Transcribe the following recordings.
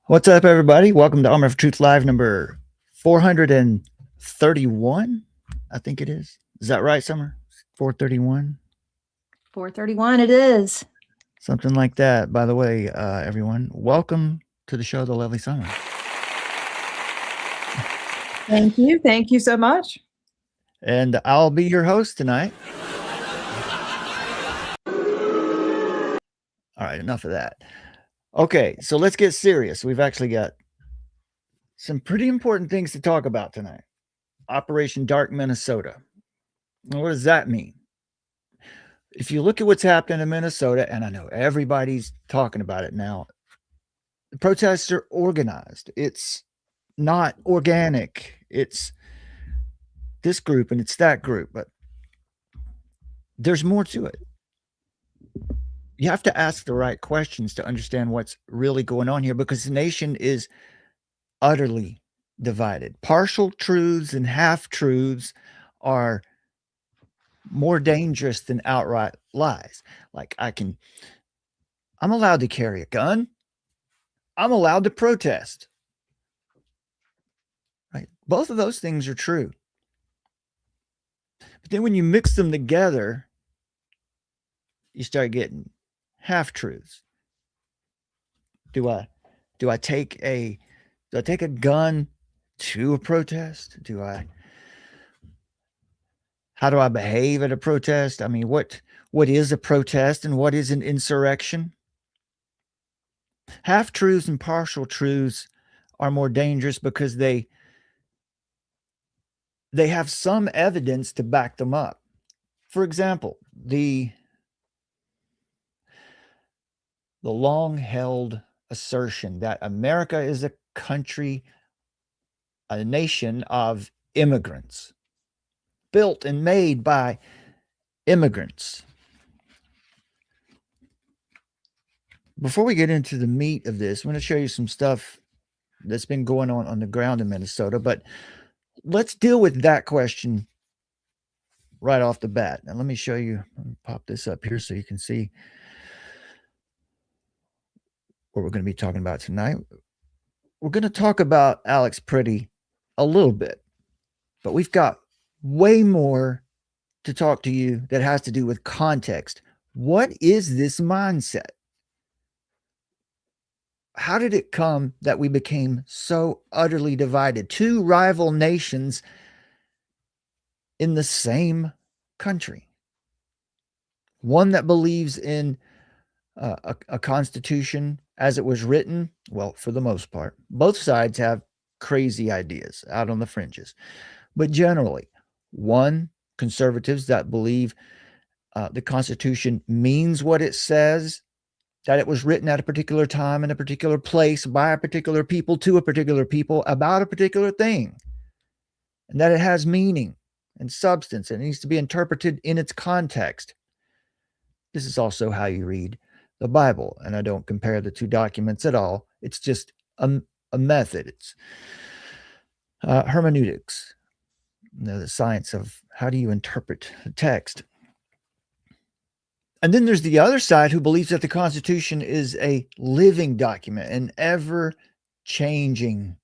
What's up, everybody? Welcome to Armor of Truth Live number 431. I think it is. Is that right, Summer? 431? 431 it is. Something like that. By the way, everyone, welcome to the show, The Lovely Summer. Thank you. Thank you so much. And I'll be your host tonight. All right, enough of that. Okay, so let's get serious. We've actually got some pretty important things to talk about tonight. Operation Dak Minnesota. What does that mean? If you look at what's happening in Minnesota, and I know everybody's talking about it now, the protests are organized. It's not organic. It's this group and it's that group, but there's more to it. You have to ask the right questions to understand what's really going on here, because the nation is utterly divided. Partial truths and half truths are more dangerous than outright lies. Like I'm allowed to carry a gun. I'm allowed to protest. Right? Both of those things are true. But then when you mix them together, you start getting half truths. Do I take a gun to a protest? How do I behave at a protest? I mean, what is a protest and what is an insurrection? Half truths and partial truths are more dangerous because they have some evidence to back them up. For example, the long-held assertion that America is a country, a nation of immigrants, built and made by immigrants. Before we get into the meat of this, I'm going to show you some stuff that's been going on the ground in Minnesota, but let's deal with that question right off the bat. Now, let me show you. Let me pop this up here so you can see what we're going to be talking about tonight. We're going to talk about Alex Pretty a little bit, but we've got way more to talk to you that has to do with context. What is this mindset? How did it come that we became so utterly divided? Two rival nations in the same country. One that believes in a constitution as it was written. Well, for the most part, both sides have crazy ideas out on the fringes. But generally, one, conservatives that believe the Constitution means what it says, that it was written at a particular time in a particular place by a particular people to a particular people about a particular thing, and that it has meaning and substance and it needs to be interpreted in its context. This is also how you read the Bible, and I don't compare the two documents at all. It's just a method. It's hermeneutics, the science of how do you interpret the text. And then there's the other side who believes that the Constitution is a living document, an ever-changing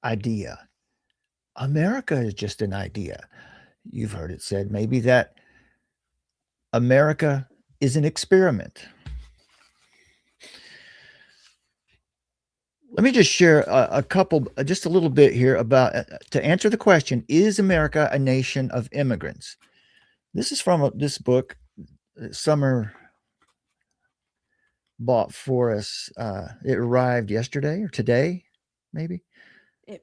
idea. America is just an idea. You've heard it said maybe that America is an experiment. Let me just share just a little bit here about, to answer the question, is America a nation of immigrants? This is from this book Summer bought for us. It arrived yesterday or today, maybe?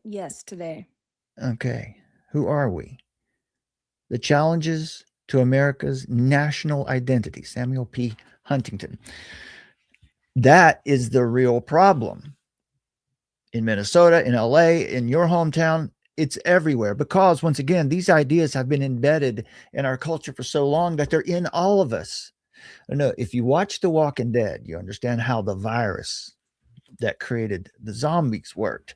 Yes, today. Okay. Who are we? The Challenges to America's National Identity, Samuel P. Huntington. That is the real problem. In Minnesota, in LA, in your hometown, it's everywhere, because once again, these ideas have been embedded in our culture for so long that they're in all of us. No, if you watch The Walking Dead, you understand how the virus that created the zombies worked.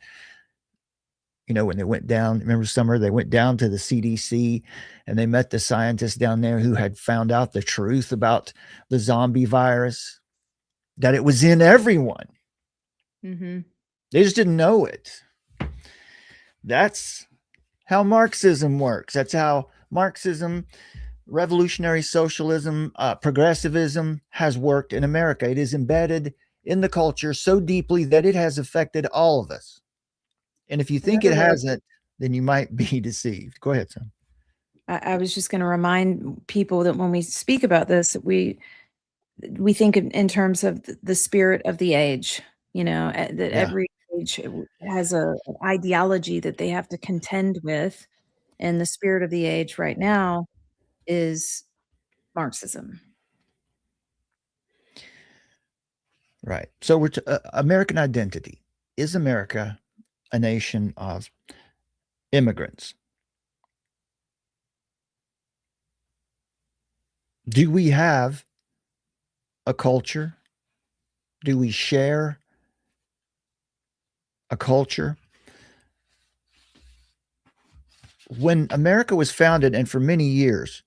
You know, when they went down, remember Summer, they went down to the CDC and they met the scientists down there who had found out the truth about the zombie virus. that it was in everyone. Mm-hmm. They just didn't know it. That's how Marxism works. That's how Marxism, revolutionary socialism, progressivism has worked in America. It is embedded in the culture so deeply that it has affected all of us. And if you think it hasn't, then you might be deceived. Go ahead, son. I was just going to remind people that when we speak about this, we think in terms of the spirit of the age, that every age has an ideology that they have to contend with. And the spirit of the age right now is Marxism. Right. So we're American identity. Is America a nation of immigrants? Do we have a culture? Do we share a culture? When America was founded, and for many years,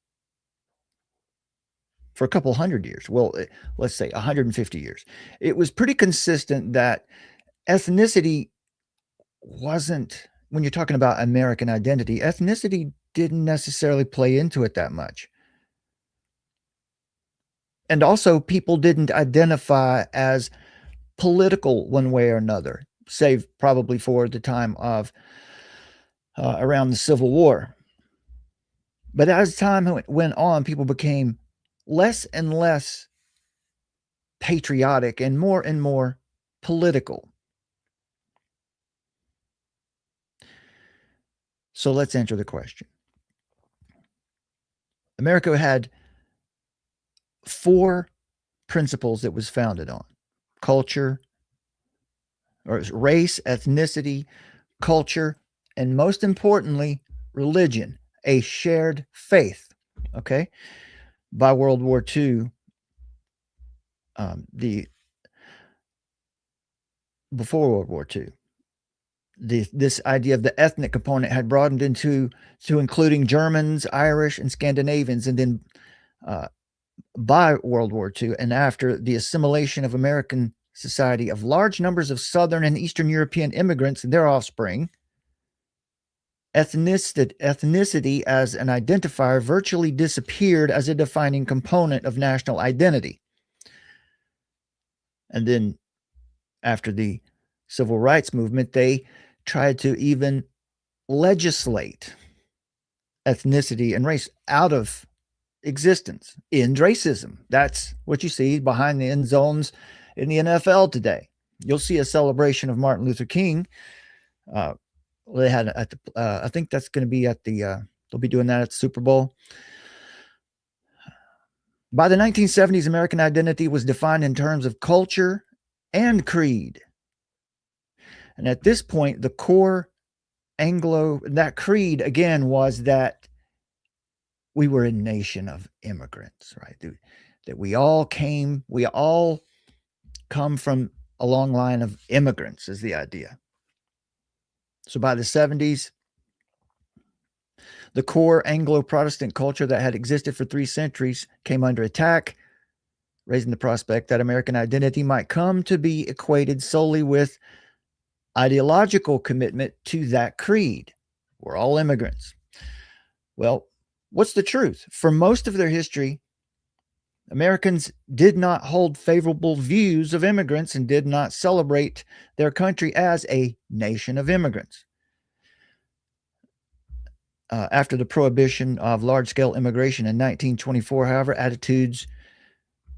for a couple hundred years, well, let's say 150 years, it was pretty consistent that ethnicity wasn't, when you're talking about American identity, ethnicity didn't necessarily play into it that much. And also, people didn't identify as political one way or another, save probably for the time of around the Civil War. But as time went on, people became less and less patriotic and more political. So let's answer the question. America had 4 principles it was founded on: culture, or race, ethnicity, culture, and most importantly, religion, a shared faith. Okay. By World War II, before World War II, this idea of the ethnic component had broadened into including Germans, Irish, and Scandinavians, and then by World War II and after, the assimilation of American society of large numbers of Southern and Eastern European immigrants and their offspring, ethnicity as an identifier virtually disappeared as a defining component of national identity. And then after the Civil Rights Movement, they tried to even legislate ethnicity and race out of existence. End racism. That's what you see behind the end zones in the NFL today. You'll see a celebration of Martin Luther King. They had at the, I think that's going to be at the, they'll be doing that at the Super Bowl. By the 1970s, American identity was defined in terms of culture and creed. And at this point, the core that creed again was that we were a nation of immigrants, right? That we all come from a long line of immigrants is the idea. So by the 70s, the core Anglo-Protestant culture that had existed for 3 centuries came under attack, raising the prospect that American identity might come to be equated solely with ideological commitment to that creed. We're all immigrants. Well, what's the truth? For most of their history, Americans did not hold favorable views of immigrants and did not celebrate their country as a nation of immigrants. After the prohibition of large-scale immigration in 1924, however, attitudes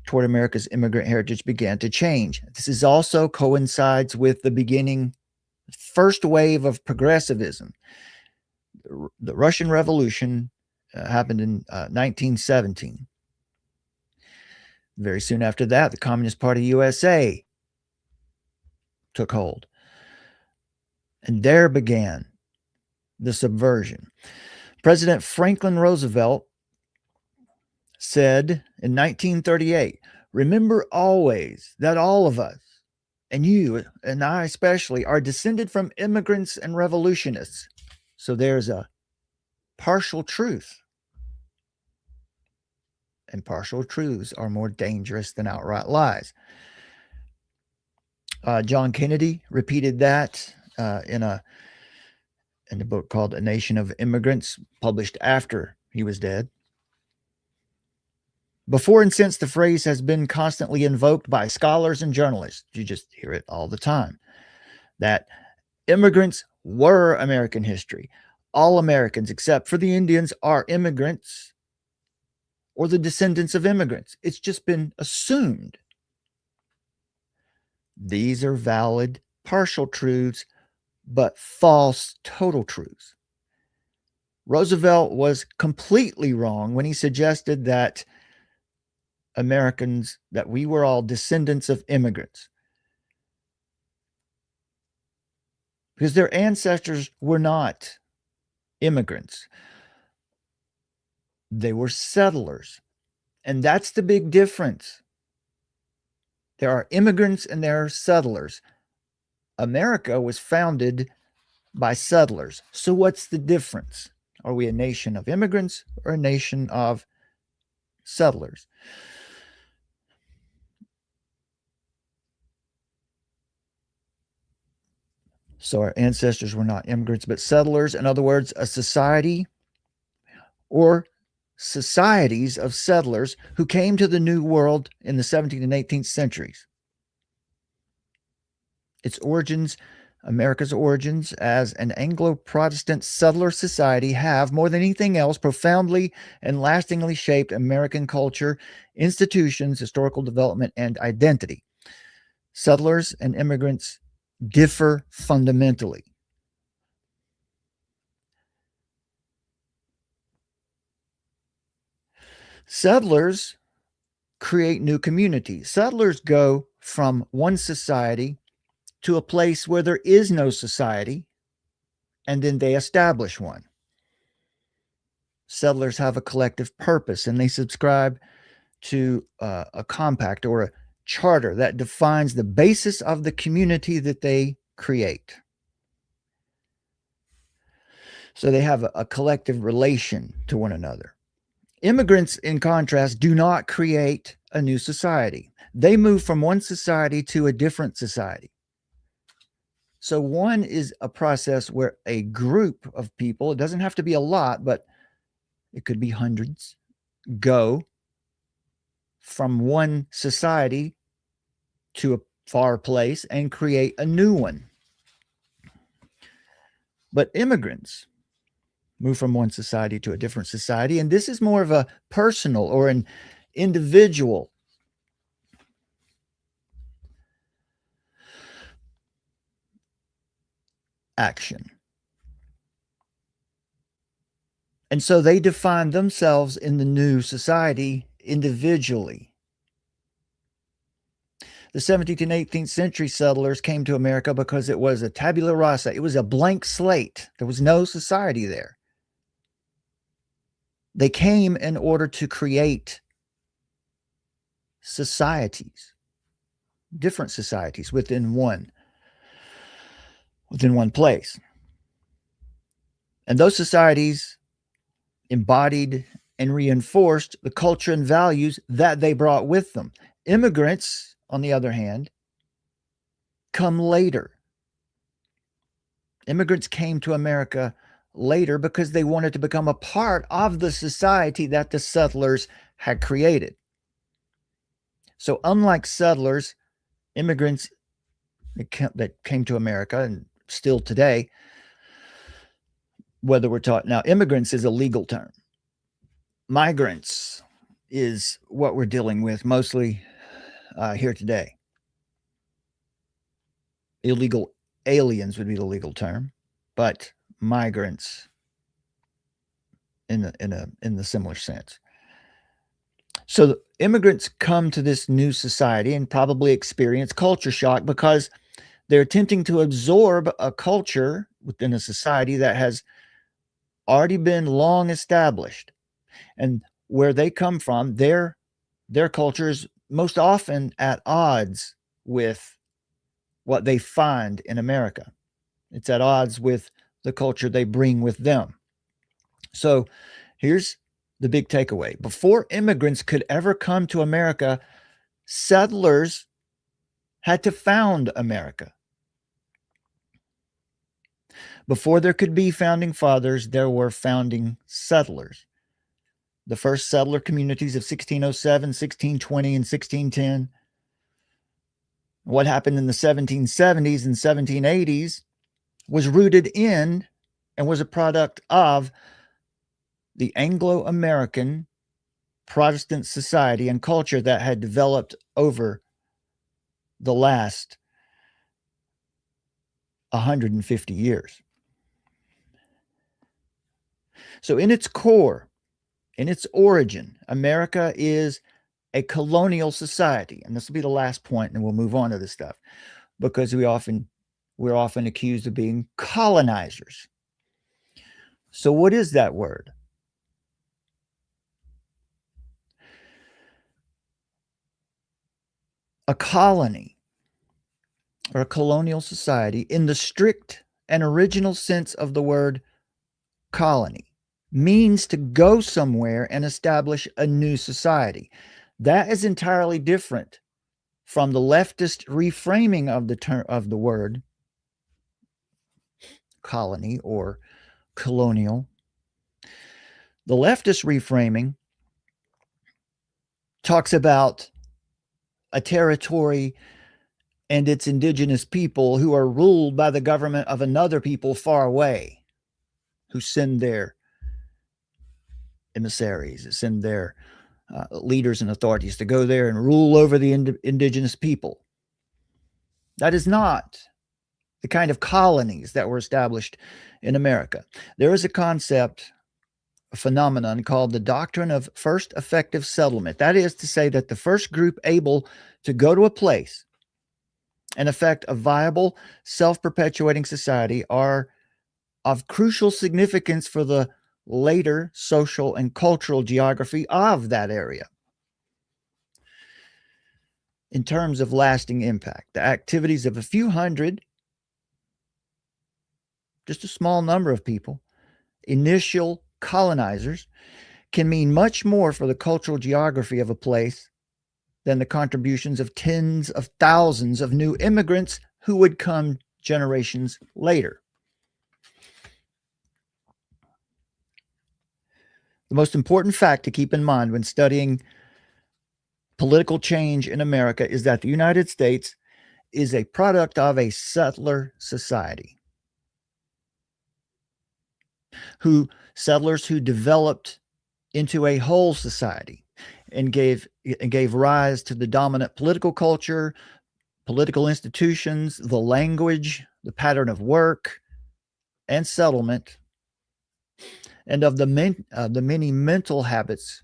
toward America's immigrant heritage began to change. This also coincides with the beginning first wave of progressivism. The Russian Revolution happened in 1917. Very soon after that, the Communist Party USA took hold. And there began the subversion. President Franklin Roosevelt said in 1938, "Remember always that all of us, and you and I especially, are descended from immigrants and revolutionists." So there's a partial truth. And partial truths are more dangerous than outright lies. John Kennedy repeated that in a book called A Nation of Immigrants, published after he was dead. Before and since, the phrase has been constantly invoked by scholars and journalists. You just hear it all the time. That immigrants were American history. All Americans, except for the Indians, are immigrants or the descendants of immigrants. It's just been assumed. These are valid partial truths, but false total truths. Roosevelt was completely wrong when he suggested that Americans, that we were all descendants of immigrants, because their ancestors were not immigrants. They were settlers. And that's the big difference. There are immigrants and there are settlers. America was founded by settlers. So what's the difference? Are we a nation of immigrants or a nation of settlers? So our ancestors were not immigrants, but settlers. In other words, a society or societies of settlers who came to the New World in the 17th and 18th centuries. Its origins, America's origins as an Anglo-Protestant settler society, have, more than anything else, profoundly and lastingly shaped American culture, institutions, historical development, and identity. Settlers and immigrants differ fundamentally. Settlers create new communities. Settlers go from one society to a place where there is no society, and then they establish one. Settlers have a collective purpose, and they subscribe to a compact or a charter that defines the basis of the community that they create. So they have a collective relation to one another. Immigrants, in contrast, do not create a new society. They move from one society to a different society. So one is a process where a group of people, it doesn't have to be a lot, but it could be hundreds, go from one society to a far place and create a new one. But immigrants move from one society to a different society, and this is more of a personal or an individual action. And so they define themselves in the new society individually. The 17th and 18th century settlers came to America because it was a tabula rasa. It was a blank slate. There was no society there. They came in order to create societies, different societies within one place. And those societies embodied and reinforced the culture and values that they brought with them. Immigrants, on the other hand, come later. Immigrants came to America later because they wanted to become a part of the society that the settlers had created. So unlike settlers, immigrants that came to America, and still today, whether we're talking now, immigrants is a legal term. Migrants is what we're dealing with mostly here today. Illegal aliens would be the legal term, but migrants in the similar sense. So the immigrants come to this new society and probably experience culture shock because they're attempting to absorb a culture within a society that has already been long established. And where they come from, their culture is most often at odds with what they find in America. It's at odds with the culture they bring with them. So here's the big takeaway. Before immigrants could ever come to America, settlers had to found America. Before there could be founding fathers, there were founding settlers. The first settler communities of 1607, 1620, and 1610. What happened in the 1770s and 1780s was rooted in and was a product of the Anglo-American Protestant society and culture that had developed over the last 150 years. So in its core, in its origin, America is a colonial society. And this will be the last point, and we'll move on to this stuff, because we're often accused of being colonizers. So what is that word? A colony or a colonial society, in the strict and original sense of the word colony, means to go somewhere and establish a new society. That is entirely different from the leftist reframing of the term of the word colony or colonial. The leftist reframing talks about a territory and its indigenous people who are ruled by the government of another people far away, who send their emissaries, send their leaders and authorities to go there and rule over the indigenous people. That is not the kind of colonies that were established in America. There is a concept, a phenomenon called the doctrine of first effective settlement. That is to say that the first group able to go to a place and effect a viable, self-perpetuating society are of crucial significance for the later social and cultural geography of that area. In terms of lasting impact, the activities of a few hundred, just a small number of people, initial colonizers, can mean much more for the cultural geography of a place than the contributions of tens of thousands of new immigrants who would come generations later. The most important fact to keep in mind when studying political change in America is that the United States is a product of a settler society. Settlers who developed into a whole society and gave rise to the dominant political culture, political institutions, the language, the pattern of work and settlement, and of the many mental habits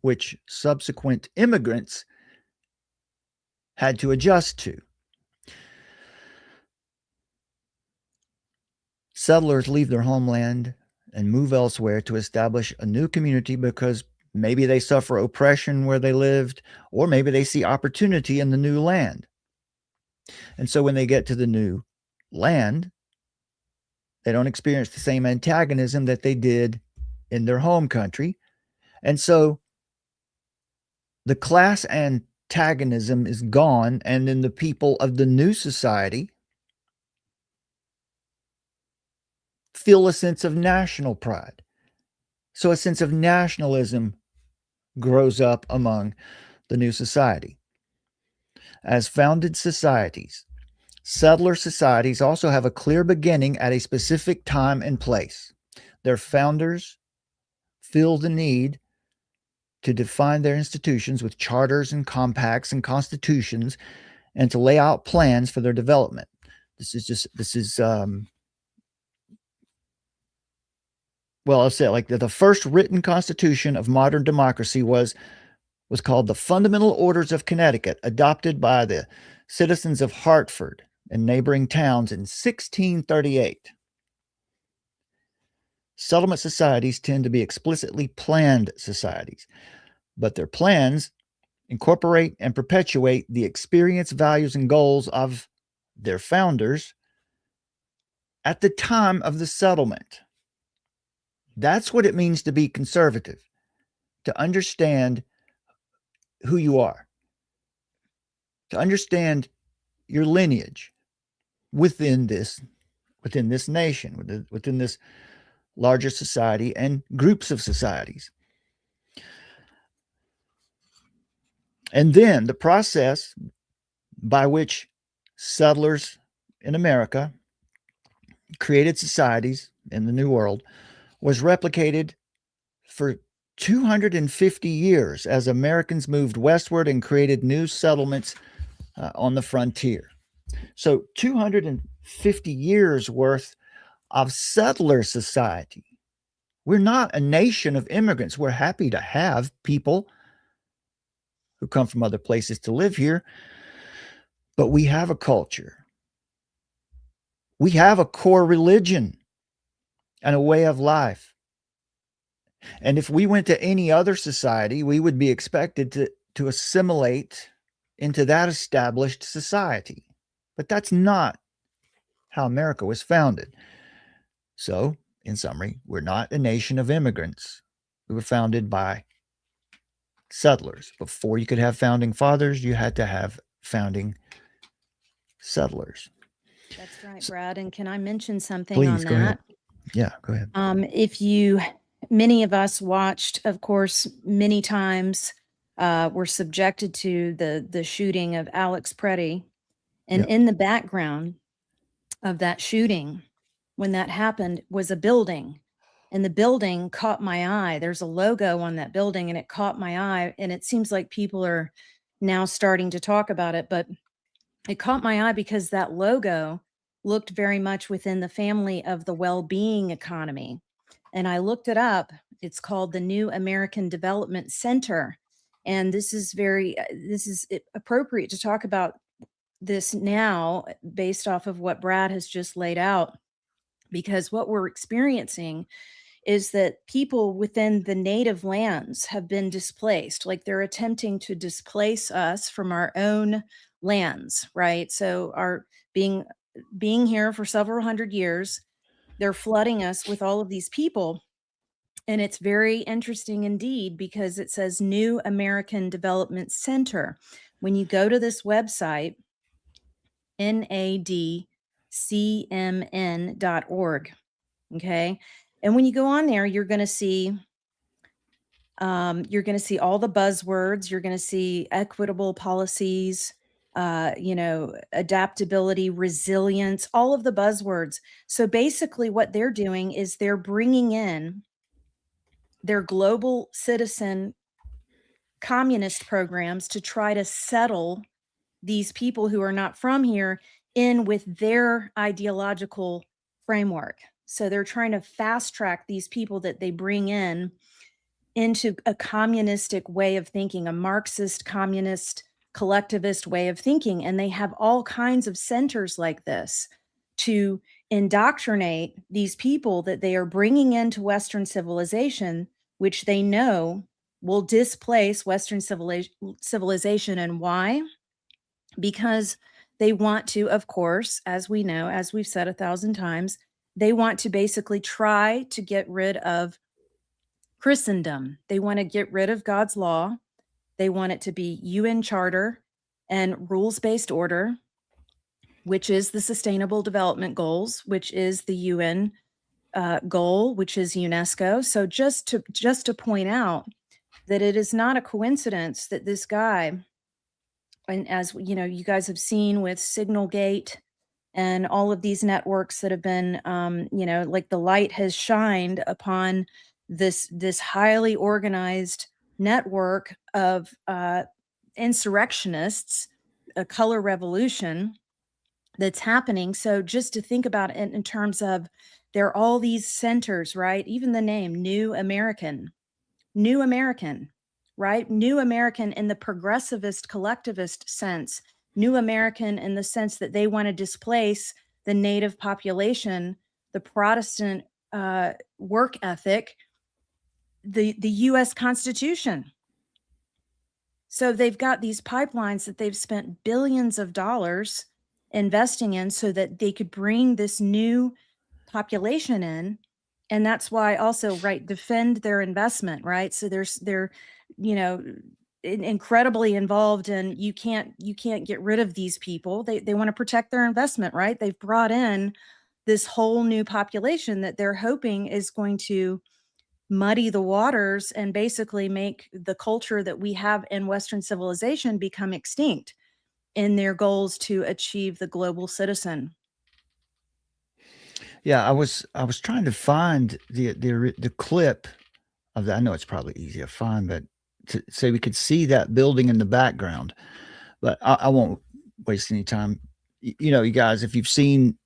which subsequent immigrants had to adjust to. Settlers leave their homeland and move elsewhere to establish a new community because maybe they suffer oppression where they lived, or maybe they see opportunity in the new land. And so when they get to the new land, they don't experience the same antagonism that they did in their home country. And so the class antagonism is gone, and then the people of the new society feel a sense of national pride. So a sense of nationalism grows up among the new society. As founded societies, settler societies also have a clear beginning at a specific time and place. Their founders feel the need to define their institutions with charters and compacts and constitutions, and to lay out plans for their development. Well, I'll say it like the first written constitution of modern democracy was called the Fundamental Orders of Connecticut, adopted by the citizens of Hartford and neighboring towns in 1638. Settlement societies tend to be explicitly planned societies, but their plans incorporate and perpetuate the experience, values, and goals of their founders at the time of the settlement. That's what it means to be conservative, to understand who you are, to understand your lineage within this nation, within this larger society and groups of societies. And then the process by which settlers in America created societies in the New World was replicated for 250 years as Americans moved westward and created new settlements on the frontier. So 250 years worth of settler society. We're not a nation of immigrants. We're happy to have people who come from other places to live here, but we have a culture. We have a core religion and a way of life. And if we went to any other society, we would be expected to assimilate into that established society. But that's not how America was founded. So, in summary, we're not a nation of immigrants. We were founded by settlers. Before you could have founding fathers, you had to have founding settlers. That's right, Brad. And can I mention something Please, on go ahead. that? Yeah, go ahead. Many of us watched, of course, many times were subjected to the shooting of Alex Preddy. And in the background of that shooting, when that happened, was a building. And the building caught my eye. There's a logo on that building, and it caught my eye. And it seems like people are now starting to talk about it, but it caught my eye because that logo looked very much within the family of the well-being economy. And I looked it up. It's called the New American Development Center. And this is appropriate to talk about this now based off of what Brad has just laid out, because what we're experiencing is that people within the native lands have been displaced. Like, they're attempting to displace us from our own lands, right? So our being here for several hundred years, they're flooding us with all of these people. And it's very interesting indeed, because it says New American Development Center. When you go to this website, nadcmn.org, okay? And when you go on there, you're going to see all the buzzwords. You're going to see equitable policies, adaptability, resilience, all of the buzzwords. So basically what they're doing is they're bringing in their global citizen communist programs to try to settle these people who are not from here in with their ideological framework. So they're trying to fast track these people that they bring in into a communistic way of thinking, a Marxist, communist, collectivist way of thinking. And they have all kinds of centers like this to indoctrinate these people that they are bringing into Western civilization, which they know will displace Western civilization. And why? Because they want to, of course, as we know, as we've said 1,000 times, they want to basically try to get rid of Christendom. They want to get rid of God's law. They want it to be UN Charter and rules-based order, which is the Sustainable Development Goals, which is the UN goal, which is UNESCO. So just to point out that it is not a coincidence that this guy, and as you know, you guys have seen with Signalgate and all of these networks that have been, like the light has shined upon this highly organized network of insurrectionists, a color revolution that's happening. So just to think about it in terms of, there are all these centers, right? Even the name New American, right? New American in the progressivist, collectivist sense, New American in the sense that they want to displace the native population, the Protestant work ethic, the U.S. Constitution. So they've got these pipelines that they've spent billions of dollars investing in so that they could bring this new population in. And that's why also, right, defend their investment, right? So they're incredibly involved, and you can't get rid of these people. They want to protect their investment, right? They've brought in this whole new population that they're hoping is going to muddy the waters and basically make the culture that we have in Western civilization become extinct in their goals to achieve the global citizen. Yeah, I was trying to find the clip of that. I know it's probably easy to find, but to say we could see that building in the background, but I won't waste any time. You know, you guys, if you've seen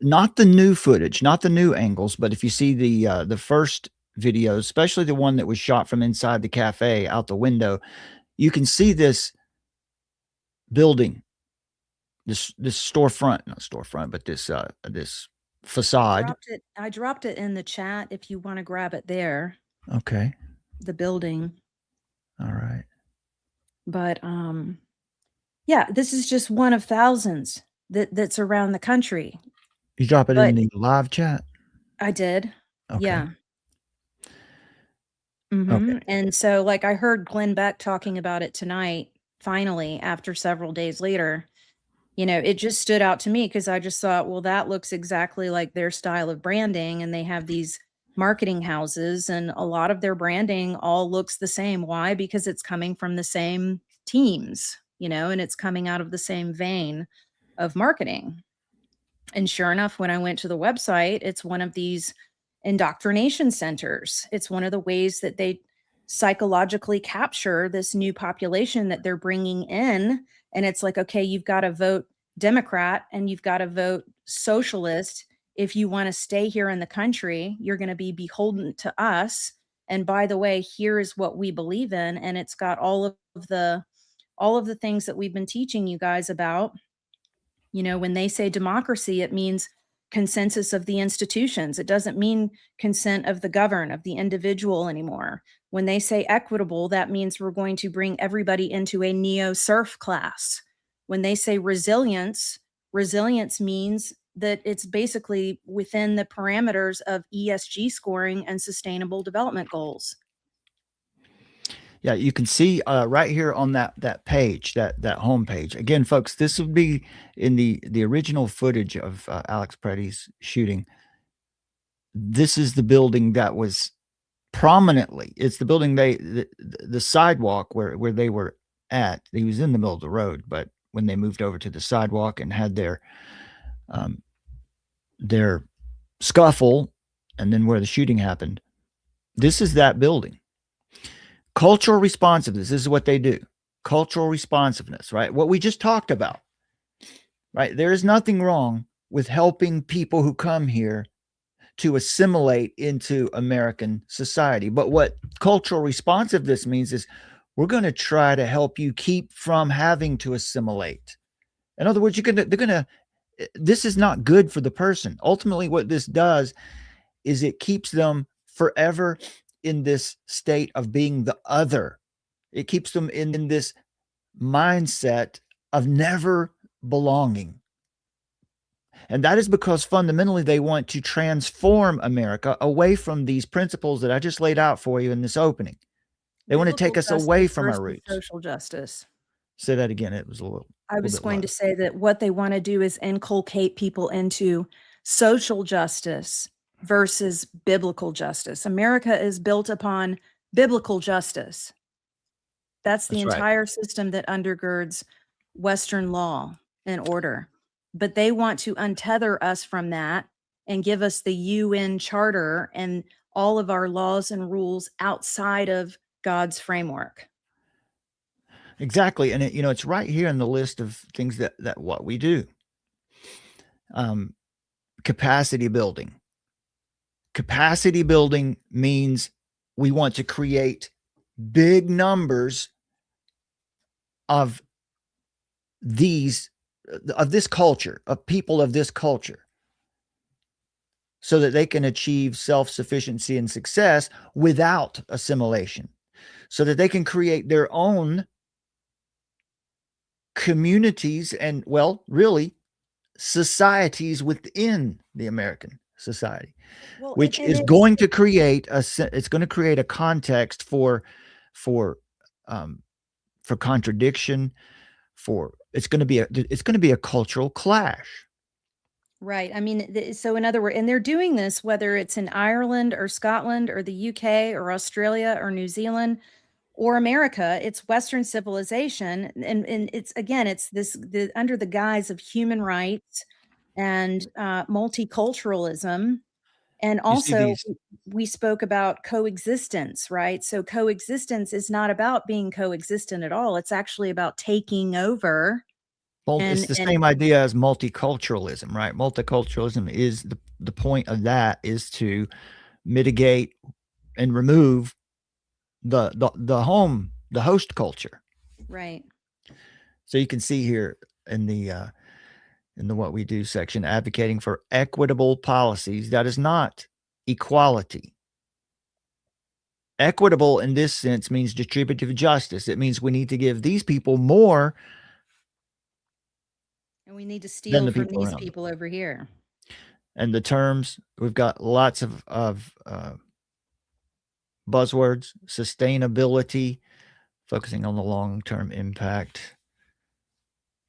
not the new footage, not the new angles, but if you see the first video, especially the one that was shot from inside the cafe out the window, you can see this building, this storefront, not storefront, but this facade. I dropped it in the chat if you want to grab it there. Okay. The building. All right. But yeah, this is just one of thousands that's around the country. You drop it in the live chat? I did. Okay. Yeah. Okay. And so, like, I heard Glenn Beck talking about it tonight, finally, after several days later. You know, it just stood out to me because I just thought, well, that looks exactly like their style of branding. And they have these marketing houses, and a lot of their branding all looks the same. Why? Because it's coming from the same teams, you know, and it's coming out of the same vein of marketing. And sure enough, when I went to the website, it's one of these indoctrination centers. It's one of the ways that they psychologically capture this new population that they're bringing in. And it's like, okay, you've got to vote Democrat and you've got to vote socialist. If you want to stay here in the country, you're going to be beholden to us. And by the way, here is what we believe in. And it's got all of the things that we've been teaching you guys about. You know, when they say democracy, it means consensus of the institutions. It doesn't mean consent of the governed, of the individual anymore. When they say equitable, that means we're going to bring everybody into a neo-serf class. When they say resilience means that it's basically within the parameters of ESG scoring and sustainable development goals. Yeah, you can see right here on that page, that home page. Again, folks, this would be in the original footage of Alex Preddy's shooting. This is the building that was prominently. It's the building the sidewalk where they were at. He was in the middle of the road, but when they moved over to the sidewalk and had their scuffle, and then where the shooting happened, this is that building. Cultural responsiveness, this is what they do. Cultural responsiveness, right? What we just talked about, right? There is nothing wrong with helping people who come here to assimilate into American society. But what cultural responsiveness means is we're going to try to help you keep from having to assimilate. In other words, this is not good for the person. Ultimately, what this does is it keeps them forever in this state of being the other. It keeps them in this mindset of never belonging. And that is because fundamentally they want to transform America away from these principles that I just laid out for you in this opening. They want to take us away from our roots. Social justice. Say that again. It was a little. I was going to say that what they want to do is inculcate people into social justice versus biblical justice. America is built upon biblical justice. That's the entire system that undergirds Western law and order. But they want to untether us from that and give us the UN Charter and all of our laws and rules outside of God's framework. Exactly. And it's right here in the list of things that what we do. Capacity building. Capacity building means we want to create big numbers of this culture, of people of this culture, so that they can achieve self-sufficiency and success without assimilation, so that they can create their own communities and, well, really societies within the American society, which is going to create a context for for contradiction, it's going to be a cultural clash. Right. I mean, so in other words, and they're doing this whether it's in Ireland or Scotland or the UK or Australia or New Zealand or America. It's Western civilization, and it's again, it's under the guise of human rights and multiculturalism, and You see also these we spoke about coexistence, right? So coexistence is not about being coexistent at all. It's actually about taking over. It's And the same idea as multiculturalism, right? Multiculturalism is the point of that is to mitigate and remove the host culture. right. So you can see here in the what we do section, advocating for equitable policies. That is not equality. Equitable in this sense means distributive justice. It means we need to give these people more, And we need to than steal the from people these around them. people over here. And the terms, we've got lots of buzzwords: sustainability, focusing on the long-term impact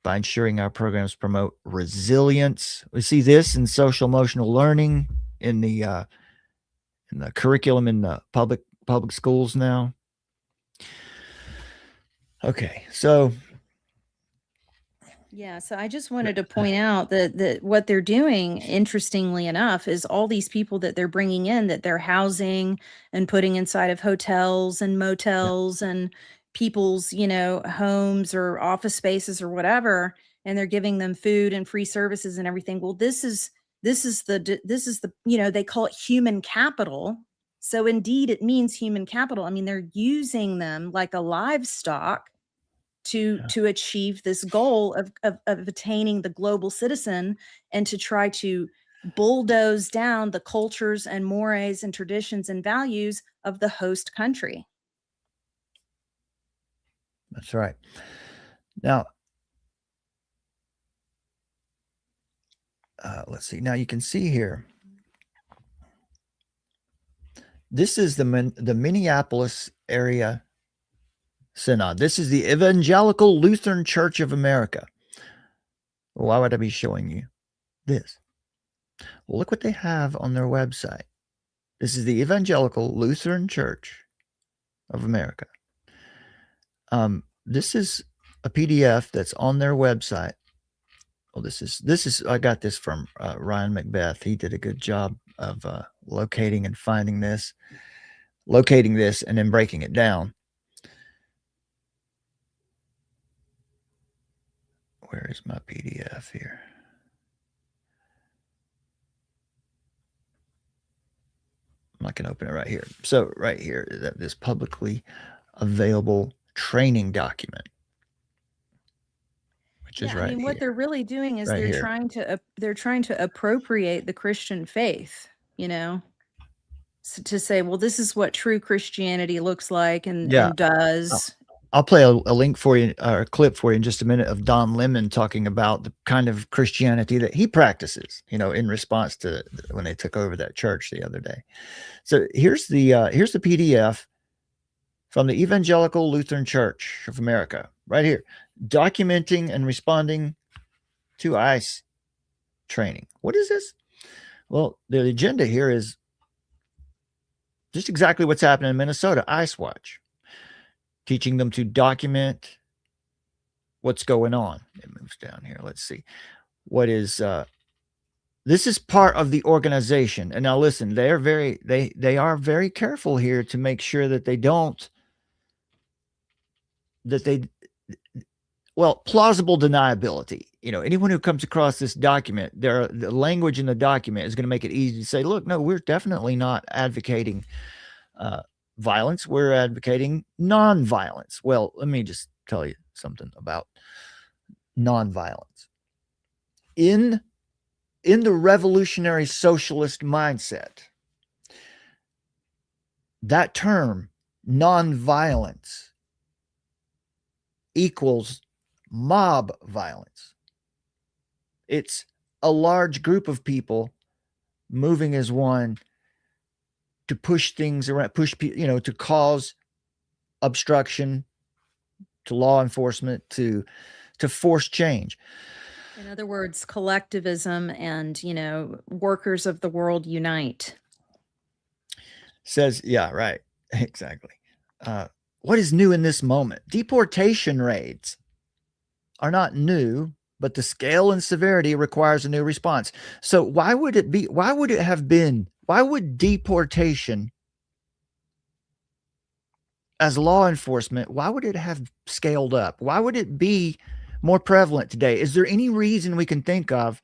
by ensuring our programs promote resilience. We see this in social emotional learning in the curriculum in the public schools now. Okay, so Yeah, so I just wanted to point out that what they're doing, interestingly enough, is all these people that they're bringing in, that they're housing and putting inside of hotels and yeah, motels and people's, homes or office spaces or whatever, and they're giving them food and free services and everything. Well, this is the they call it human capital. So indeed, it means human capital. I mean, they're using them like a livestock to achieve this goal of attaining the global citizen, and to try to bulldoze down the cultures and mores and traditions and values of the host country. that's right. Now, let's see. Now you can see here. This is the Minneapolis area synod. This is the Evangelical Lutheran Church of America. Why would I be showing you this? Well, look what they have on their website. This is the Evangelical Lutheran Church of America. This is a PDF that's on their website. Well, this is I got this from Ryan Macbeth. He did a good job of locating and finding this, and then breaking it down. Where is my PDF here? I can open it right here. So right here is this publicly available training document, which is right What here. they're really doing is Right they're here. trying to appropriate the Christian faith, to say, well, this is what true Christianity looks like and does. I'll play a link for you, or a clip for you in just a minute, of Don Lemon talking about the kind of Christianity that he practices, in response to when they took over that church the other day. So here's the PDF from the Evangelical Lutheran Church of America, right here, documenting and responding to ICE training. What is this? Well, the agenda here is just exactly what's happening in Minnesota. ICE Watch, teaching them to document what's going on. It moves down here. Let's see. What is this is part of the organization. And now listen, they are very careful here to make sure that plausible deniability. Anyone who comes across this document, the language in the document is going to make it easy to say, look, no, we're definitely not advocating violence. We're advocating nonviolence. Well, let me just tell you something about nonviolence. In the revolutionary socialist mindset, that term, nonviolence, equals mob violence. It's a large group of people moving as one to push things around, to cause obstruction to law enforcement to force change. In other words, collectivism and, workers of the world unite. Says, yeah, right. Exactly. What is new in this moment? Deportation raids are not new, but the scale and severity requires a new response. So why would deportation as law enforcement, why would it have scaled up? Why would it be more prevalent today? Is there any reason we can think of,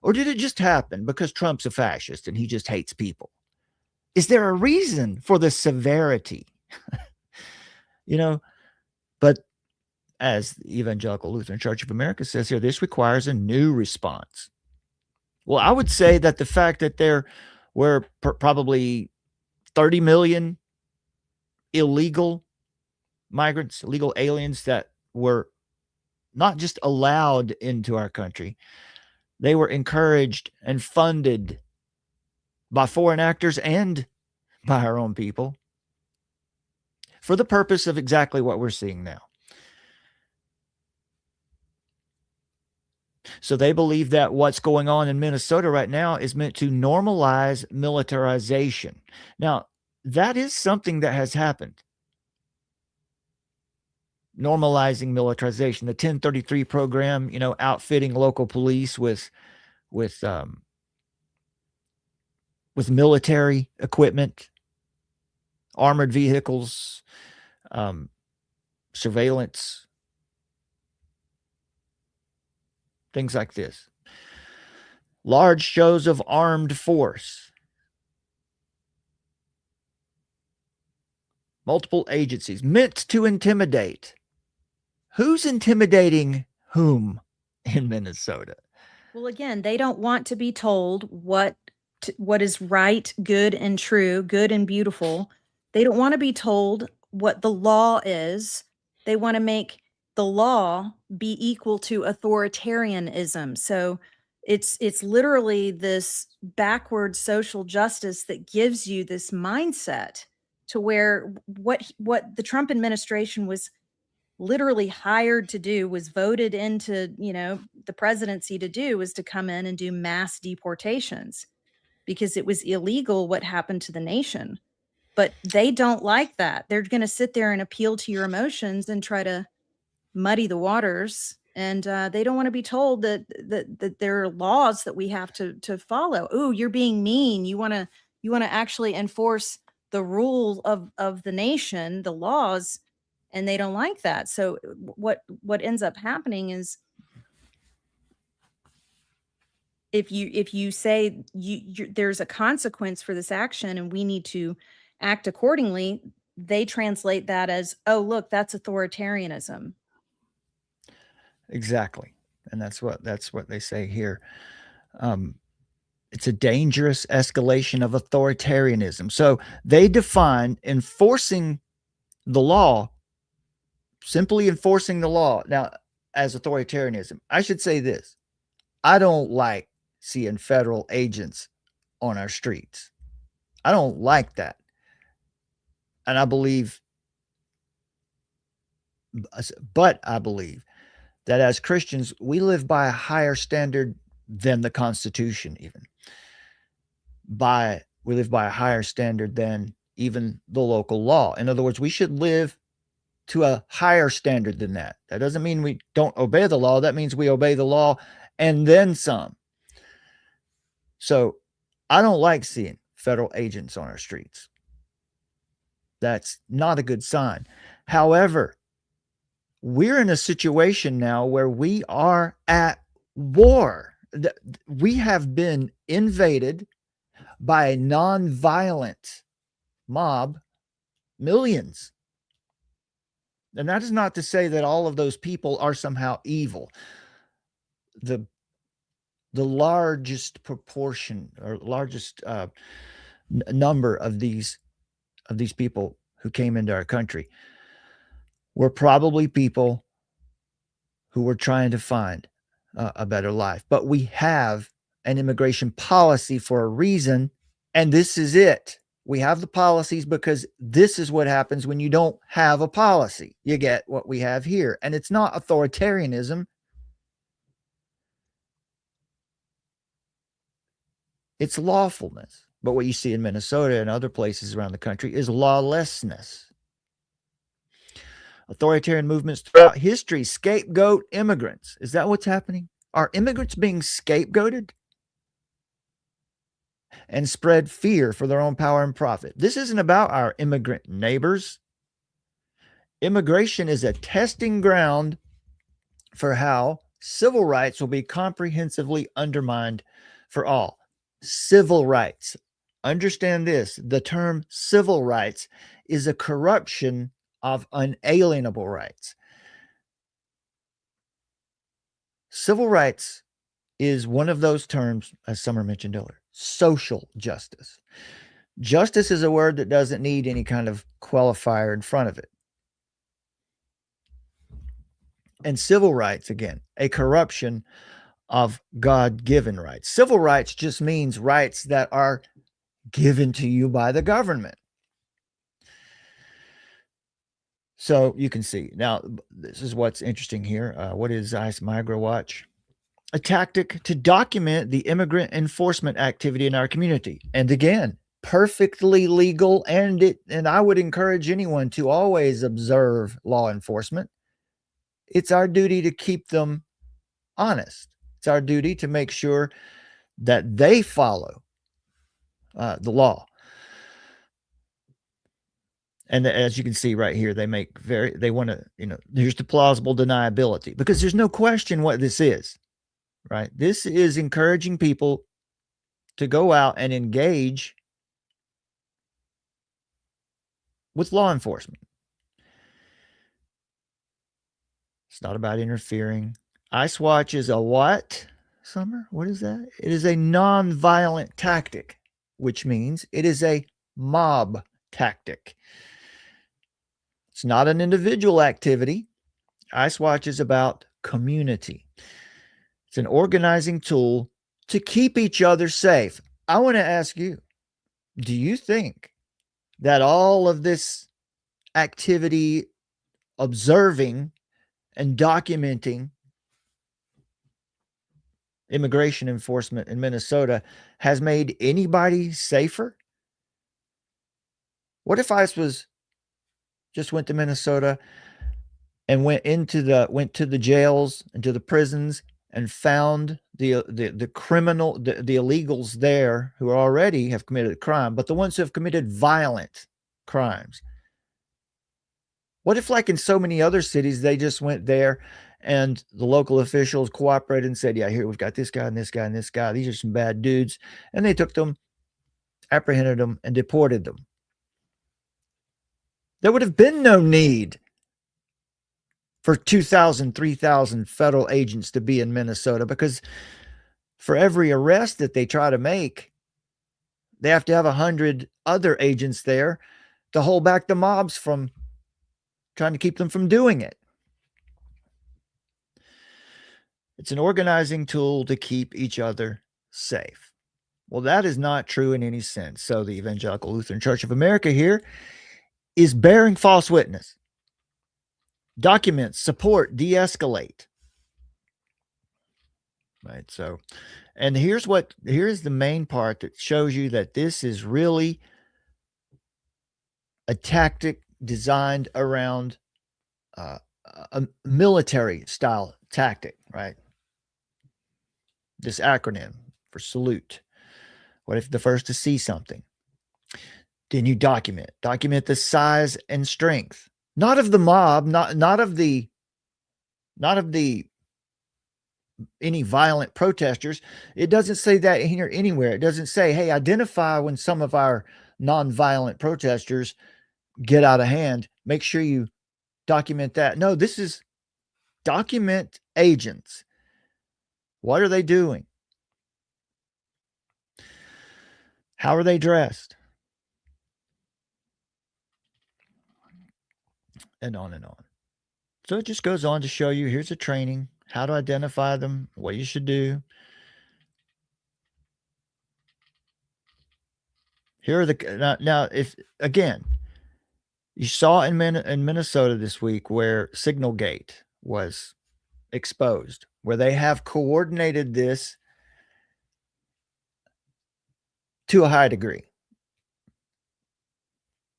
or did it just happen because Trump's a fascist and he just hates people? Is there a reason for the severity? But as the Evangelical Lutheran Church of America says here, this requires a new response. Well, I would say that the fact that there were probably 30 million illegal migrants, illegal aliens that were not just allowed into our country, they were encouraged and funded by foreign actors and by our own people for the purpose of exactly what we're seeing now. So they believe that what's going on in Minnesota right now is meant to normalize militarization. Now, that is something that has happened. Normalizing militarization, the 1033 program, outfitting local police with military equipment, armored vehicles, surveillance, things like this. Large shows of armed force. Multiple agencies meant to intimidate. Who's intimidating whom in Minnesota? Well, again, they don't want to be told what is right, good and true, good and beautiful. They don't want to be told what the law is. They want to make the law be equal to authoritarianism. So it's literally this backward social justice that gives you this mindset to where what the Trump administration was literally hired to do, was voted into, the presidency to do, was to come in and do mass deportations because it was illegal what happened to the nation. But they don't like that. They're going to sit there and appeal to your emotions and try to muddy the waters. And they don't want to be told that there are laws that we have to follow. Ooh, you're being mean. You want to actually enforce the rule of the nation, the laws, and they don't like that. So what ends up happening is if you say there's a consequence for this action and we need to act accordingly, they translate that as, oh, look, that's authoritarianism. Exactly. And that's what they say here. It's a dangerous escalation of authoritarianism. So they define enforcing the law, simply enforcing the law, now as authoritarianism. I should say this. I don't like seeing federal agents on our streets. I don't like that. And I believe that as Christians, we live by a higher standard than the Constitution, even. We live by a higher standard than even the local law. In other words, we should live to a higher standard than that. That doesn't mean we don't obey the law. That means we obey the law and then some. So I don't like seeing federal agents on our streets. That's not a good sign. However, we're in a situation now where we are at war. We have been invaded by a non-violent mob, millions. And that is not to say that all of those people are somehow evil. The largest proportion or largest number of these people who came into our country were probably people who were trying to find a better life. But we have an immigration policy for a reason, and this is it. We have the policies because this is what happens when you don't have a policy. You get what we have here. And it's not authoritarianism. It's lawfulness. But what you see in Minnesota and other places around the country is lawlessness. Authoritarian movements throughout history scapegoat immigrants. Is that what's happening? Are immigrants being scapegoated? And spread fear for their own power and profit. This isn't about our immigrant neighbors. Immigration is a testing ground for how civil rights will be comprehensively undermined for all. Civil rights. Understand this. The term civil rights is a corruption of unalienable rights. Civil rights is one of those terms, as Summer mentioned earlier, social justice. Justice is a word that doesn't need any kind of qualifier in front of it. And civil rights, again, a corruption of God-given rights. Civil rights just means rights that are given to you by the government. So you can see. Now, this is what's interesting here. What is ICE Migra Watch? A tactic to document the immigrant enforcement activity in our community. And again, perfectly legal, and I would encourage anyone to always observe law enforcement. It's our duty to keep them honest. It's our duty to make sure that they follow the law. And as you can see right here, they want to, here's the plausible deniability, because there's no question what this is, right? This is encouraging people to go out and engage with law enforcement. It's not about interfering. ICE Watch is a what, Summer? What is that? It is a non-violent tactic, which means it is a mob tactic. It's not an individual activity. ICE Watch is about community. It's an organizing tool to keep each other safe. I want to ask you, do you think that all of this activity, observing and documenting immigration enforcement in Minnesota, has made anybody safer? What if ICE just went to Minnesota and went to the jails and to the prisons and found the criminal, the illegals there who already have committed a crime, but the ones who have committed violent crimes? What if, like in so many other cities, they just went there and the local officials cooperated and said, yeah, here, we've got this guy and this guy and this guy. These are some bad dudes. And they took them, apprehended them, and deported them. There would have been no need for 2,000, 3,000 federal agents to be in Minnesota, because for every arrest that they try to make, they have to have 100 other agents there to hold back the mobs from trying to keep them from doing it. It's an organizing tool to keep each other safe. Well, that is not true in any sense. So the Evangelical Lutheran Church of America here is bearing false witness. Document, support, de-escalate. Right. So, and here's the main part that shows you that this is really a tactic designed around a military style tactic, right? This acronym for salute. What if the first to see something? Then you document the size and strength, not of the mob, not of the any violent protesters. It doesn't say that here anywhere. It doesn't say, hey, identify when some of our non-violent protesters get out of hand. Make sure you document that. No, this is document agents. What are they doing? How are they dressed? And on and on. So it just goes on to show you, here's a training, how to identify them, what you should do. Here are the now if again, you saw in Minnesota this week where Signalgate was exposed, where they have coordinated this to a high degree,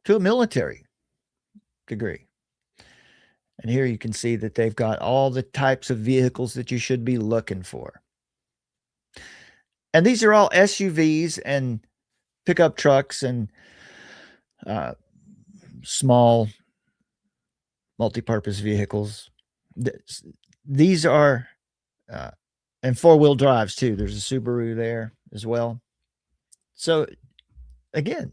to a military degree. And here you can see that they've got all the types of vehicles that you should be looking for. And these are all SUVs and pickup trucks and small multi-purpose vehicles. These are, and four-wheel drives too. There's a Subaru there as well. So again,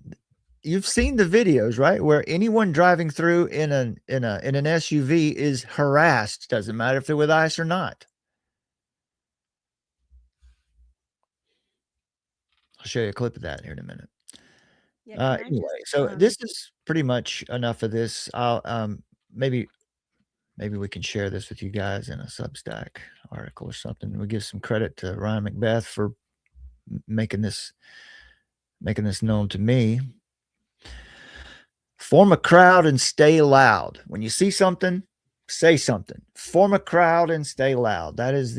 you've seen the videos, right? Where anyone driving through in an SUV is harassed. Doesn't matter if they're with ICE or not. I'll show you a clip of that here in a minute. Yeah, anyway, so this is pretty much enough of this. I'll maybe we can share this with you guys in a Substack article or something. We give some credit to Ryan Macbeth for making this known to me. Form a crowd and stay loud. When you see something, say something. Form a crowd and stay loud. That is.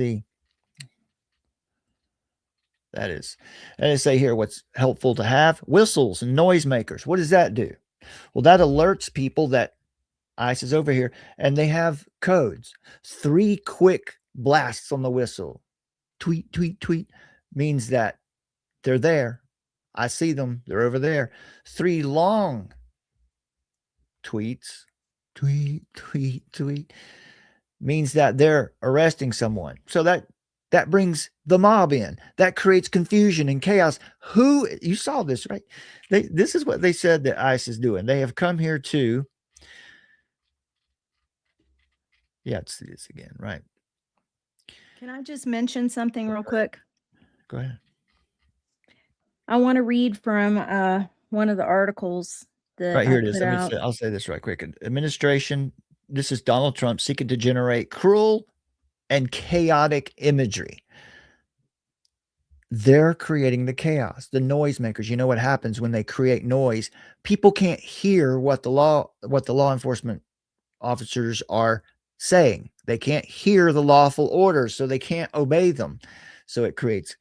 And they say here what's helpful to have. Whistles and noisemakers. What does that do? Well, that alerts people that ICE is over here, and they have codes. 3 quick blasts on the whistle. Tweet, tweet, tweet means that they're there. I see them. They're over there. 3 long tweets, tweet, tweet, tweet, means that they're arresting someone. So that brings the mob in. That creates confusion and chaos. You saw this, right? This is what they said that ICE is doing. They have come here to, let's see this again, right? Can I just mention something real quick? Go ahead. I want to read from one of the articles that right here I it is. put out. I'll say this right quick. Administration, this is Donald Trump seeking to generate cruel and chaotic imagery. They're creating the chaos, the noisemakers. You know what happens when they create noise? People can't hear what the law enforcement officers are saying. They can't hear the lawful orders, so they can't obey them. So it creates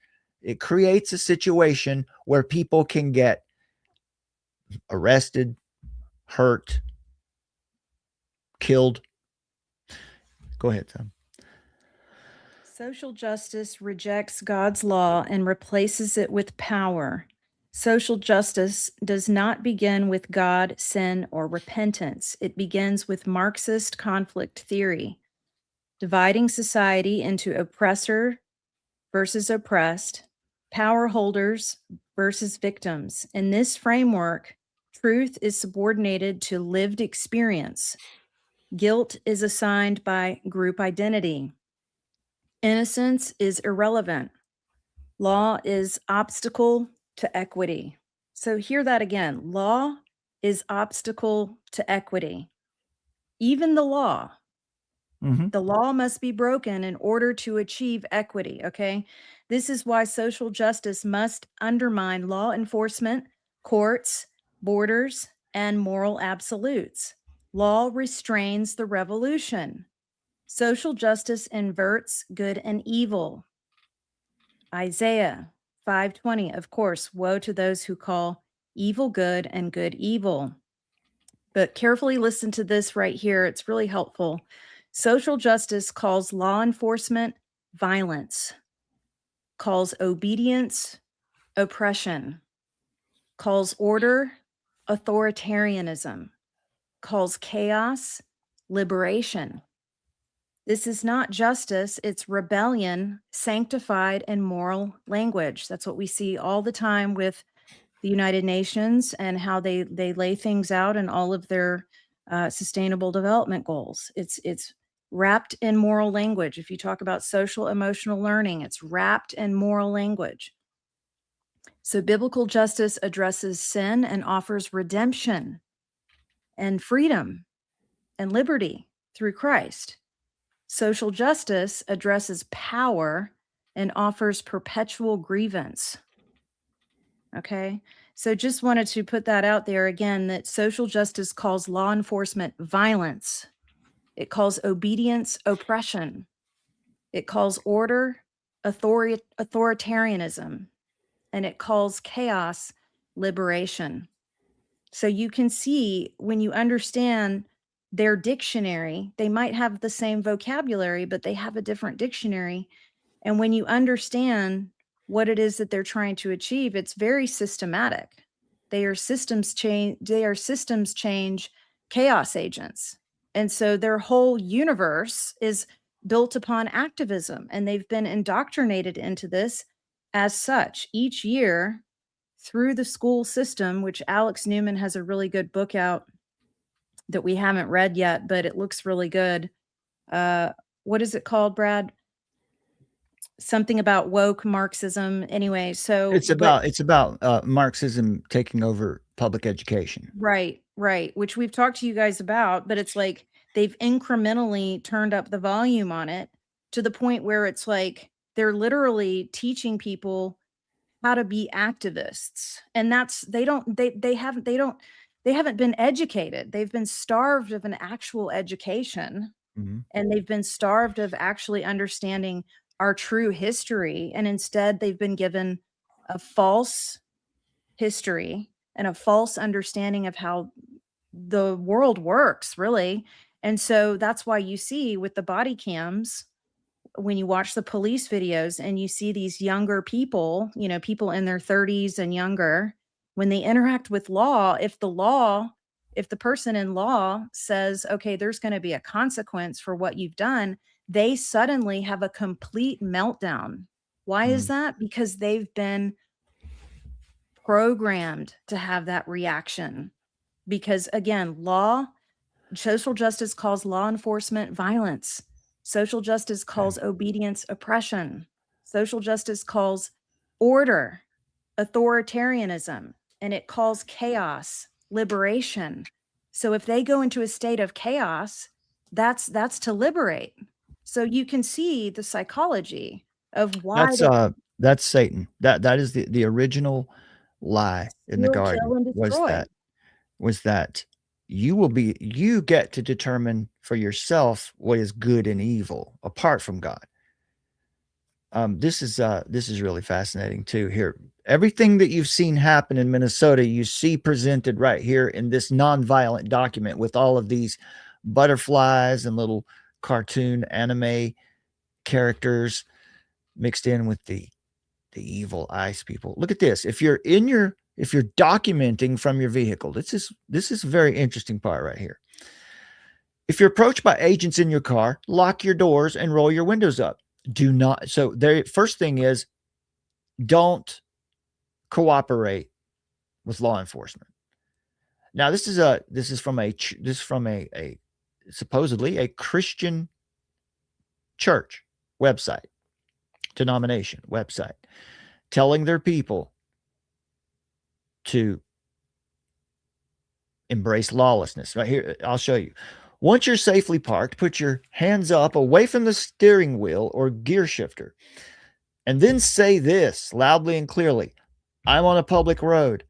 a situation where people can get arrested, hurt, killed. Go ahead, Tom. Social justice rejects God's law and replaces it with power. Social justice does not begin with God, sin, or repentance. It begins with Marxist conflict theory, dividing society into oppressor versus oppressed, power holders versus victims. In this framework, truth is subordinated to lived experience. Guilt is assigned by group identity. Innocence is irrelevant. Law is obstacle to equity. So hear that again. Law is obstacle to equity. Even the law. Mm-hmm. The law must be broken in order to achieve equity, okay? This is why social justice must undermine law enforcement, courts, borders, and moral absolutes. Law restrains the revolution. Social justice inverts good and evil. Isaiah 5:20, of course, woe to those who call evil good and good evil. But carefully listen to this right here. It's really helpful. Social justice calls law enforcement violence, calls obedience oppression, calls order authoritarianism, calls chaos liberation. This is not justice, it's rebellion, sanctified in moral language. That's what we see all the time with the United Nations and how they lay things out in all of their sustainable development goals. It's wrapped in moral language. If you talk about social emotional learning, it's wrapped in moral language. So biblical justice addresses sin and offers redemption and freedom and liberty through Christ. Social justice addresses power and offers perpetual grievance. Okay. So just wanted to put that out there again, that social justice calls law enforcement violence. It calls obedience oppression. It calls order authoritarianism. And it calls chaos liberation. So you can see, when you understand their dictionary, they might have the same vocabulary, but they have a different dictionary. And when you understand what it is that they're trying to achieve, it's very systematic. They are systems change chaos agents. And so their whole universe is built upon activism, and they've been indoctrinated into this as such. Each year through the school system, which Alex Newman has a really good book out that we haven't read yet, but it looks really good. What is it called, Brad? Something about woke Marxism. Anyway, so It's about Marxism taking over public education. right, which we've talked to you guys about, but it's like they've incrementally turned up the volume on it to the point where it's like they're literally teaching people how to be activists. And that's, they haven't been educated. They've been starved of an actual education. Mm-hmm. And they've been starved of actually understanding our true history. And instead they've been given a false history and a false understanding of how the world works, really. And so that's why you see with the body cams, when you watch the police videos and you see these younger people, people in their 30s and younger, when they interact with law, if the person in law says, okay, there's going to be a consequence for what you've done, they suddenly have a complete meltdown. Why is that? Because they've been programmed to have that reaction. Because again, social justice calls law enforcement violence. Social justice calls obedience oppression. Social justice calls order authoritarianism, and it calls chaos liberation. So if they go into a state of chaos, that's to liberate. So you can see the psychology of why that's Satan. That is the original lie in the garden, was that you get to determine for yourself what is good and evil apart from God. This is really fascinating too. Here, everything that you've seen happen in Minnesota, you see presented right here in this nonviolent document with all of these butterflies and little cartoon anime characters mixed in with the evil ice people. Look at this. If you're documenting from your vehicle, this is a very interesting part right here. If you're approached by agents in your car, lock your doors and roll your windows up. Do not. So the first thing is, don't cooperate with law enforcement. Now, this is from a supposedly a Christian church website, denomination website, telling their people to embrace lawlessness. Right here, I'll show you. Once you're safely parked, put your hands up away from the steering wheel or gear shifter, and then say this loudly and clearly: I'm on a public road.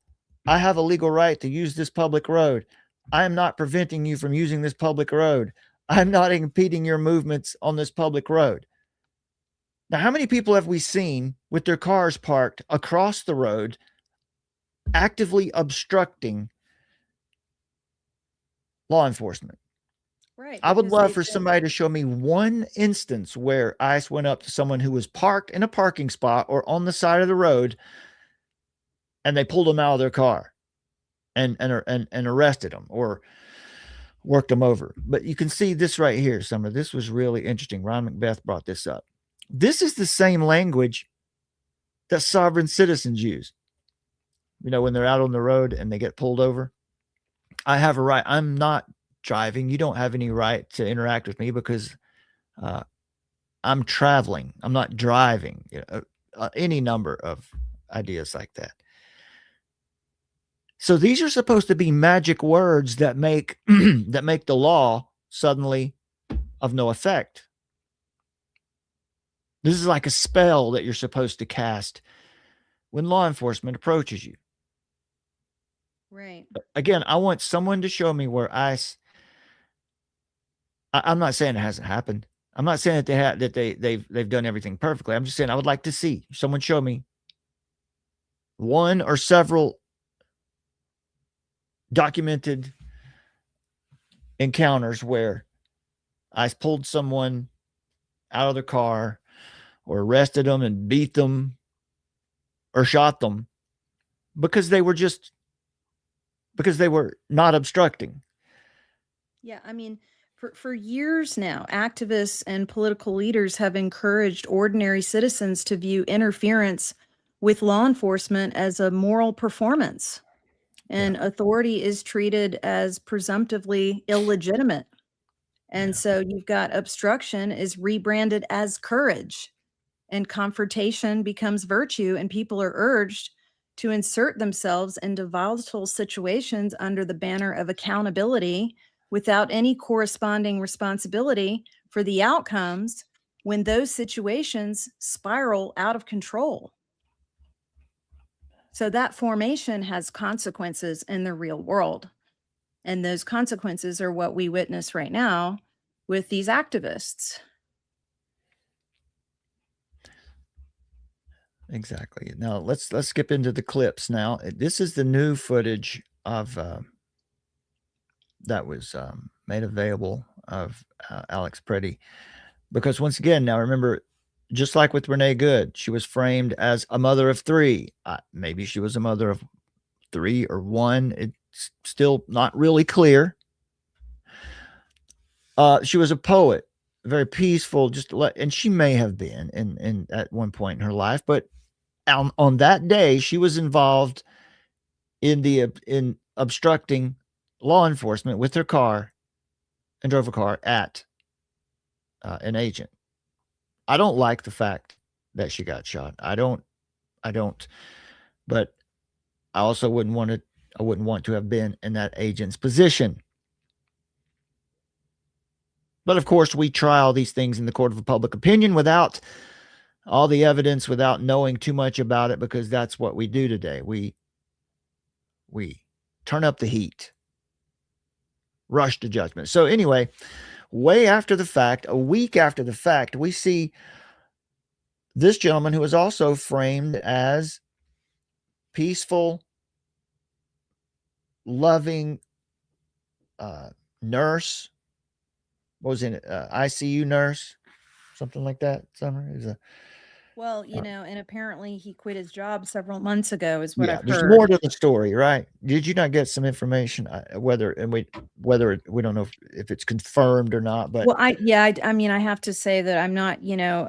I have a legal right to use this public road. I am not preventing you from using this public road. I'm not impeding your movements on this public road. Now, how many people have we seen with their cars parked across the road, actively obstructing law enforcement? Right. I would love for somebody to show me one instance where ICE went up to someone who was parked in a parking spot or on the side of the road, and they pulled them out of their car and arrested them or worked them over. But you can see this right here, Summer. This was really interesting. Ron Macbeth brought this up. This is the same language that sovereign citizens use. When they're out on the road and they get pulled over. I have a right. I'm not driving. You don't have any right to interact with me because I'm traveling. I'm not driving. Any number of ideas like that. So these are supposed to be magic words that make the law suddenly of no effect. This is like a spell that you're supposed to cast when law enforcement approaches you. Right. Again, I want someone to show me where I'm not saying it hasn't happened. I'm not saying that they've done everything perfectly. I'm just saying I would like to see someone show me one or several documented encounters where ICE pulled someone out of their car or arrested them and beat them or shot them because they were not obstructing. Yeah, I mean, for years now, activists and political leaders have encouraged ordinary citizens to view interference with law enforcement as a moral performance, and authority is treated as presumptively illegitimate. And so you've got obstruction is rebranded as courage, and confrontation becomes virtue, and people are urged to insert themselves into volatile situations under the banner of accountability without any corresponding responsibility for the outcomes when those situations spiral out of control. So that formation has consequences in the real world. And those consequences are what we witness right now with these activists. Exactly. Now let's skip into the clips. Now this is the new footage of that was made available of Alex Preddy, because once again, now remember, just like with Renee Good, she was framed as a mother of three. Maybe she was a mother of three or one. It's still not really clear. She was a poet, very peaceful, and she may have been in at one point in her life, but on that day, she was involved in obstructing law enforcement with her car and drove a car at an agent. I don't like the fact that she got shot. I don't, but I also wouldn't want to have been in that agent's position. But of course, we try all these things in the court of public opinion without all the evidence, without knowing too much about it, because that's what we do today. We turn up the heat, rush to judgment. So anyway, way after the fact, a week after the fact, we see this gentleman who was also framed as peaceful, loving nurse. What was in it? ICU nurse, something like that. Summer is a. Well, and apparently he quit his job several months ago, is what I've heard. There's more to the story, right? Did you not get some information? Whether we don't know if it's confirmed or not, but well, I mean, I have to say that I'm not,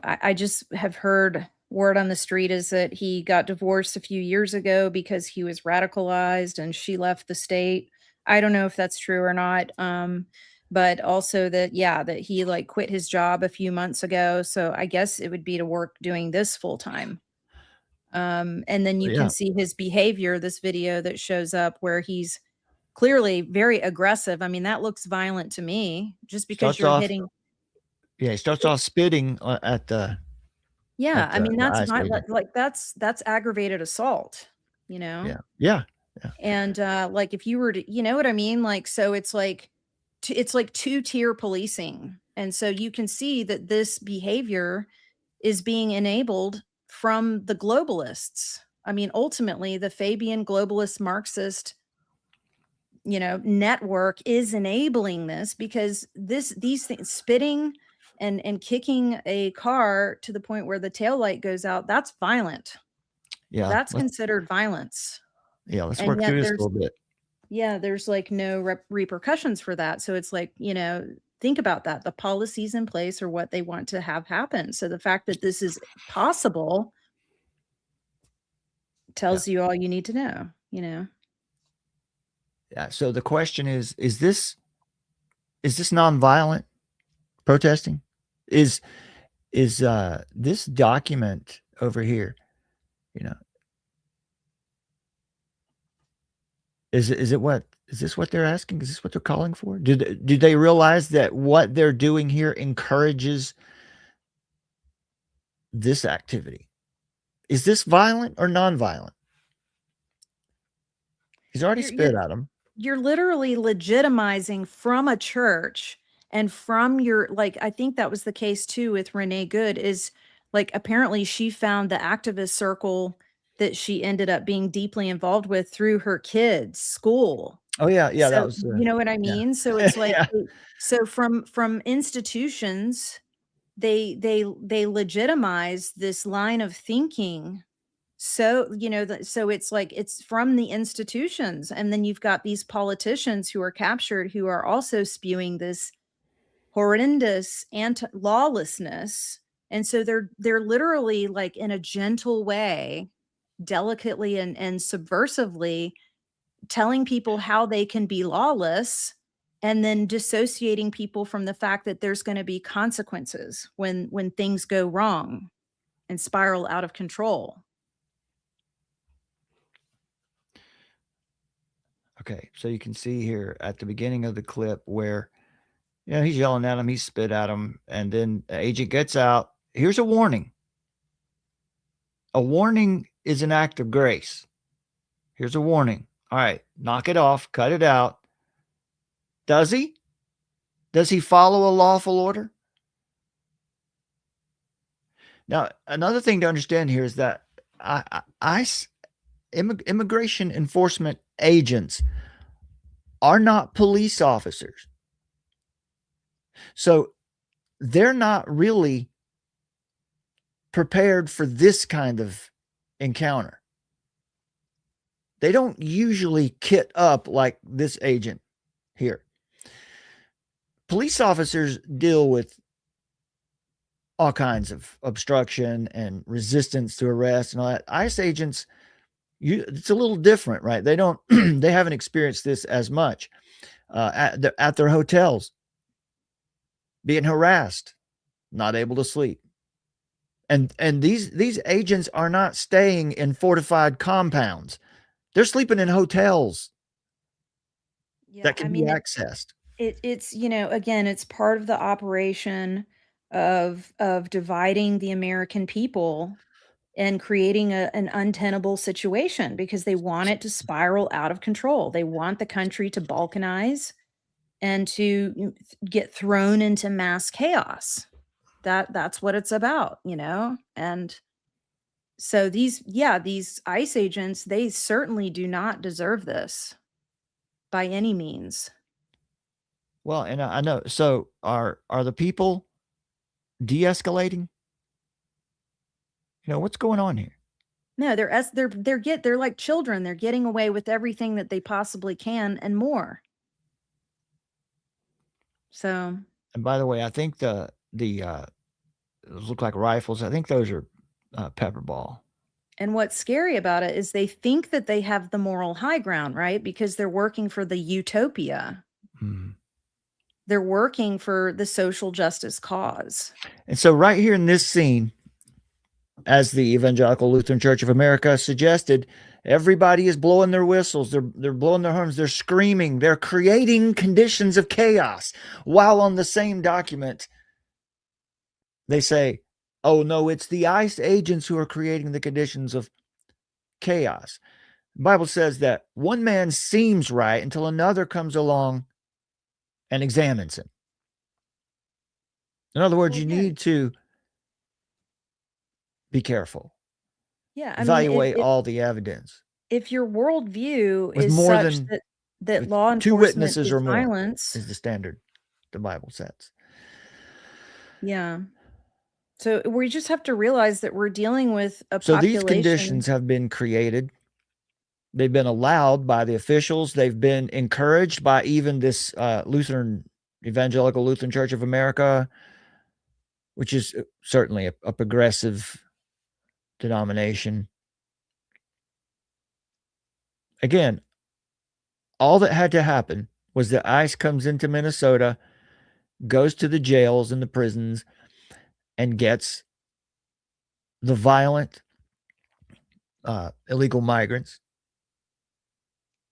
I just have heard word on the street is that he got divorced a few years ago because he was radicalized and she left the state. I don't know if that's true or not. But also that he like quit his job a few months ago. So I guess it would be to work doing this full time. And then you can see his behavior, this video that shows up where he's clearly very aggressive. I mean, that looks violent to me, just because you're hitting. Yeah, he starts off spitting at the. Yeah, I mean, that's like that's aggravated assault, Yeah. And like if you were to, you know what I mean? Like, so it's like two-tier policing. And so you can see that this behavior is being enabled from the globalists. I mean, ultimately, the Fabian globalist Marxist, network is enabling this, because these things, spitting and kicking a car to the point where the taillight goes out, that's violent. Yeah. That's considered violence. Yeah, let's work through this a little bit. Yeah, there's like no repercussions for that. So it's like, think about that. The policies in place are what they want to have happen. So the fact that this is possible tells you all you need to know, Yeah. So the question is this nonviolent protesting? Is this document over here, is this what they're asking? Is this what they're calling for? Do they realize that what they're doing here encourages this activity? Is this violent or nonviolent? He's already You're spit you're at him. you're literally legitimizing from a church and from your, like, I think that was the case too with Renee Good, is like apparently she found the activist circle that she ended up being deeply involved with through her kids' school. Oh yeah, yeah, that So, was you know what I yeah. mean? So it's like, Yeah. so from institutions, they legitimize this line of thinking. So, you know, so it's like it's from the institutions, and then you've got these politicians who are captured who are also spewing this horrendous anti lawlessness. And so they're literally like in a gentle way, delicately and subversively telling people how they can be lawless, and then dissociating people from the fact that there's going to be consequences when things go wrong and spiral out of control. Okay, so you can see here at the beginning of the clip where he's yelling at him, he spit at him, and then the agent gets out. Here's a warning. A warning is an act of grace. Here's a warning. All right, knock it off, cut it out. Does he? Does he follow a lawful order? Now, another thing to understand here is that immigration enforcement agents are not police officers. So they're not really prepared for this kind of encounter. They don't usually kit up like this agent here. Police officers deal with all kinds of obstruction and resistance to arrest and all that. ICE agents, it's a little different, right? They don't, they haven't experienced this as much at their hotels, being harassed, not able to sleep. And these agents are not staying in fortified compounds. They're sleeping in hotels that can be accessed. It's, you know, again, it's part of the operation of dividing the American people and creating an untenable situation because they want it to spiral out of control. They want the country to balkanize and to get thrown into mass chaos. That's what it's about, you know? And so these ICE agents, they certainly do not deserve this by any means. Well, and I know. So are the people de-escalating? What's going on here? No, they're like children. They're getting away with everything that they possibly can and more. So, And by the way, I think those look like rifles. I think those are pepper ball. and what's scary about it is they think that they have the moral high ground, right? Because they're working for the utopia. Mm-hmm. They're working for the social justice cause. And so right here in this scene, as the Evangelical Lutheran Church of America suggested, everybody is blowing their whistles. They're blowing their horns. They're screaming. They're creating conditions of chaos. While on the same document, they say, oh, no, it's the ICE agents who are creating the conditions of chaos. The Bible says that one man seems right until another comes along and examines him. In other words, you need to be careful. Yeah, Evaluate all the evidence. If your worldview is more such that law enforcement two witnesses or more violence is the standard the Bible sets. Yeah. So we just have to realize that we're dealing with a so population. These conditions have been created. They've been allowed by the officials. They've been encouraged by even this Evangelical Lutheran Church of America, which is certainly a progressive denomination. Again, all that had to happen was that ICE comes into Minnesota, goes to the jails and the prisons, and gets the violent illegal migrants,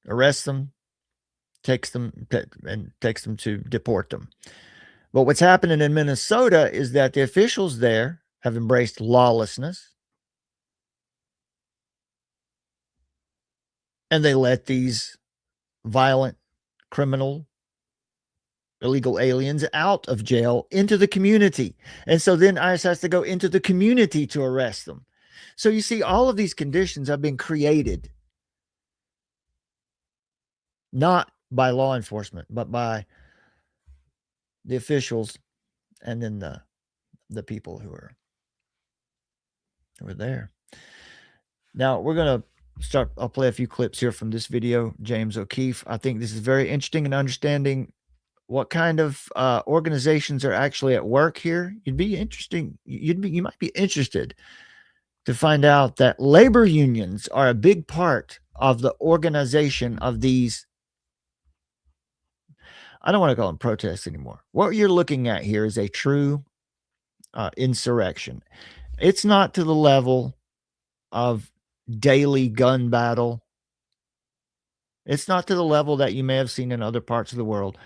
arrests them, takes them to deport them. But what's happening in Minnesota is that the officials there have embraced lawlessness. And they let these violent, criminal, illegal aliens out of jail into the community. And so then ICE has to go into the community to arrest them. So you see, all of these conditions have been created not by law enforcement, but by the officials and then the people who were there. Now we're going to start. I'll play a few clips here from this video, James O'Keefe. I think this is very interesting in understanding what kind of organizations are actually at work here. You might be interested to find out that labor unions are a big part of the organization of these. I don't want to call them protests anymore. What you're looking at here is a true insurrection. It's not to the level of daily gun battle. It's not to the level that you may have seen in other parts of the world,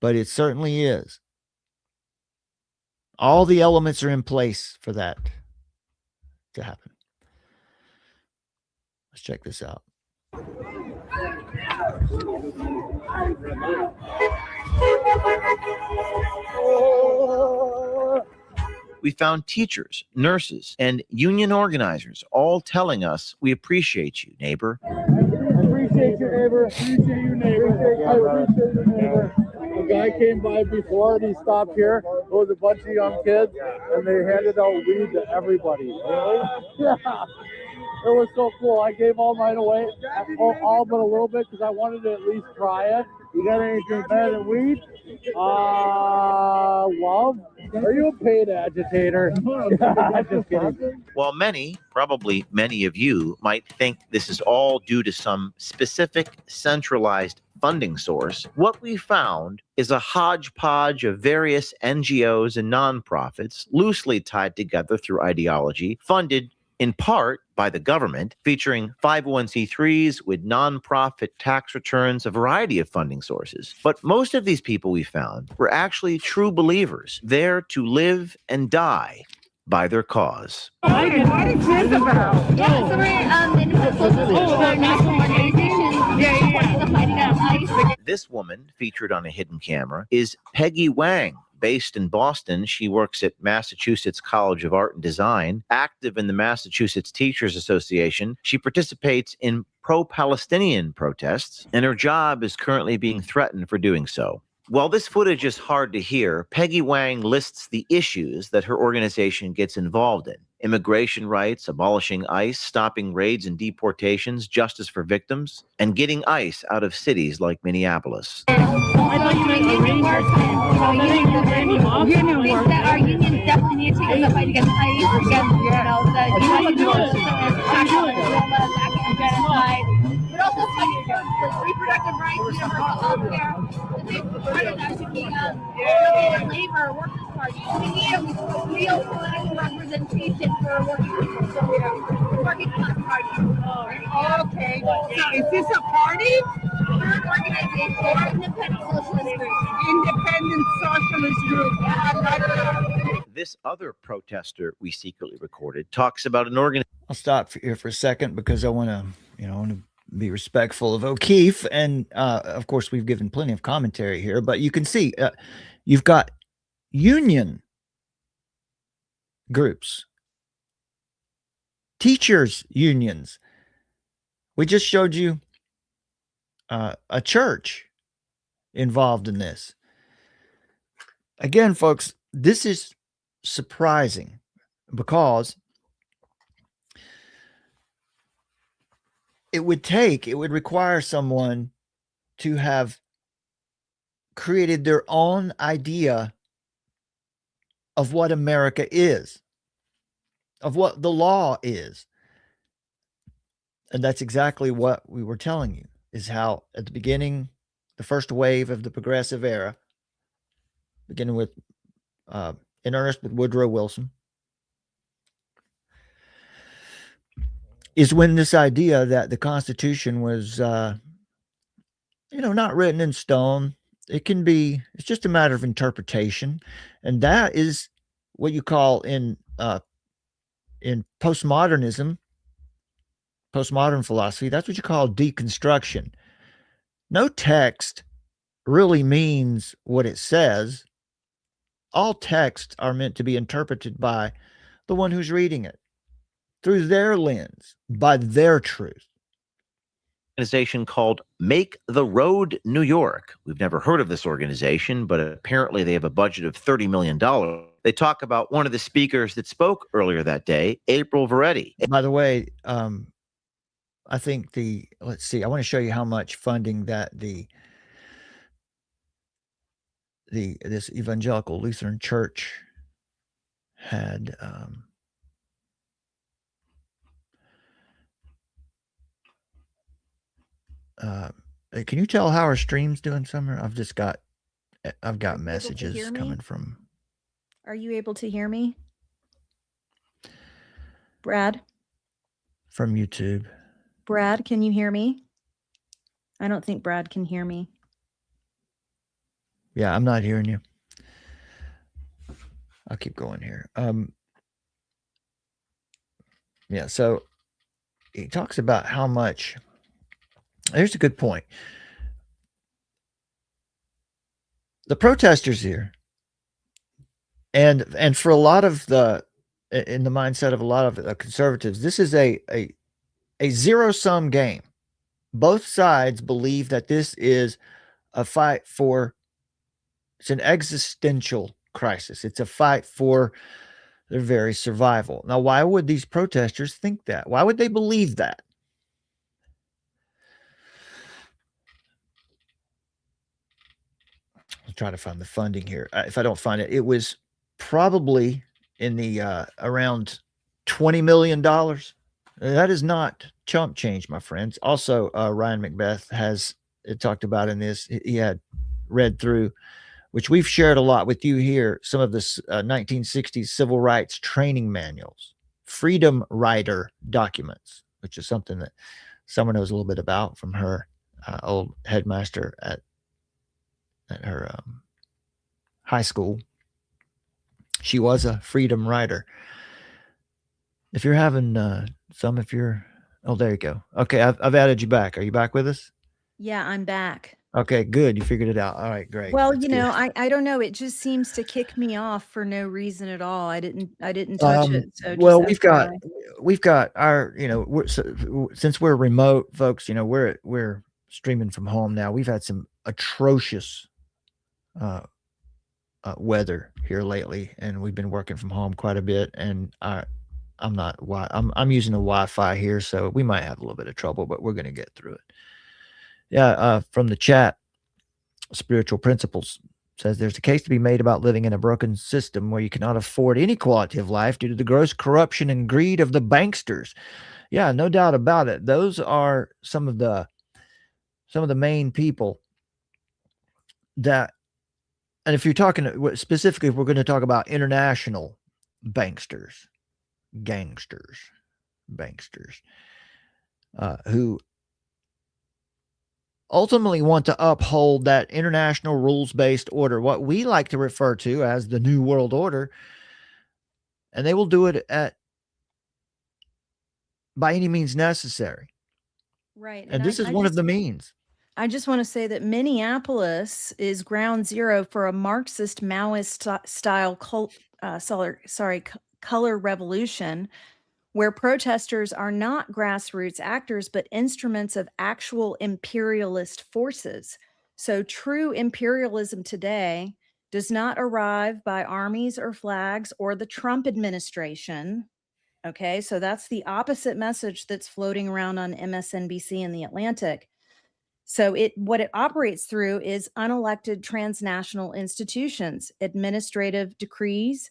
but it certainly is. All the elements are in place for that to happen. Let's check this out. We found teachers, nurses, and union organizers all telling us, "We appreciate you, neighbor." I appreciate you, neighbor. Appreciate you, neighbor. I appreciate you, neighbor. A guy came by before and he stopped here. There was a bunch of young kids and they handed out weed to everybody. Really? Yeah. It was so cool. I gave all mine away, all but a little bit, because I wanted to at least try it. You got anything better than weed? Love? Are you a paid agitator? Just kidding. While many, probably many of you, might think this is all due to some specific centralized funding source, what we found is a hodgepodge of various NGOs and nonprofits loosely tied together through ideology, funded in part by the government, featuring 501c3s with nonprofit tax returns, a variety of funding sources. But most of these people we found were actually true believers, there to live and die by their cause. What is this about? Yeah, so we're in the social national organization supporting the fighting of ICE. This woman, featured on a hidden camera, is Peggy Wang. Based in Boston, she works at Massachusetts College of Art and Design. Active in the Massachusetts Teachers Association, she participates in pro-Palestinian protests, and her job is currently being threatened for doing so. While this footage is hard to hear, Peggy Wang lists the issues that her organization gets involved in: immigration rights, abolishing ICE, stopping raids and deportations, justice for victims, and getting ICE out of cities like Minneapolis. I thought you meant union work. Union work. Our unions definitely need to take the fight against ICE, against the genocide. But also fighting for reproductive rights, universal health care, labor, workers' party. We need a real political representation for working class party. Okay, so is this a party? We're an organization, independent socialist group. Independent socialist group. This other protester we secretly recorded talks about an organization. I'll stop here for a second because I want to, be respectful of O'Keefe. And of course, we've given plenty of commentary here, but you can see you've got union groups, teachers unions. We just showed you a church involved in this. Again, folks, this is surprising because it would require someone to have created their own idea of what America is, of what the law is. And that's exactly what we were telling you, is how at the beginning, the first wave of the progressive era, beginning with, in earnest with Woodrow Wilson, is when this idea that the Constitution was, not written in stone. It's just a matter of interpretation. And that is what you call in postmodernism, postmodern philosophy, that's what you call deconstruction. No text really means what it says. All texts are meant to be interpreted by the one who's reading it through their lens, by their truth. Organization called Make the Road New York. We've never heard of this organization, but apparently they have a budget of $30 million. They talk about one of the speakers that spoke earlier that day, April Veretti. By the way, I think let's see, I want to show you how much funding that this evangelical Lutheran church had. Can you tell how our stream's doing, Summer? I've got messages coming from. Are you able to hear me? Brad? From YouTube. Brad, can you hear me? I don't think Brad can hear me. Yeah, I'm not hearing you. I'll keep going here. Yeah, so he talks about how much. Here's a good point. The protesters here, and for a lot of in the mindset of a lot of conservatives, this is a zero-sum game. Both sides believe that this is a fight for, it's an existential crisis. It's a fight for their very survival. Now, why would these protesters think that? Why would they believe that? I'll try to find the funding here. If I don't find it, it was probably in the around $20 million. That is not chump change, my friends. Also, Ryan Macbeth has talked about in this. He had read through, which we've shared a lot with you here, some of this 1960s civil rights training manuals, freedom rider documents, which is something that Summer knows a little bit about from her old headmaster at her high school. She was a freedom rider. If you're having oh, there you go. Okay, I've added you back. Are you back with us? Yeah, I'm back. Okay, good. You figured it out. All right, great. Well, That's you know, good. I don't know. It just seems to kick me off for no reason at all. I didn't touch it. So well, just we've got our, since we're remote, folks, we're streaming from home now. We've had some atrocious weather here lately, and we've been working from home quite a bit. And I'm using a Wi-Fi here, so we might have a little bit of trouble, but we're going to get through it. Yeah, from the chat, Spiritual Principles says there's a case to be made about living in a broken system where you cannot afford any quality of life due to the gross corruption and greed of the banksters. Yeah, no doubt about it. Those are some of the main people that, and if you're talking specifically, if we're going to talk about international banksters, gangsters, banksters, who ultimately want to uphold that international rules-based order, what we like to refer to as the New World Order, and they will do it by any means necessary. Right. And this is one of the means. I just want to say that Minneapolis is ground zero for a Marxist Maoist style color revolution, where protesters are not grassroots actors, but instruments of actual imperialist forces. So true imperialism today does not arrive by armies or flags or the Trump administration. Okay, so that's the opposite message that's floating around on MSNBC and The Atlantic. So what it operates through is unelected transnational institutions, administrative decrees,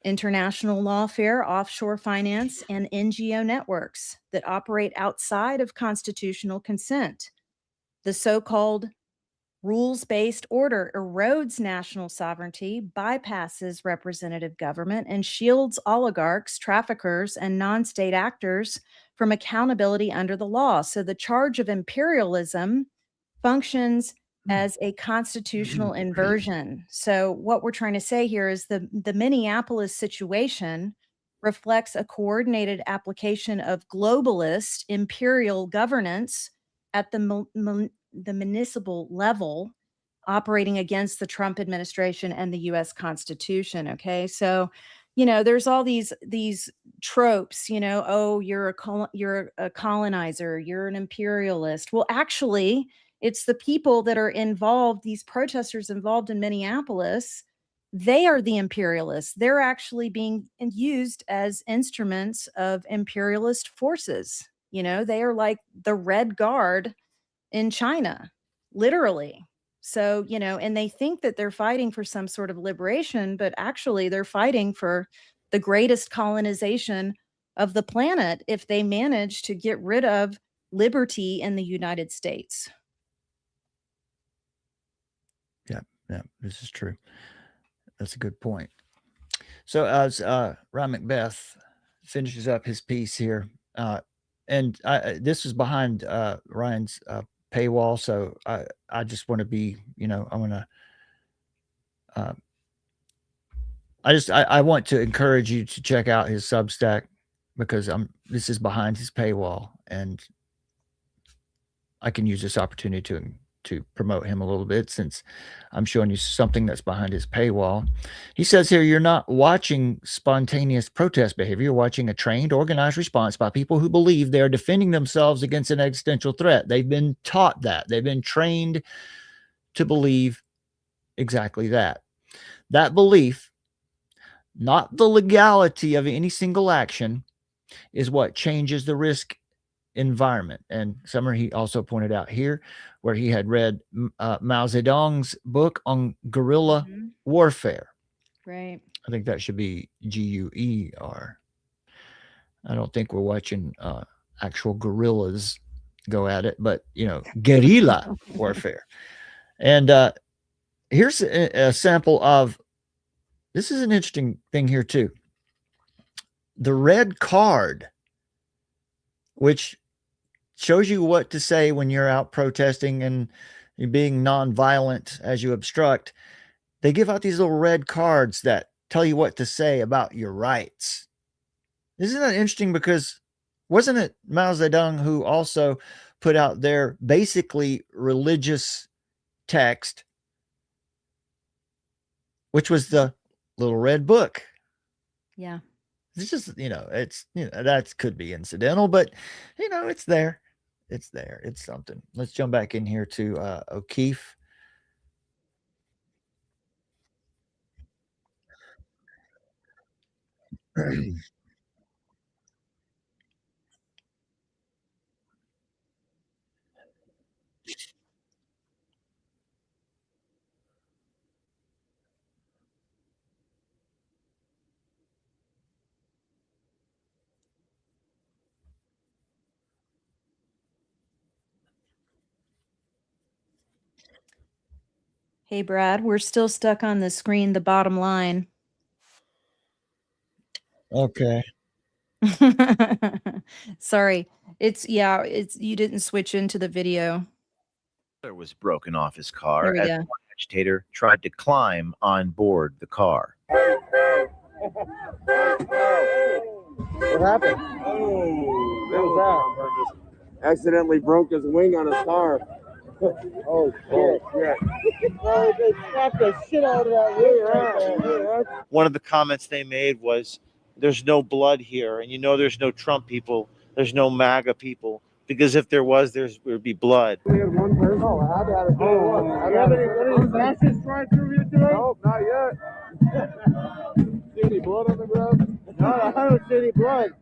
international lawfare, offshore finance, and NGO networks that operate outside of constitutional consent. The so-called rules-based order erodes national sovereignty, bypasses representative government, and shields oligarchs, traffickers, and non-state actors from accountability under the law. So the charge of imperialism functions as a constitutional inversion. So what we're trying to say here is the Minneapolis situation reflects a coordinated application of globalist imperial governance at the municipal level, operating against the Trump administration and the U.S. Constitution. Okay, so there's all these tropes. Oh, you're a colonizer, you're an imperialist. Well, actually, it's the people that are involved. These protesters involved in Minneapolis, they are the imperialists. They're actually being used as instruments of imperialist forces. They are like the Red Guard in China, literally. So, and they think that they're fighting for some sort of liberation, but actually they're fighting for the greatest colonization of the planet if they manage to get rid of liberty in the United States. Yeah, this is true. That's a good point. So as Ryan Macbeth finishes up his piece here, and this is behind Ryan's paywall, so I just want to be, I want to, I want to encourage you to check out his Substack, because this is behind his paywall, and I can use this opportunity to promote him a little bit, since I'm showing you something that's behind his paywall. He says here, you're not watching spontaneous protest behavior. You're watching a trained, organized response by people who believe they are defending themselves against an existential threat. They've been taught that. They've been trained to believe exactly that. That belief, not the legality of any single action, is what changes the risk environment. And Summer, he also pointed out here, where he had read Mao Zedong's book on guerrilla warfare. Right. I think that should be GUER. I don't think we're watching actual guerrillas go at it, but guerrilla warfare. And here's a sample of, this is an interesting thing here too. The red card, which shows you what to say when you're out protesting and you're being nonviolent as you obstruct. They give out these little red cards that tell you what to say about your rights. Isn't that interesting? Because wasn't it Mao Zedong who also put out their basically religious text, which was the little red book? Yeah. It's just, it's, that could be incidental, but it's there. It's there. It's something. Let's jump back in here to O'Keefe. Hey, Brad, we're still stuck on the screen, the bottom line. Okay. Sorry. It's you didn't switch into the video. Was broken off his car There we as go. one agitator tried to climb on board the car. What happened? What was that? Accidentally broke his wing on his car. Oh, shit. Oh, they slapped the shit out of that wing. One of the comments they made was, there's no blood here, and there's no Trump people, there's no MAGA people, because if there was, there would be blood. We had one person. Oh, I had to have it. Have any fascists trying through here today? Nope, not yet. See any blood on the ground? No, I haven't seen any blood.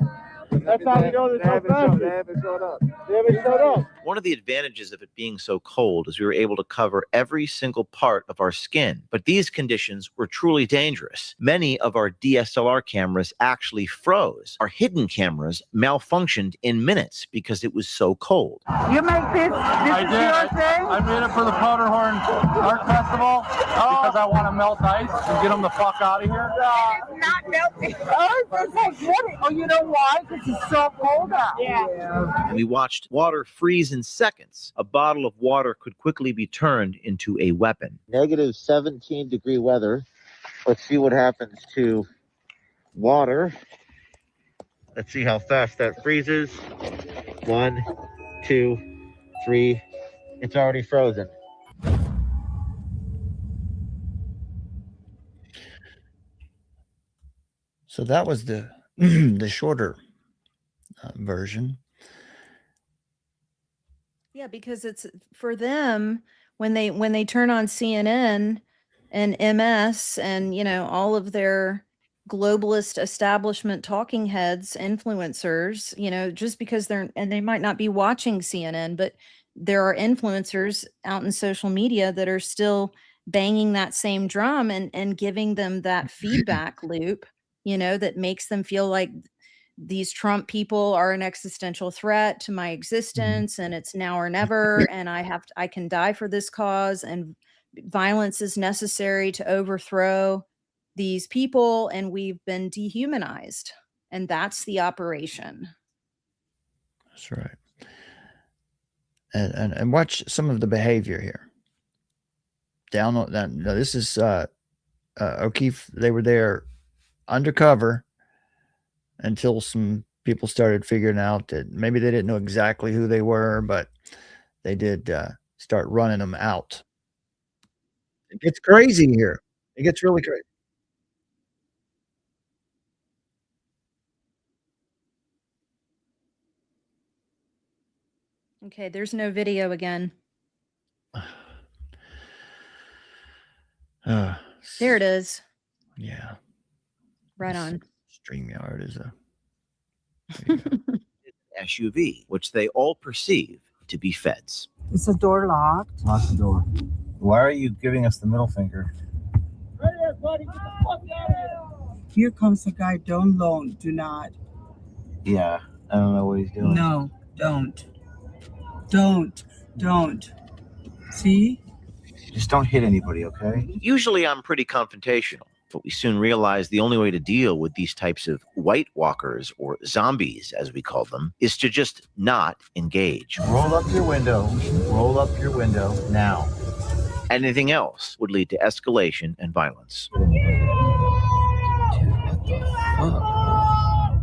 That's how we know there's no fascists. They haven't showed up. They haven't showed up. One of the advantages of it being so cold is we were able to cover every single part of our skin. But these conditions were truly dangerous. Many of our DSLR cameras actually froze. Our hidden cameras malfunctioned in minutes because it was so cold. You make this I is did. your thing? I made it for the Powderhorn Art Festival because I want to melt ice and get them the fuck out of here. It's not melting. Oh, it's like what? Oh, you know why? Because it's so cold out. Yeah. And we watched water freeze in seconds. A bottle of water could quickly be turned into a weapon. Negative 17 degree weather. Let's see what happens to water Let's see how fast that freezes. 1, 2, 3. It's already frozen. So that was the the shorter version. Yeah, because it's for them when they turn on CNN and MS and all of their globalist establishment talking heads, influencers, just because they might not be watching CNN, but there are influencers out in social media that are still banging that same drum and giving them that feedback loop, that makes them feel like these Trump people are an existential threat to my existence and it's now or never. And I can die for this cause and violence is necessary to overthrow these people. And we've been dehumanized. And that's the operation. That's right. And watch some of the behavior here. Down on that. No, this is O'Keefe. They were there undercover until some people started figuring out that maybe they didn't know exactly who they were, but they did start running them out. It gets crazy here. It gets really crazy. Okay, there's no video again. There it is. Yeah. Right on. StreamYard is a SUV, which they all perceive to be feds. Is the door locked? Lock the door. Why are you giving us the middle finger? Right here, buddy. Get the fuck out of here. Here comes the guy. Don't loan. Do not. Yeah, I don't know what he's doing. No, don't. Don't. See? Just don't hit anybody, okay? Usually I'm pretty confrontational, but we soon realized the only way to deal with these types of white walkers, or zombies as we call them, is to just not engage. Roll up your window. Roll up your window now. Anything else would lead to escalation and violence.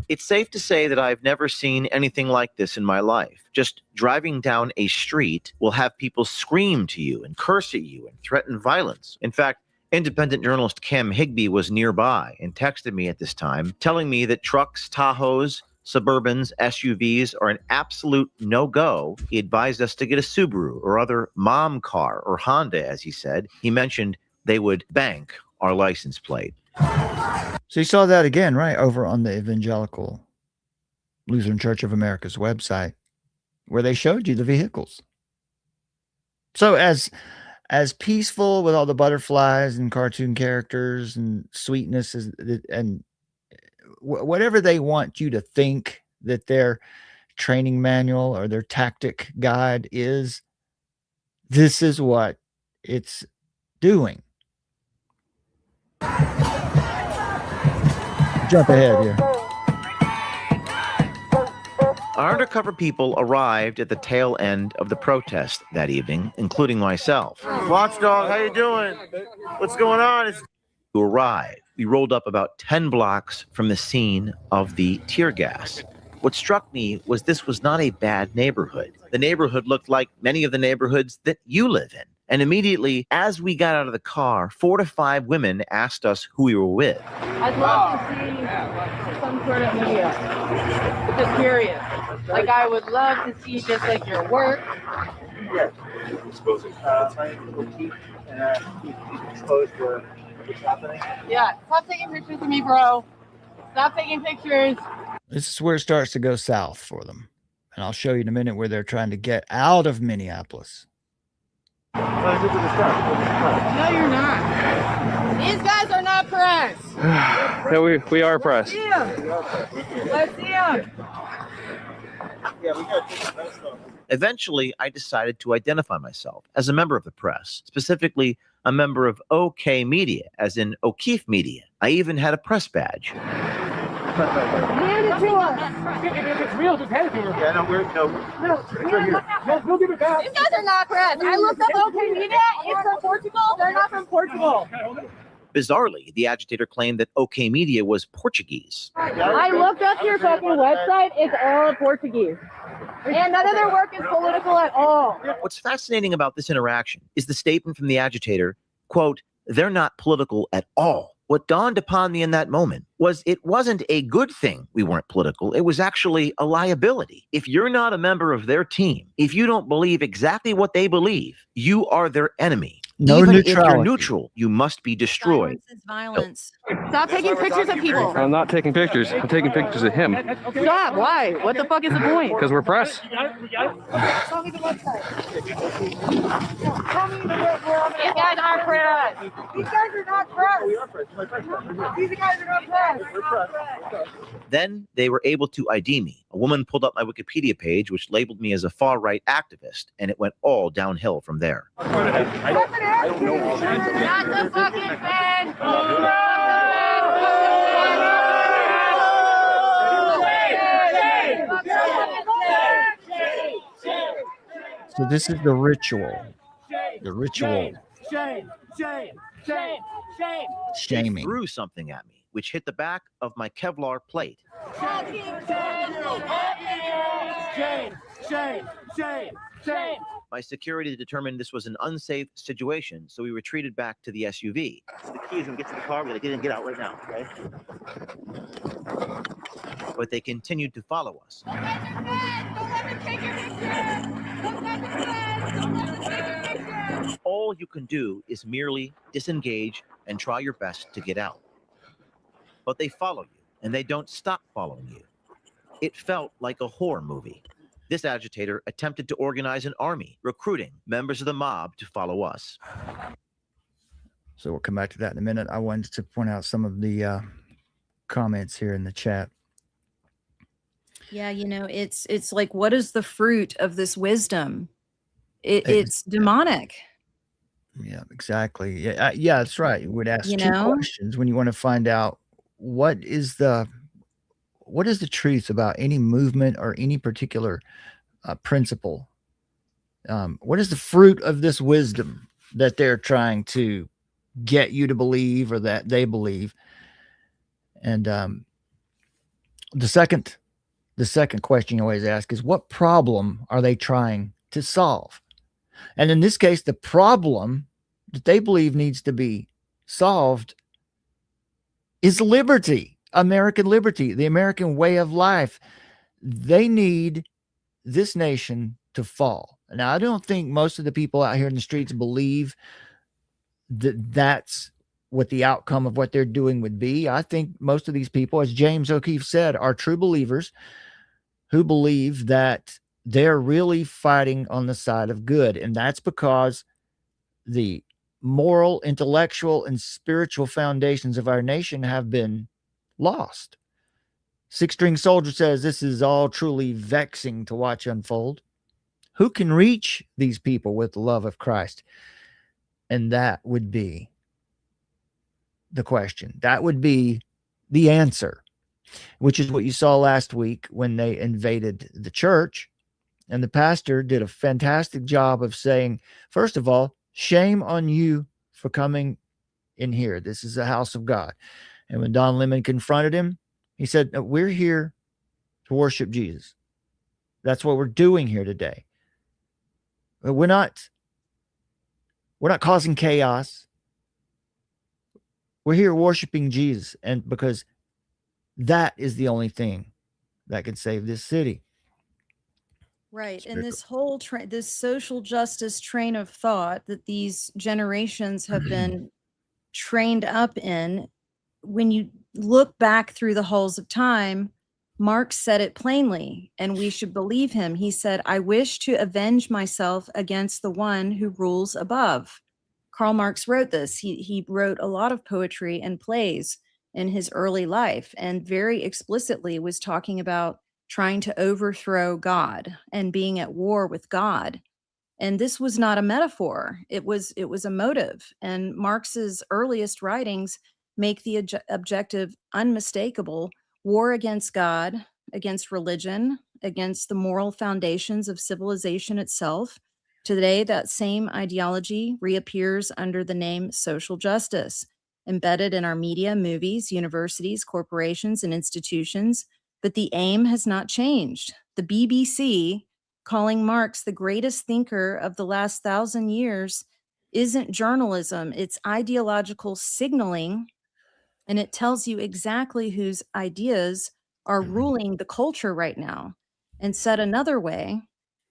It's safe to say that I've never seen anything like this in my life. Just driving down a street will have people scream to you and curse at you and threaten violence. In fact, independent journalist Cam Higbee was nearby and texted me at this time, telling me that trucks, Tahoes, Suburbans, SUVs are an absolute no-go. He advised us to get a Subaru or other mom car, or Honda, as he said. He mentioned they would bank our license plate. So you saw that again, right? Over on the Evangelical Lutheran Church of America's website, where they showed you the vehicles. So as peaceful with all the butterflies and cartoon characters and sweetness and whatever they want you to think that their training manual or their tactic guide is, this is what it's doing. Jump ahead here. Our undercover people arrived at the tail end of the protest that evening, including myself. Watchdog, how you doing? What's going on? To arrive, we rolled up about 10 blocks from the scene of the tear gas. What struck me was this was not a bad neighborhood. The neighborhood looked like many of the neighborhoods that you live in. And immediately, as we got out of the car, 4 to 5 women asked us who we were with. I'd love to see some sort of media. Just curious. Like, I would love to see just like your work. Yeah. Exposed to what's happening. Yeah. Stop taking pictures of me, bro. Stop taking pictures. This is where it starts to go south for them. And I'll show you in a minute where they're trying to get out of Minneapolis. No, you're not. These guys are not press. No, we are press. Let's see them. Let's see them. Yeah, we got to. Eventually, I decided to identify myself as a member of the press, specifically a member of OK Media, as in O'Keefe Media. I even had a press badge. Hand it to us. If it's real, just hand it to her. Yeah, no, We'll give it back. These guys are not press. I looked up OK Media. It's from Portugal. They're not from Portugal. Bizarrely, the agitator claimed that OK Media was Portuguese. I looked up your fucking website. It's all Portuguese. And none of their work is political at all. What's fascinating about this interaction is the statement from the agitator, quote, "They're not political at all." What dawned upon me in that moment was it wasn't a good thing we weren't political. It was actually a liability. If you're not a member of their team, if you don't believe exactly what they believe, you are their enemy. No Even if neutrality. you're neutral, you must be destroyed. Silence is violence. Stop taking pictures of people. I'm not taking pictures. I'm taking pictures of him Stop. Why? What the fuck is the point? because we're press. Tell me the website. Tell me where these guys aren't press. These guys are not press. We are press. These guys are not press. Then they were able to ID me. A woman pulled up my Wikipedia page, which labeled me as a far-right activist, and it went all downhill from there. I don't know. Not the fucking fan. So this is the ritual. The ritual shaming. They threw something at me, which hit the back of my Kevlar plate. My security determined this was an unsafe situation, so we retreated back to the SUV. The keys and get to the car. We're going to get out right now, okay? But they continued to follow us. All you can do is merely disengage and try your best to get out. But they follow you, and they don't stop following you. It felt like a horror movie. This agitator attempted to organize an army, recruiting members of the mob to follow us. So we'll come back to that in a minute. I wanted to point out some of the comments here in the chat. Yeah, you know, it's like, what is the fruit of this wisdom? It's demonic. Yeah, exactly. Yeah, that's right. You would ask You two know? questions when you want to find out what is the truth about any movement or any particular principle. What is the fruit of this wisdom that they're trying to get you to believe or that they believe? And the second question you always ask is, what problem are they trying to solve? And in this case, the problem that they believe needs to be solved is liberty, American liberty, the American way of life. They need this nation to fall. Now, I don't think most of the people out here in the streets believe that that's what the outcome of what they're doing would be. I think most of these people, as James O'Keefe said, are true believers who believe that they're really fighting on the side of good. And that's because the moral, intellectual, and spiritual foundations of our nation have been lost. Six String Soldier says this is all truly vexing to watch unfold. Who can reach these people with the love of Christ? And that would be the question. That would be the answer, which is what you saw last week when they invaded the church. And the pastor did a fantastic job of saying, first of all, shame on you for coming in here. This is the house of God. And when Don Lemon confronted him, he said, we're here to worship Jesus. That's what we're doing here today. We're not causing chaos. We're here worshiping Jesus. And because that is the only thing that can save this city. Right. And this whole this social justice train of thought that these generations have been trained up in, when you look back through the halls of time, Marx said it plainly, and we should believe him. He said, I wish to avenge myself against the one who rules above. Karl Marx wrote this. He wrote a lot of poetry and plays in his early life, and very explicitly was talking about trying to overthrow God and being at war with God. And this was not a metaphor. It was a motive. And Marx's earliest writings make the objective unmistakable: war against God, against religion, against the moral foundations of civilization itself. Today, that same ideology reappears under the name social justice. embedded in our media, movies, universities, corporations, and institutions, but the aim has not changed. The BBC calling Marx the greatest thinker of the last 1,000 years isn't journalism, it's ideological signaling, and it tells you exactly whose ideas are ruling the culture right now. And said another way,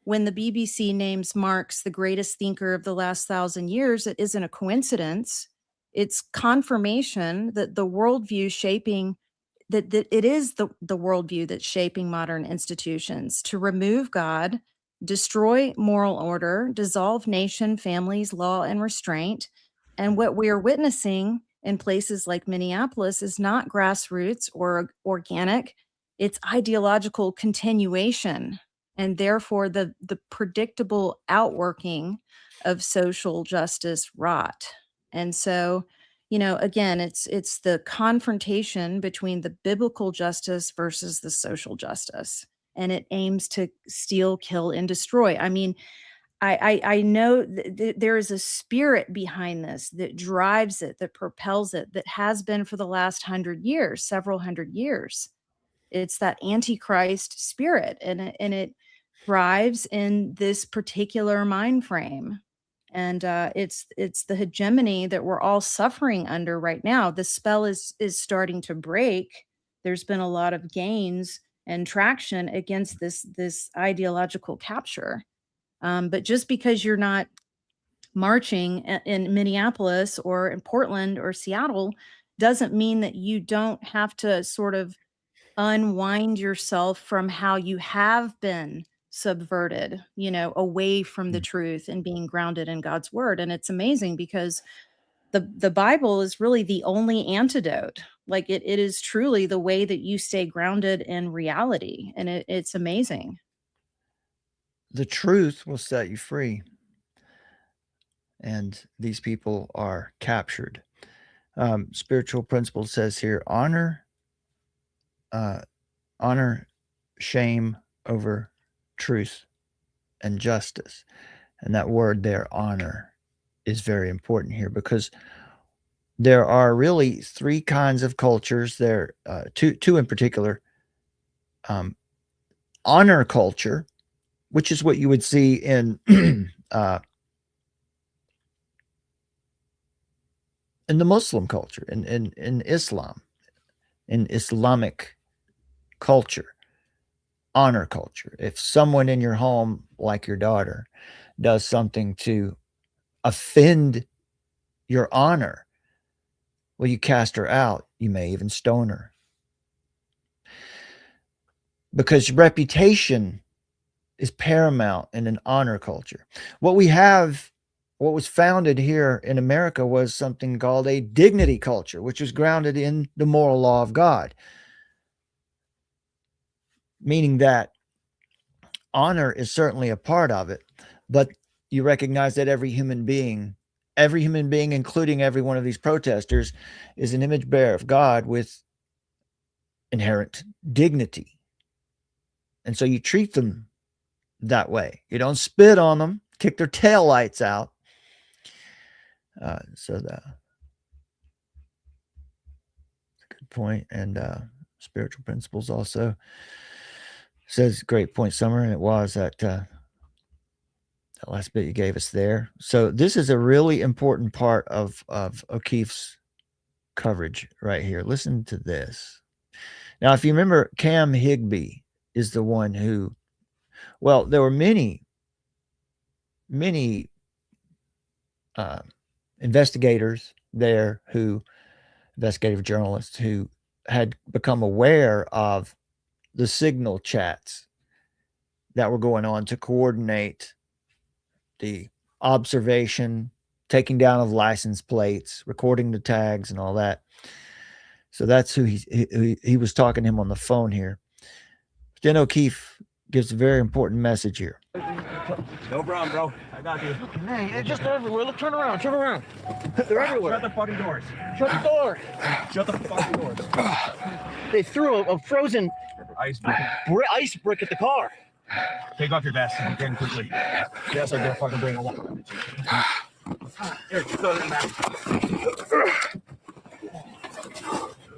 when the BBC names Marx the greatest thinker of the last 1,000 years, it isn't a coincidence. It's confirmation that the worldview shaping, that it is the worldview that's shaping modern institutions to remove God, destroy moral order, dissolve nation, families, law, and restraint. And what we are witnessing in places like Minneapolis is not grassroots or organic, it's ideological continuation, and therefore the predictable outworking of social justice rot. And so, you know, again, it's the confrontation between the biblical justice versus the social justice, and it aims to steal, kill, and destroy. I mean, I know there is a spirit behind this that drives it, that propels it, that has been for the last 100 years, several hundred years. It's that Antichrist spirit, and it thrives in this particular mind frame. And it's the hegemony that we're all suffering under right now. The spell is starting to break. There's been a lot of gains and traction against this ideological capture. But just because you're not marching in Minneapolis or in Portland or Seattle doesn't mean that you don't have to sort of unwind yourself from how you have been subverted, you know, away from the truth and being grounded in God's word. And it's amazing because the Bible is really the only antidote. Like it is truly the way that you stay grounded in reality. And it's amazing. The truth will set you free. And these people are captured. Spiritual Principle says here, honor shame over truth and justice. And that word there, honor, is very important here because there are really three kinds of cultures. There two in particular. Honor culture, which is what you would see in in the Muslim culture, in Islam, in Islamic culture. Honor culture. If someone in your home, like your daughter, does something to offend your honor, well, you cast her out. You may even stone her. Because reputation is paramount in an honor culture. What was founded here in America was something called a dignity culture, which was grounded in the moral law of God. Meaning that honor is certainly a part of it, but you recognize that every human being, including every one of these protesters, is an image bearer of God with inherent dignity. And so you treat them that way. You don't spit on them, kick their tail lights out. So that's a good point. And Spiritual Principles also says, great point, Summer, and it was that last bit you gave us there. So this is a really important part of O'Keefe's coverage right here. Listen to this. Now, if you remember, Cam Higbee is the one who, well, there were many investigators there investigative journalists who had become aware of the signal chats that were going on to coordinate the observation, taking down of license plates, recording the tags and all that. So that's who he was talking to him on the phone here. Then O'Keefe gives a very important message here. No problem, bro. I got you. Hey, they're just everywhere. Look, turn around. They're everywhere. Shut the fucking doors. Shut the door. Shut the fucking doors. They threw a frozen ice brick at the car. Take off your vest again quickly. Yes, I'm gonna fucking bring a lot. Here, throw it in the back.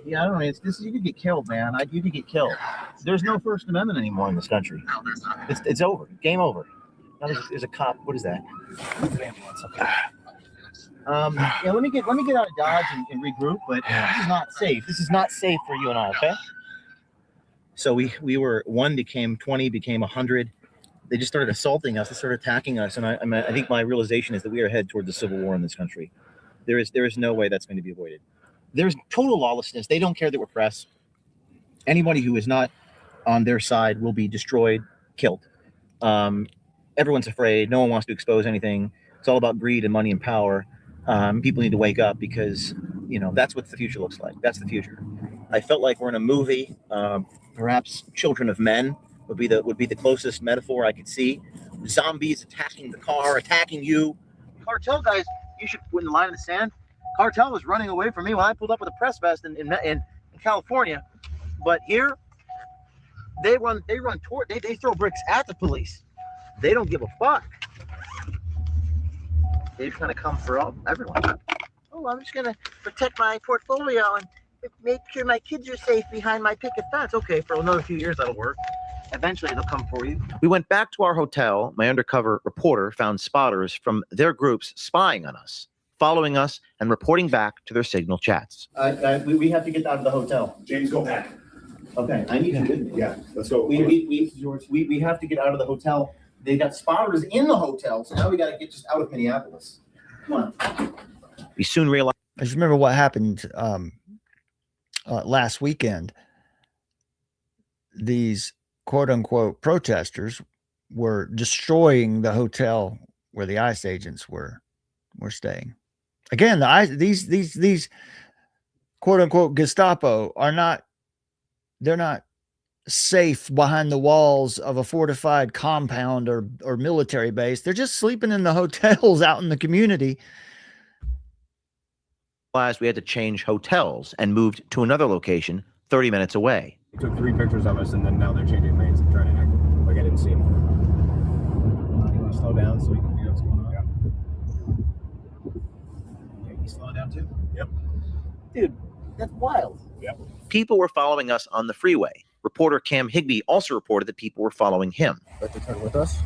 Yeah, I don't know. You could get killed, man. You could get killed. There's no First Amendment anymore in this country. It's over. Game over. Now there's a cop. What is that? Ambulance. Okay. Yeah, let me get out of Dodge and regroup. But this is not safe. This is not safe for you and I. Okay. So we were 1 became 20 became 100. They just started assaulting us. They started attacking us, and I think my realization is that we are headed toward the civil war in this country. There is no way that's going to be avoided. There's total lawlessness. They don't care that we're press. Anybody who is not on their side will be destroyed, killed. Everyone's afraid. No one wants to expose anything. It's all about greed and money and power. People need to wake up because, that's what the future looks like. That's the future. I felt like we're in a movie. Perhaps Children of Men would be the closest metaphor I could see. Zombies attacking the car, attacking you. Cartel guys, you should put in the line in the sand. Cartel was running away from me when I pulled up with a press vest in California, but here they throw bricks at the police. They don't give a fuck. They just kind of come for everyone. Oh, I'm just gonna protect my portfolio and make sure my kids are safe behind my picket fence. Okay, for another few years that'll work. Eventually they'll come for you. We went back to our hotel. My undercover reporter found spotters from their groups spying on us, following us, and reporting back to their signal chats. We have to get out of the hotel. James, go back. Okay, I need you with me. Yeah, let's go. We have to get out of the hotel. They got spotters in the hotel, so now we got to get just out of Minneapolis. Come on. We soon realized. I just remember what happened last weekend. These quote unquote protesters were destroying the hotel where the ICE agents were staying. Again, these quote unquote Gestapo they're not safe behind the walls of a fortified compound or military base. They're just sleeping in the hotels out in the community. We had to change hotels and moved to another location 30 minutes away. They took 3 pictures of us, and then now they're changing lanes and trying to act like I didn't see them. You want to slow down so we can figure out what's going on? Yeah. You slow down too? Yep. Dude, that's wild. Yep. People were following us on the freeway. Reporter Cam Higbee also reported that people were following him. Let them turn with us.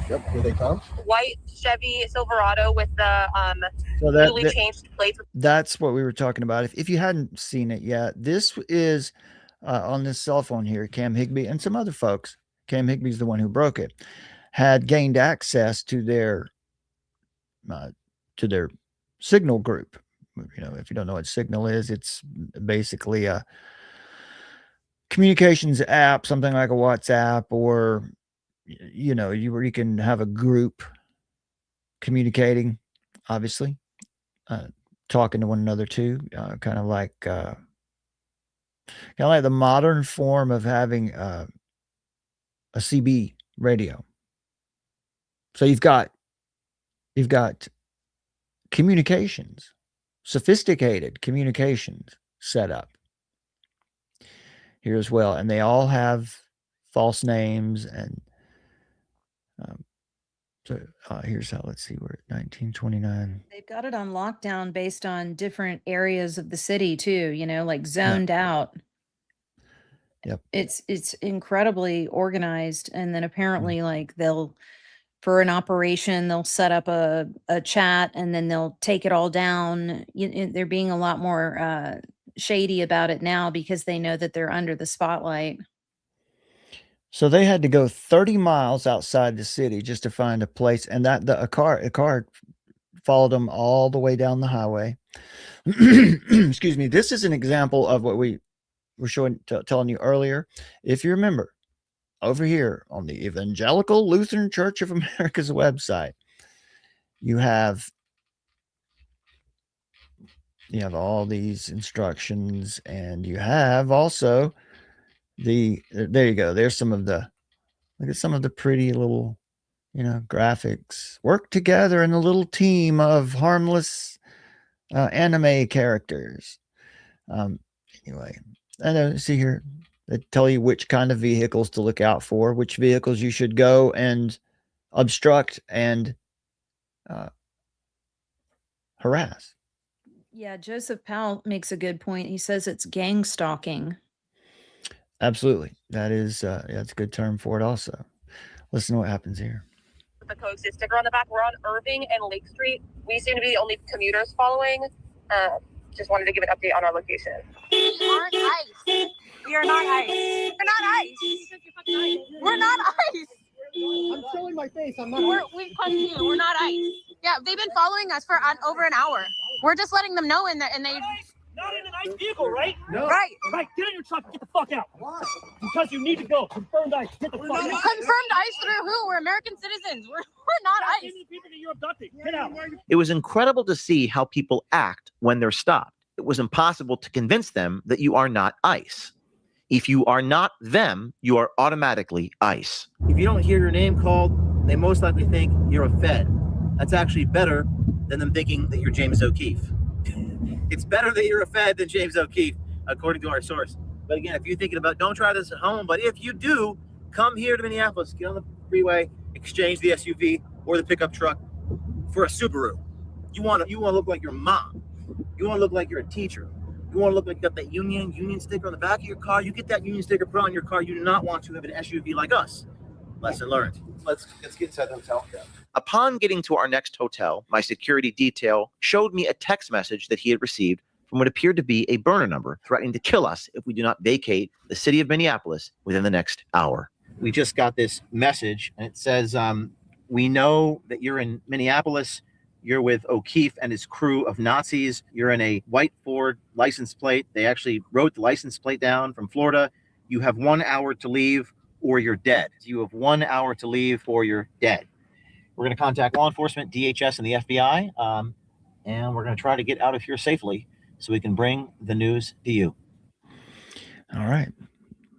Yep, here they come. White Chevy Silverado with the newly changed plates. That's what we were talking about. If you hadn't seen it yet, this is on this cell phone here. Cam Higbee and some other folks. Cam Higbee's the one who broke it. Had gained access to their signal group. If you don't know what Signal is, it's basically a communications app, something like a WhatsApp, or you can have a group communicating, obviously, talking to one another too, kind of like the modern form of having a CB radio. So you've got communications, sophisticated communications set up here as well, and they all have false names. And so here's how. Let's see, we're at 1929. They've got it on lockdown based on different areas of the city too. Like zoned out. Yep. It's incredibly organized, and then apparently, like for an operation, they'll set up a chat, and then they'll take it all down. They're being a lot more shady about it now because they know that they're under the spotlight. So they had to go 30 miles outside the city just to find a place, and a car followed them all the way down the highway. Excuse me. This is an example of what we were telling you earlier. If you remember, over here on the Evangelical Lutheran Church of America's website, you have all these instructions, and you have also there you go. There's look at some of the pretty little, graphics. Work together in a little team of harmless anime characters. Anyway, and see here, they tell you which kind of vehicles to look out for, which vehicles you should go and obstruct and harass. Yeah, Joseph Powell makes a good point. He says it's gang stalking. Absolutely. That is, that's a good term for it also. Listen to what happens here. The coast is sticker on the back. We're on Irving and Lake Street. We seem to be the only commuters following. Just wanted to give an update on our location. We aren't ice. We are not ice. We're not ice. We're not ice. I'm showing my face. I'm not. We question you. We're not ice. Yeah, they've been following us for over an hour. We're just letting them know, and they. Not in a nice vehicle, right? No. Right. Right, get in your truck and get the fuck out. Why? Because you need to go. Confirmed ice. Get the fuck out. Confirmed ice through who? We're American citizens. We're not ice. How many people that you're abducting? Get out. It was incredible to see how people act when they're stopped. It was impossible to convince them that you are not ICE. If you are not them, you are automatically ICE. If you don't hear your name called, they most likely think you're a Fed. That's actually better than them thinking that you're James O'Keefe. It's better that you're a Fed than James O'Keefe, according to our source. But again, if you're thinking about, don't try this at home, but if you do, come here to Minneapolis, get on the freeway, exchange the SUV or the pickup truck for a Subaru. You want to look like your mom. You want to look like you're a teacher. You want to look like you got that union sticker on the back of your car. You get that union sticker put on your car. You do not want to have an SUV like us. Lesson learned. Let's get inside the hotel. Upon getting to our next hotel, my security detail showed me a text message that he had received from what appeared to be a burner number threatening to kill us if we do not vacate the city of Minneapolis within the next hour. We just got this message, and it says, we know that you're in Minneapolis. You're with O'Keefe and his crew of Nazis. You're in a white Ford license plate. They actually wrote the license plate down from Florida. You have 1 hour to leave or you're dead. You have 1 hour to leave or you're dead. We're going to contact law enforcement, DHS, and the FBI, and we're going to try to get out of here safely so we can bring the news to you. All right.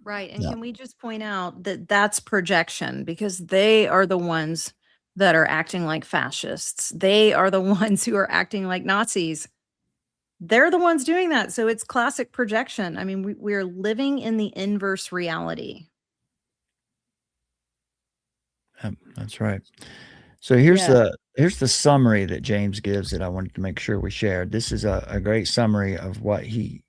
Right. And can we just point out that that's projection, because they are the ones that are acting like fascists. They are the ones who are acting like Nazis. They're the ones doing that. So it's classic projection. I mean, we're living in the inverse reality. That's right. So here's the summary that James gives that I wanted to make sure we shared. This is a great summary of what he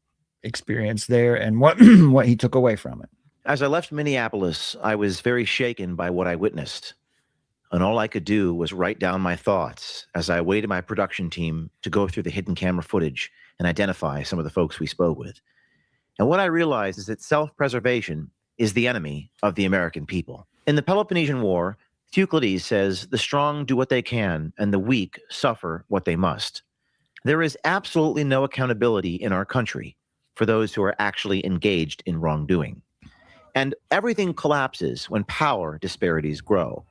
experienced there and what what he took away from it. As I left Minneapolis, I was very shaken by what I witnessed. And all I could do was write down my thoughts as I waited my production team to go through the hidden camera footage and identify some of the folks we spoke with. And what I realized is that self-preservation is the enemy of the American people. In the Peloponnesian War, Thucydides says, the strong do what they can and the weak suffer what they must. There is absolutely no accountability in our country for those who are actually engaged in wrongdoing. And everything collapses when power disparities grow.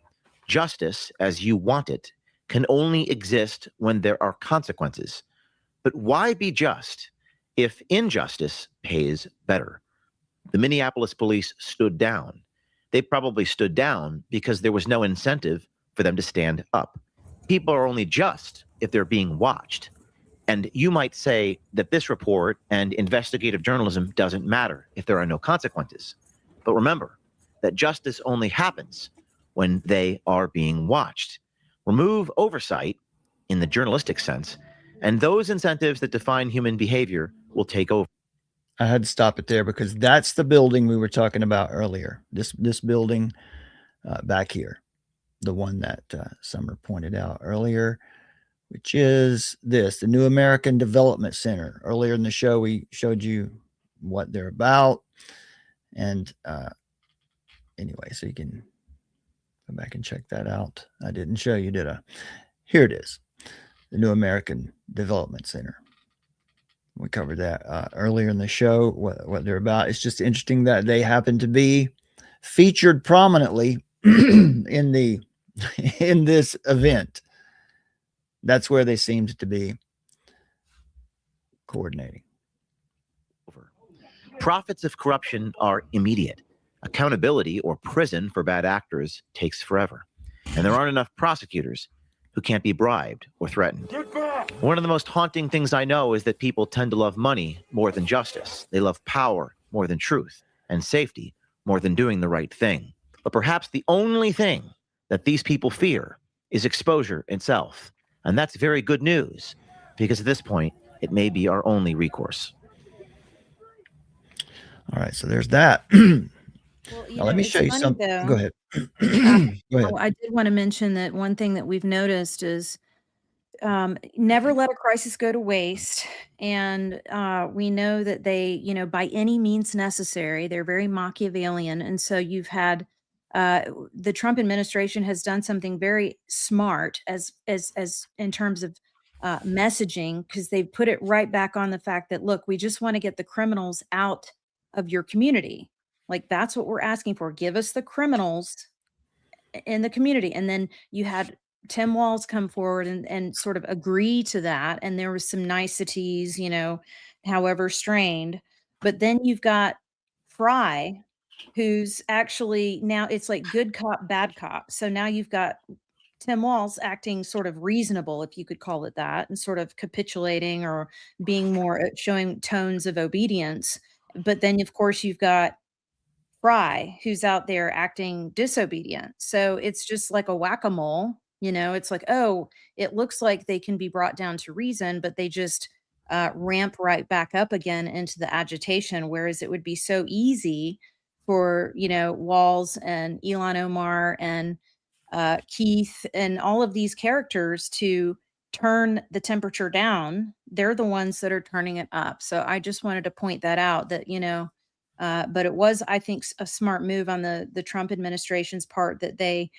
Justice, as you want it, can only exist when there are consequences. But why be just if injustice pays better? The Minneapolis police stood down. They probably stood down because there was no incentive for them to stand up. People are only just if they're being watched. And you might say that this report and investigative journalism doesn't matter if there are no consequences. But remember that justice only happens when they are being watched. Remove oversight in the journalistic sense, and those incentives that define human behavior will take over. I had to stop it there because that's the building we were talking about earlier. This building back here, the one that Summer pointed out earlier, which is the New American Development Center. Earlier in the show, we showed you what they're about. And anyway, so you can go back and check that out. I didn't show you, did I? Here it is, the New American Development Center. We covered that earlier in the show, what they're about. It's just interesting that they happen to be featured prominently in this event. That's where they seemed to be coordinating. Profits of corruption are immediate. Accountability or prison for bad actors takes forever. And there aren't enough prosecutors who can't be bribed or threatened. One of the most haunting things I know is that people tend to love money more than justice. They love power more than truth, and safety more than doing the right thing. But perhaps the only thing that these people fear is exposure itself. And that's very good news, because at this point, It may be our only recourse. All right, so there's that. Well, Now, let me show you something. Go ahead. Go ahead. I did want to mention that one thing that we've noticed is never let a crisis go to waste. And we know that they, by any means necessary, they're very Machiavellian. And so you've had the Trump administration has done something very smart as in terms of messaging, because they've put it right back on the fact that, look, we just want to get the criminals out of your community. Like, that's what we're asking for. Give us the criminals in the community. And then you had Tim Walz come forward and sort of agree to that. And there was some niceties, however strained. But then you've got Frey, who's actually now it's like good cop, bad cop. So now you've got Tim Walz acting sort of reasonable, if you could call it that, and sort of capitulating or being more showing tones of obedience. But then, of course, you've got Frey, who's out there acting disobedient. So it's just like a whack-a-mole. It's like, oh, it looks like they can be brought down to reason, but they just ramp right back up again into the agitation. Whereas it would be so easy for, Walz and Ilhan Omar and Keith and all of these characters to turn the temperature down. They're the ones that are turning it up. So I just wanted to point that out that, but it was, I think, a smart move on the Trump administration's part that they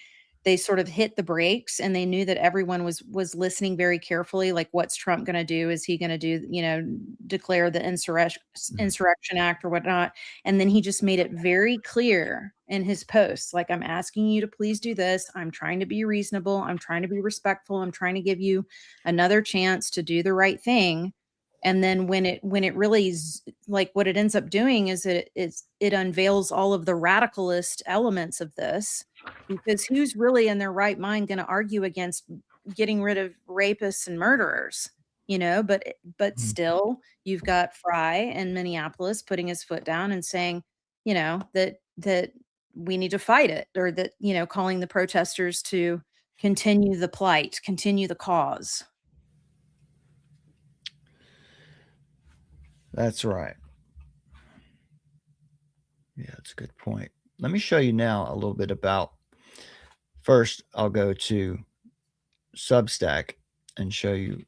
sort of hit the brakes, and they knew that everyone was listening very carefully. Like, what's Trump going to do? Is he going to do, declare the insurrection act or whatnot? And then he just made it very clear in his posts, like, I'm asking you to please do this. I'm trying to be reasonable. I'm trying to be respectful. I'm trying to give you another chance to do the right thing. And then when it really is, like, what it ends up doing is it unveils all of the radicalist elements of this, because who's really in their right mind going to argue against getting rid of rapists and murderers, but still you've got Frey in Minneapolis putting his foot down and saying, that we need to fight it, or that, calling the protesters to continue the plight, continue the cause. That's right. Yeah, that's a good point. Let me show you now a little bit about, first I'll go to Substack and show you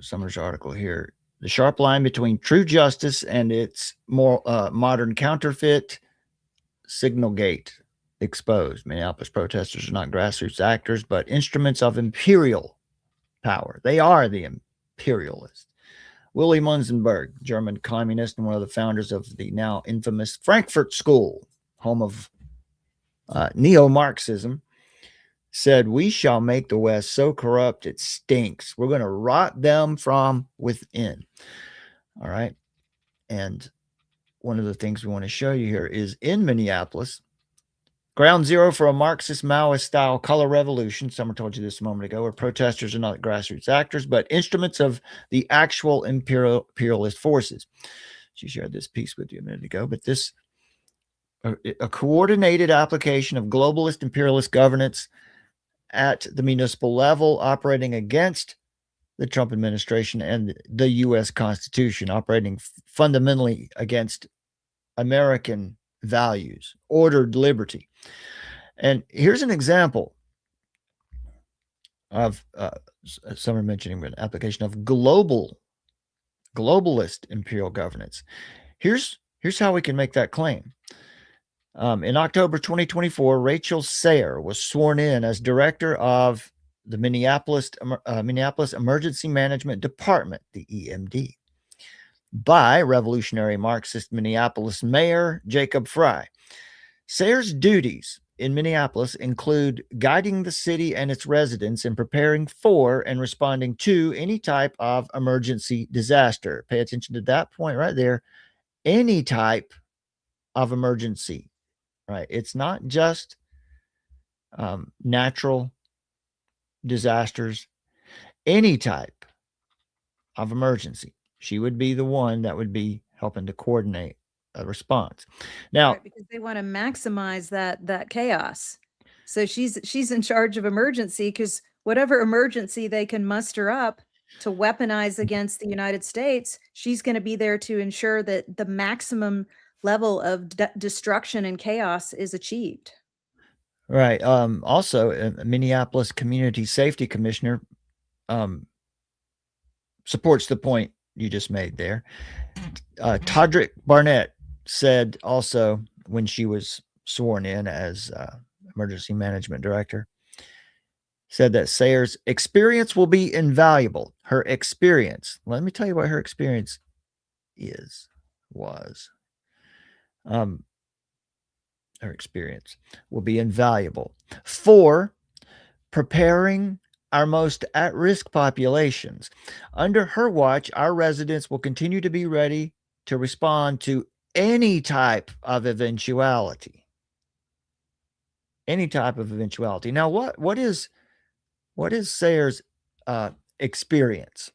Summers' article here. The sharp line between true justice and its more modern counterfeit, Signalgate exposed. Minneapolis protesters are not grassroots actors, but instruments of imperial power. They are the imperialists. Willy Munzenberg, German communist and one of the founders of the now infamous Frankfurt School, home of neo-Marxism, said, "We shall make the West so corrupt it stinks. We're going to rot them from within." All right. And one of the things we want to show you here is in Minneapolis, ground zero for a Marxist Maoist style color revolution. Summer told you this a moment ago, where protesters are not grassroots actors, but instruments of the actual imperialist forces. She shared this piece with you a minute ago, but this, a coordinated application of globalist imperialist governance at the municipal level, operating against the Trump administration and the U.S. Constitution, operating fundamentally against American values, ordered liberty. And here's an example of someone mentioning an application of globalist imperial governance. Here's how we can make that claim. In October 2024, Rachel Sayre was sworn in as director of the Minneapolis Emergency Management Department, the EMD, by revolutionary Marxist Minneapolis Mayor Jacob Frey. Sayre's duties in Minneapolis include guiding the city and its residents in preparing for and responding to any type of emergency disaster. Pay attention to that point right there. Any type of emergency, right? It's not just natural disasters, any type of emergency. She would be the one that would be helping to coordinate a response. Now, right, because they want to maximize that chaos. So she's in charge of emergency, because whatever emergency they can muster up, to weaponize against the United States, she's going to be there to ensure that the maximum level of destruction and chaos is achieved. Right. Also, a Minneapolis Community Safety Commissioner supports the point you just made there. Todrick Barnett said also when she was sworn in as emergency management director, said that Sayers' experience will be invaluable. Her experience. Let me tell you what her experience was. Her experience will be invaluable for preparing our most at-risk populations. Under her watch, our residents will continue to be ready to respond to any type of eventuality. Any type of eventuality. Now, what is Sayers' experience?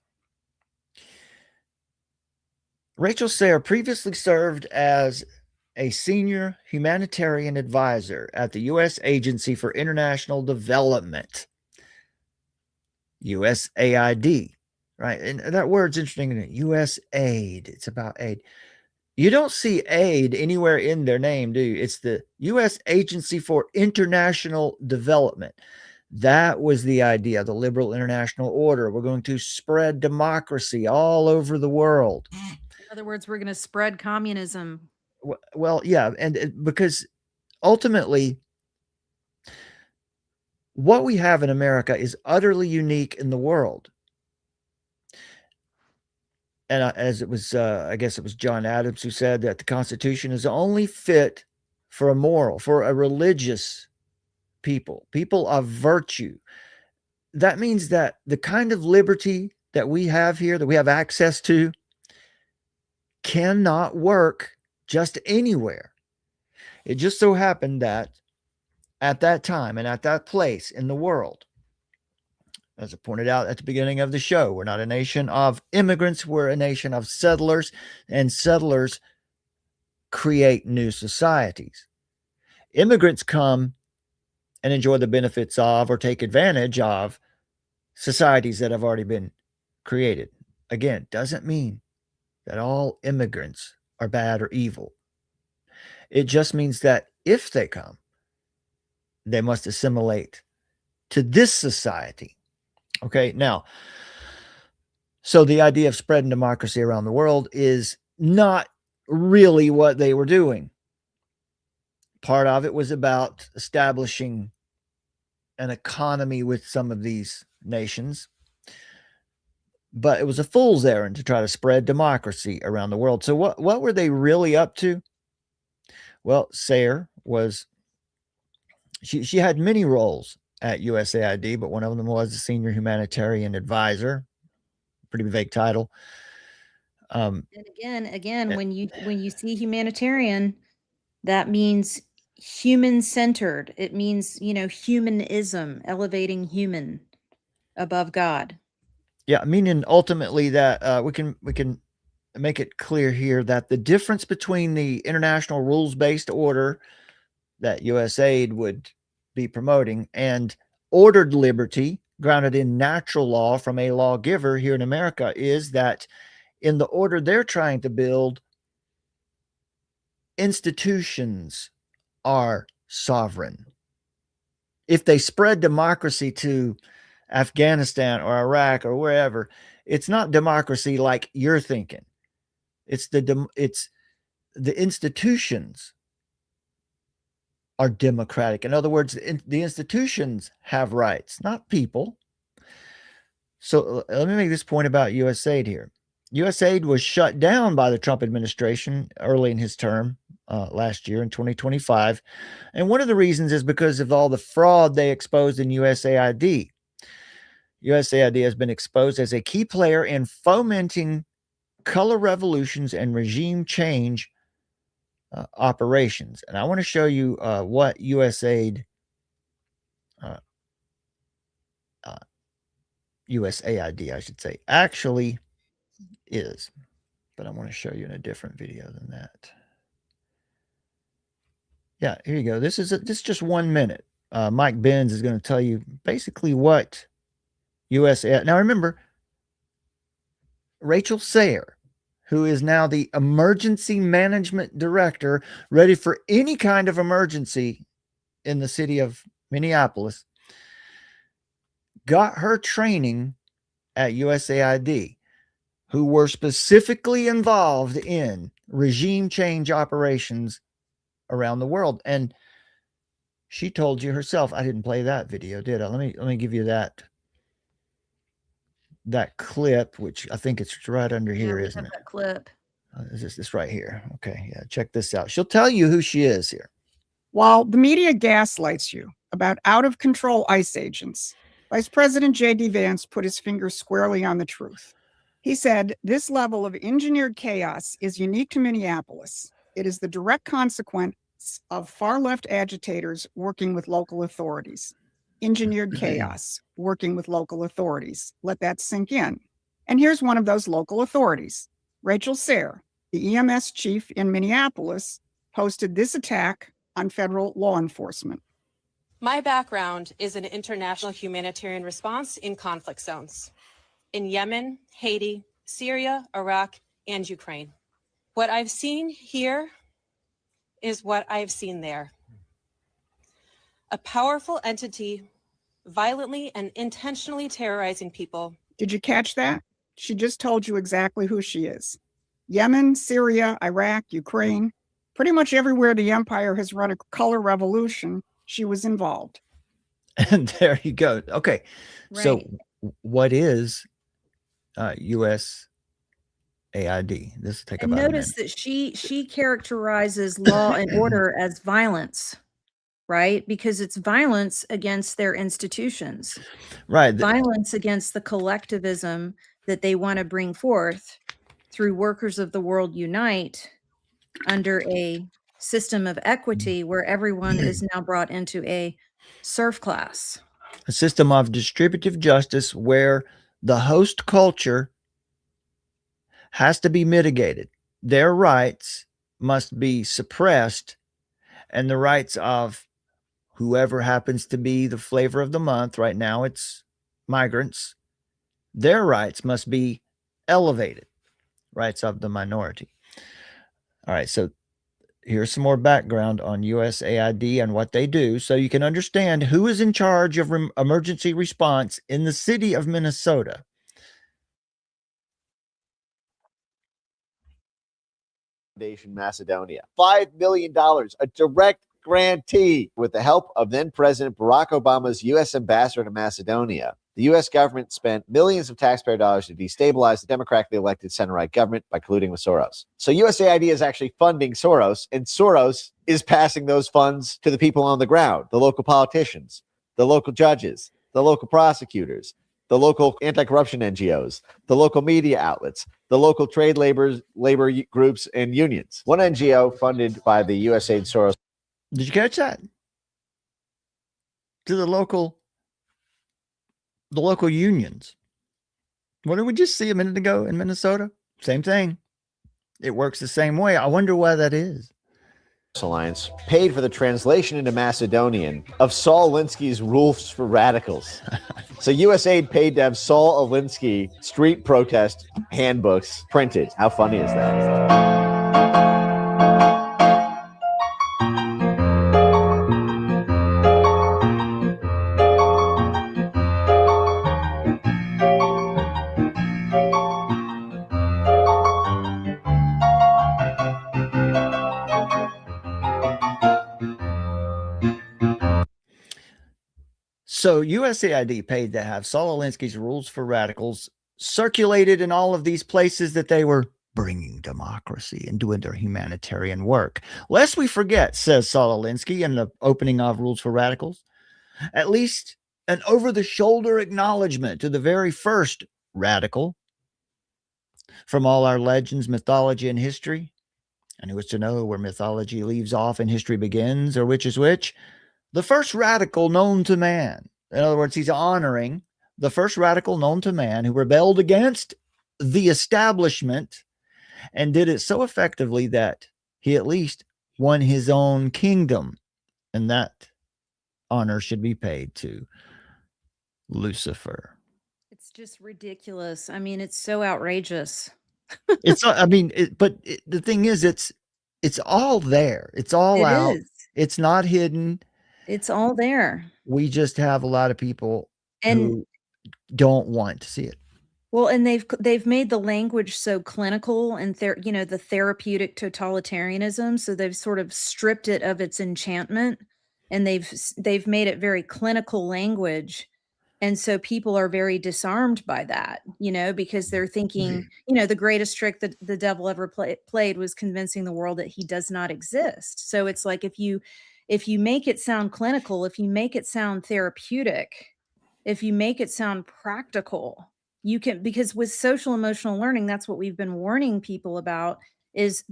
Rachel Sayer previously served as a senior humanitarian advisor at the U.S. Agency for International Development, USAID, right? And that word's interesting. USAID. It's about aid. You don't see aid anywhere in their name, do you? It's the U.S. Agency for International Development. That was the idea, the liberal international order. We're going to spread democracy all over the world. In other words, we're going to spread communism. Well, yeah, and because ultimately, what we have in America is utterly unique in the world. And as it was, I guess it was John Adams who said that the Constitution is only fit for a religious people of virtue. That means that the kind of liberty that we have here, that we have access to, cannot work just anywhere. It just so happened that at that time and at that place in the world, as I pointed out at the beginning of the show, we're not a nation of immigrants, we're a nation of settlers, and settlers create new societies. Immigrants come and enjoy the benefits of or take advantage of societies that have already been created. Again, doesn't mean that all immigrants are bad or evil. It just means that if they come, they must assimilate to this society. Okay, now, so the idea of spreading democracy around the world is not really what they were doing. Part of it was about establishing an economy with some of these nations, but it was a fool's errand to try to spread democracy around the world. So what were they really up to? Well, Sayer was, she had many roles at USAID, but one of them was a senior humanitarian advisor. Pretty vague title. And again, when you see humanitarian, that means human-centered. It means, humanism, elevating human above God. Yeah, meaning ultimately that we can make it clear here that the difference between the international rules-based order that USAID would be promoting and ordered liberty grounded in natural law from a lawgiver here in America is that in the order they're trying to build, institutions are sovereign. If they spread democracy to Afghanistan or Iraq or wherever, it's not democracy like you're thinking. It's the institutions are democratic. In other words, the institutions have rights, not people. So let me make this point about USAID here. USAID was shut down by the Trump administration early in his term last year in 2025. And one of the reasons is because of all the fraud they exposed in USAID. USAID has been exposed as a key player in fomenting color revolutions and regime change operations. And I want to show you what USAID USAID, I should say, actually is. But I want to show you in a different video than that. Yeah, here you go. This is just 1 minute. Mike Benz is going to tell you basically what USAID. Now remember, Rachel Sayre, who is now the emergency management director, ready for any kind of emergency in the city of Minneapolis, got her training at USAID, who were specifically involved in regime change operations around the world. And she told you herself, I didn't play that video, did I? Let me give you that clip, which I think it's right under here, isn't it? That clip. Is this right here? Okay, yeah, check this out. She'll tell you who she is here. While the media gaslights you about out-of-control ICE agents, Vice President J.D. Vance put his finger squarely on the truth. He said, "This level of engineered chaos is unique to Minneapolis. It is the direct consequence of far-left agitators working with local authorities. Engineered chaos, working with local authorities. Let that sink in." And here's one of those local authorities. Rachel Sayre, the EMS chief in Minneapolis, posted this attack on federal law enforcement. My background is in international humanitarian response in conflict zones in Yemen, Haiti, Syria, Iraq, and Ukraine. What I've seen here is what I've seen there. A powerful entity violently and intentionally terrorizing people. Did you catch that? She just told you exactly who she is. Yemen, Syria, Iraq, Ukraine, pretty much everywhere the empire has run a color revolution, she was involved. And there you go. Okay. Right. So what is USAID? This will take about a minute. Notice that she characterizes law and order as violence, right? Because it's violence against their institutions. Right. Violence against the collectivism that they want to bring forth through Workers of the World Unite under a system of equity where everyone is now brought into a serf class. A system of distributive justice where the host culture has to be mitigated. Their rights must be suppressed, and the rights of whoever happens to be the flavor of the month, right now it's migrants, their rights must be elevated, rights of the minority. All right, so here's some more background on USAID and what they do so you can understand who is in charge of emergency response in the city of Minnesota. Macedonia. $5 million, a direct grantee. With the help of then President Barack Obama's U.S. ambassador to Macedonia, the U.S. government spent millions of taxpayer dollars to destabilize the democratically elected center-right government by colluding with Soros. So USAID is actually funding Soros, and Soros is passing those funds to the people on the ground, the local politicians, the local judges, the local prosecutors, the local anti-corruption NGOs, the local media outlets, the local trade labor groups and unions. One NGO funded by the USAID Soros. Did you catch that? To the local unions. What did we just see a minute ago in Minnesota? Same thing. It works the same way. I wonder why that is. Alliance paid for the translation into Macedonian of Saul Alinsky's Rules for Radicals. So USAID paid to have Saul Alinsky street protest handbooks printed. How funny is that? So USAID paid to have Saul Alinsky's Rules for Radicals circulated in all of these places that they were bringing democracy and doing their humanitarian work. Lest we forget, says Saul Alinsky in the opening of Rules for Radicals, at least an over-the-shoulder acknowledgement to the very first radical from all our legends, mythology, and history. And who is to know where mythology leaves off and history begins, or which is which? The first radical known to man. In other words, he's honoring the first radical known to man who rebelled against the establishment and did it so effectively that he at least won his own kingdom. And that honor should be paid to Lucifer. It's just ridiculous. I mean, it's so outrageous. It's, I mean, the thing is, it's all there. It's all It out. is. It's not hidden. It's all there. We just have a lot of people And who don't want to see it. well, and they've made the language so clinical and the therapeutic totalitarianism. So they've sort of stripped it of its enchantment, and they've made it very clinical language. And so people are very disarmed by that, because they're thinking, the greatest trick that the devil ever played was convincing the world that he does not exist. So it's like, if you make it sound clinical, if you make it sound therapeutic, if you make it sound practical, you can, because with social emotional learning, that's what we've been warning people about, that's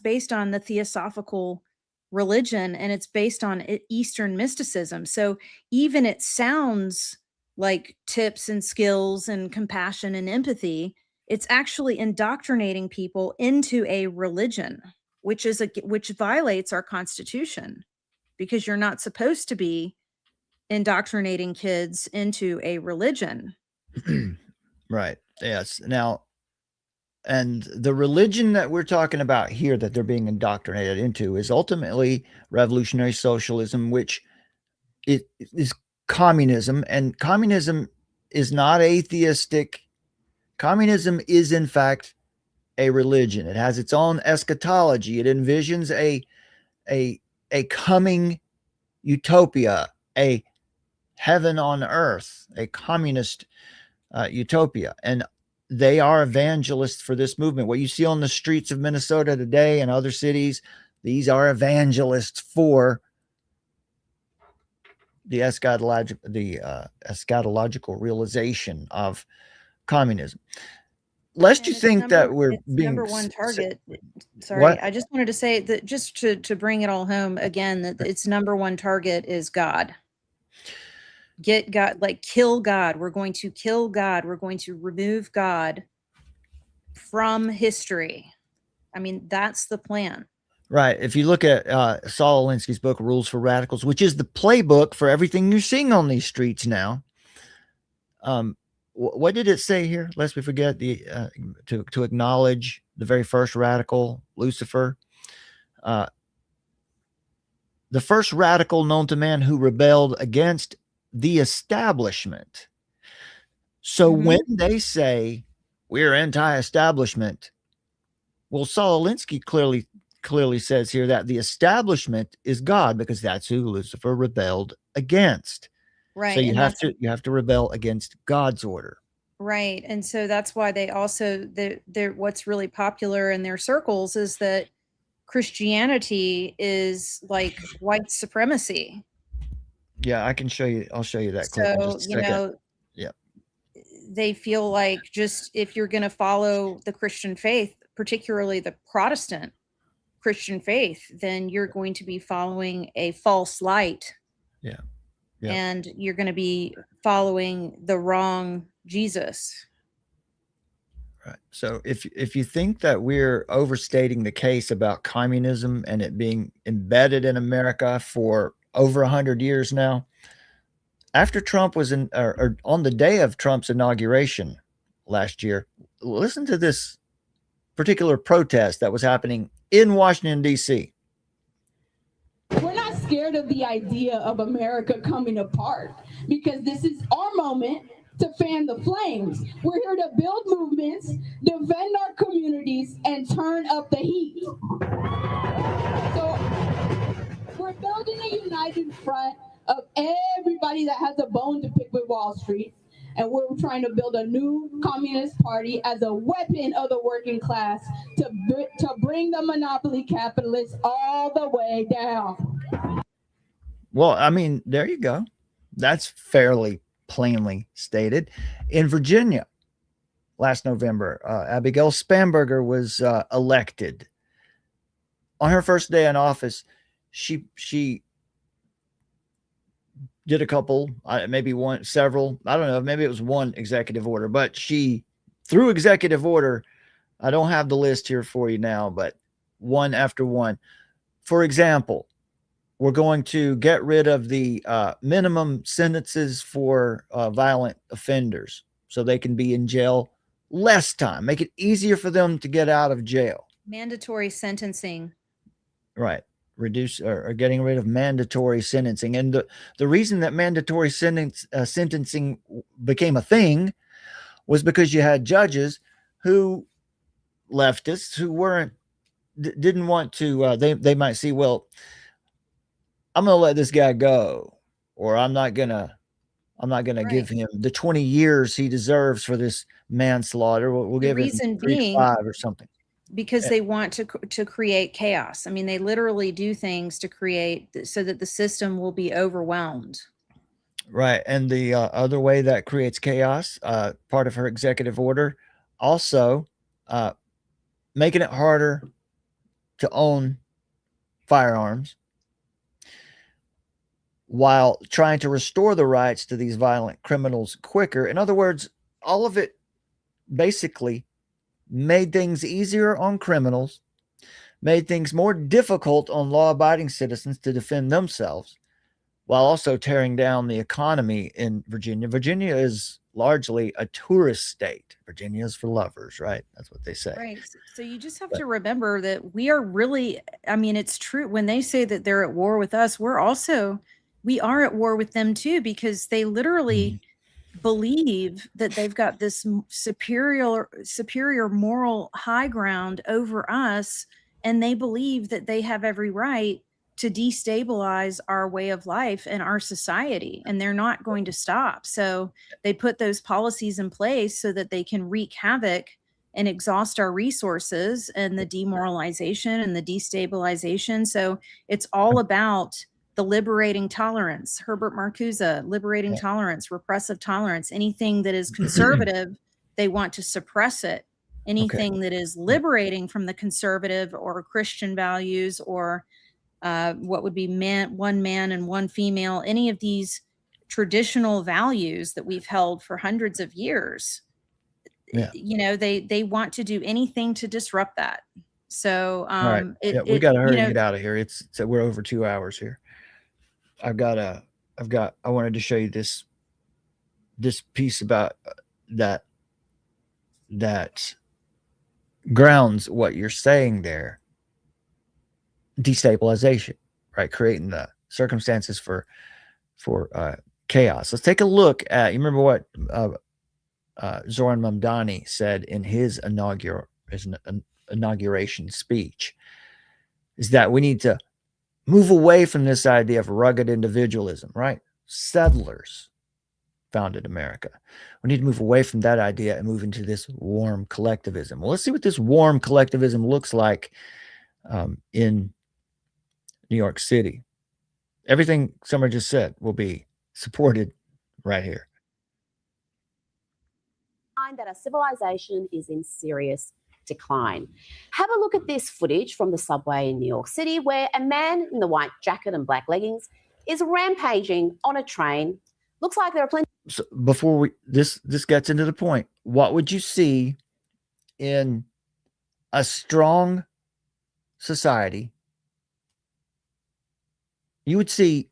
based on the theosophical religion, and it's based on Eastern mysticism. So even it sounds like tips and skills and compassion and empathy, it's actually indoctrinating people into a religion, which violates our Constitution, because you're not supposed to be indoctrinating kids into a religion. Right. Yes. Now, and the religion that we're talking about here that they're being indoctrinated into is ultimately revolutionary socialism, which is communism. And communism is not atheistic. Communism is, in fact, a religion. It has its own eschatology. It envisions a coming utopia, a heaven on earth, a communist utopia. And they are evangelists for this movement. What you see on the streets of Minnesota today and other cities, these are evangelists for the eschatological realization of communism. Lest you think that we're being number one target. Sorry, What? I just wanted to say that, just to bring it all home again, that its number one target is God. Get God, like kill God. We're going to kill God. We're going to remove God from history. I mean, that's the plan. Right. If you look at Saul Alinsky's book, Rules for Radicals, which is the playbook for everything you're seeing on these streets now. What did it say here? Lest we forget to acknowledge the very first radical, Lucifer. The first radical known to man who rebelled against the establishment. So when they say we're anti-establishment, well, Saul Alinsky clearly says here that the establishment is God, because that's who Lucifer rebelled against. Right. So you have to rebel against God's order. Right. And so that's why they also, they're what's really popular in their circles is that Christianity is like white supremacy. Yeah, I can show you. I'll show you that clip in So, just a second. Yeah. They feel like, just if you're going to follow the Christian faith, particularly the Protestant Christian faith, then you're going to be following a false light. Yeah. And you're going to be following the wrong Jesus. Right. So if you think that we're overstating the case about communism and it being embedded in America for over 100 years now, after Trump was or on the day of Trump's inauguration last year, listen to this particular protest that was happening in Washington, D.C. We're not scared of the idea of America coming apart, because this is our moment to fan the flames. We're here to build movements, defend our communities, and turn up the heat. So we're building a united front of everybody that has a bone to pick with Wall Street. And we're trying to build a new communist party as a weapon of the working class to bring the monopoly capitalists all the way down. Well, I mean, there you go. That's fairly plainly stated. In Virginia, last November, Abigail Spanberger was elected. On her first day in office, she did a couple, maybe several, I don't know, maybe it was one executive order, but she, through executive order, I don't have the list here for you now, but one after one. For example, we're going to get rid of the minimum sentences for violent offenders so they can be in jail less time, make it easier for them to get out of jail. Mandatory sentencing. Right. Reduce or getting rid of mandatory sentencing. And the reason that mandatory sentencing became a thing was because you had judges who, leftists, who didn't want to, they might see, well, I'm going to let this guy go, or I'm not going to give him the 20 years he deserves for this manslaughter. We'll give him 3 to 5 or something. Because they want to create chaos. I mean, they literally do things to create so that the system will be overwhelmed. Right. And the other way that creates chaos, part of her executive order, also making it harder to own firearms while trying to restore the rights to these violent criminals quicker. In other words, all of it basically made things easier on criminals, made things more difficult on law-abiding citizens to defend themselves, while also tearing down the economy in Virginia. Virginia is largely a tourist state. Virginia is for lovers, right? That's what they say. Right. So you just have to remember that we are really, I mean, it's true when they say that they're at war with us, we are at war with them too, because they literally believe that they've got this superior moral high ground over us, and they believe that they have every right to destabilize our way of life and our society, and they're not going to stop. So they put those policies in place so that they can wreak havoc and exhaust our resources and the demoralization and the destabilization. So it's all about the liberating tolerance. Herbert Marcuse, liberating tolerance, repressive tolerance. Anything that is conservative, they want to suppress it. Anything that is liberating from the conservative or Christian values, or what would be one man and one female, any of these traditional values that we've held for hundreds of years, you know, they want to do anything to disrupt that. So all right. We got to hurry and get out of here. We're over 2 hours here. I wanted to show you this piece about that grounds what you're saying there. Destabilization, right? Creating the circumstances for chaos. Let's take a look at, you remember what Zoran Mamdani said in his inauguration speech, is that we need to move away from this idea of rugged individualism, right? Settlers founded America. We need to move away from that idea and move into this warm collectivism. Well, let's see what this warm collectivism looks like in New York City. Everything Summer just said will be supported right here. That our civilization is in serious decline. Have a look at this footage from the subway in New York City, where a man in the white jacket and black leggings is rampaging on a train. Looks like there are plenty. So before this gets into the point, what would you see in a strong society? You'd see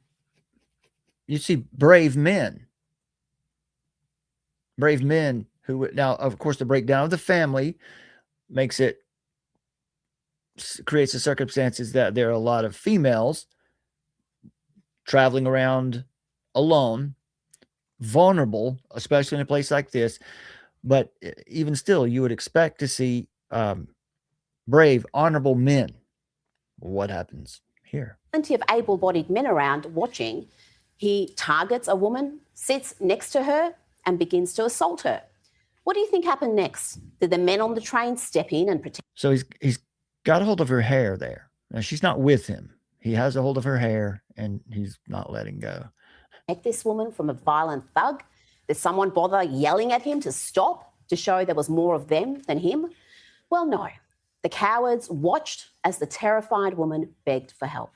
brave men who would, now, of course, the breakdown of the family creates the circumstances that there are a lot of females traveling around alone, vulnerable, especially in a place like this. But even still, you would expect to see brave, honorable men. What happens here? Plenty of able-bodied men around watching. He targets a woman, sits next to her, and begins to assault her. What do you think happened next? Did the men on the train step in and protect? So he's got a hold of her hair there. Now, she's not with him. He has a hold of her hair, and he's not letting go. Protect this woman from a violent thug? Did someone bother yelling at him to stop, to show there was more of them than him? Well, no. The cowards watched as the terrified woman begged for help.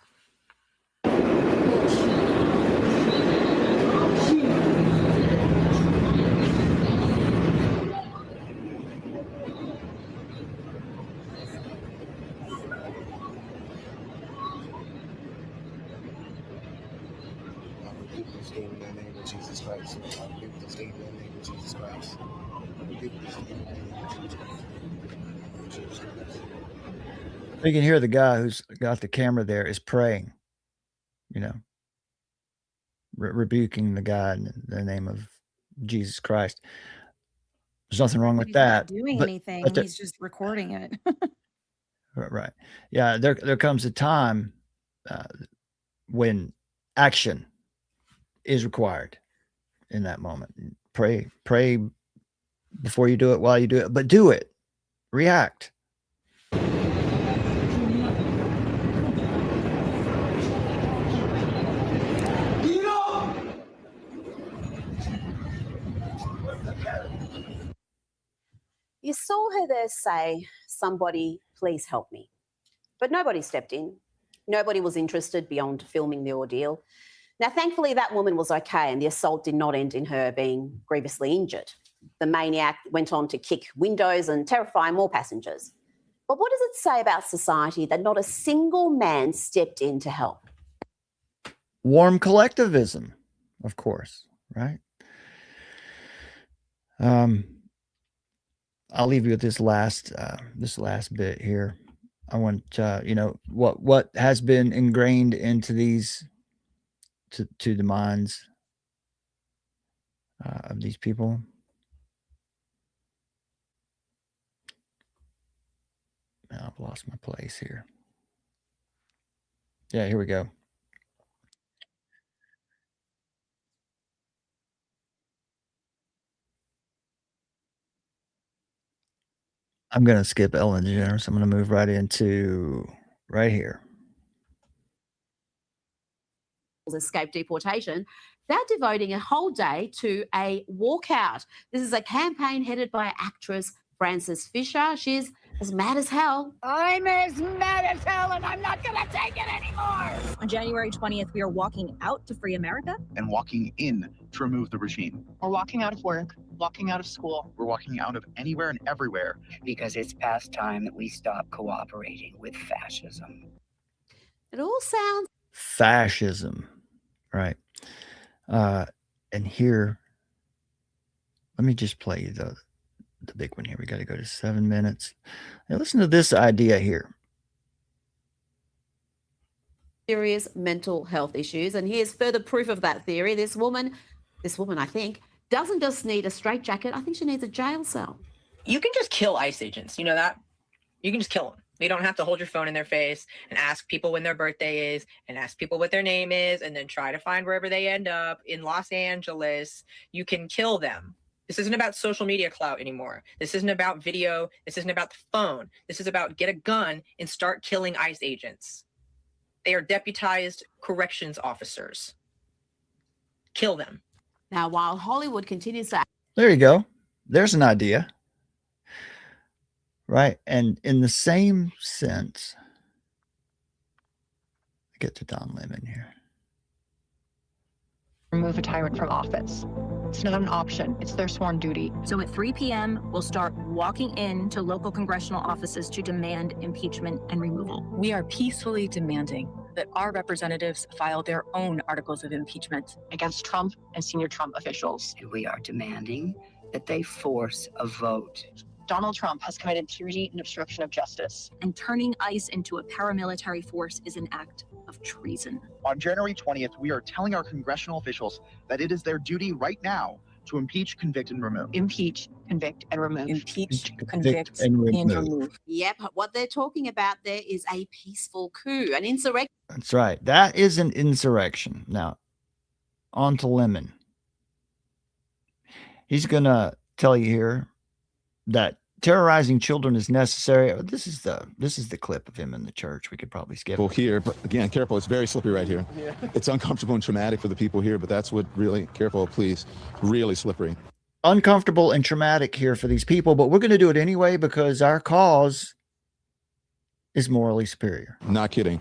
Christ. Rebuke this evil in the name of Jesus Christ. Rebuke this evil in the name of Jesus Christ. You can hear the guy who's got the camera there is praying, you know, rebuking the guy in the name of Jesus Christ. There's nothing wrong with He's not that. doing anything. But He's just recording it. right. Yeah. There comes a time when action is required in that moment. Pray before you do it, while you do it, but do it. React. You saw her there say, somebody please help me. But nobody stepped in. Nobody was interested beyond filming the ordeal. Now, thankfully, that woman was okay and the assault did not end in her being grievously injured. The maniac went on to kick windows and terrify more passengers. But what does it say about society that not a single man stepped in to help? Warm collectivism, of course, right? I'll leave you with this last bit here. I want you know what has been ingrained into these to the minds of these people. Now I've lost my place here. Yeah, here we go. I'm going to skip Ellen DeGeneres. I'm going to move right into right here. Escape deportation, they're devoting a whole day to a walkout. This is a campaign headed by actress Frances Fisher. She's as mad as hell. I'm as mad as hell and I'm not gonna take it anymore. On January 20th, we are walking out to free America. And walking in to remove the regime. We're walking out of work, walking out of school. We're walking out of anywhere and everywhere. Because it's past time that we stop cooperating with fascism. It all sounds Fascism, right? And here, let me just play you the big one here. We got to go to 7 minutes. Now listen to this idea here. serious mental health issues. And here's further proof of that theory. This woman, I think, doesn't just need a straitjacket. I think she needs a jail cell. You can just kill ICE agents. You know that? You can just kill them. You don't have to hold your phone in their face and ask people when their birthday is and ask people what their name is and then try to find wherever they end up in Los Angeles. You can kill them. This isn't about social media clout anymore. This isn't about video. This isn't about the phone. This is about get a gun and start killing ICE agents. They are deputized corrections officers. Kill them. Now, while Hollywood continues to... There you go. There's an idea. Right. And in the same sense, I get to Don Lemon here. Remove a tyrant from office. It's not an option. It's their sworn duty. So at 3 p.m., we'll start walking into local congressional offices to demand impeachment and removal. We are peacefully demanding that our representatives file their own articles of impeachment Against Trump and senior Trump officials. And we are demanding that they force a vote. Donald Trump has committed tyranny and obstruction of justice. And turning ICE into a paramilitary force is an act of treason. On January 20th, we are telling our congressional officials that it is their duty right now to impeach, convict, and remove. Impeach, convict, and remove. Impeach, convict, and remove. Yep, what they're talking about there is a peaceful coup, an insurrection. That's right. That is an insurrection. Now, on to Lemon. He's going to tell you here that terrorizing children is necessary. This is the clip of him in the church. We could probably skip it. Here, but again, careful. It's very slippery right here. Yeah. It's uncomfortable and traumatic for the people here, but that's what really, careful, please, really slippery. Uncomfortable and traumatic here for these people, but we're going to do it anyway because our cause is morally superior. Not kidding.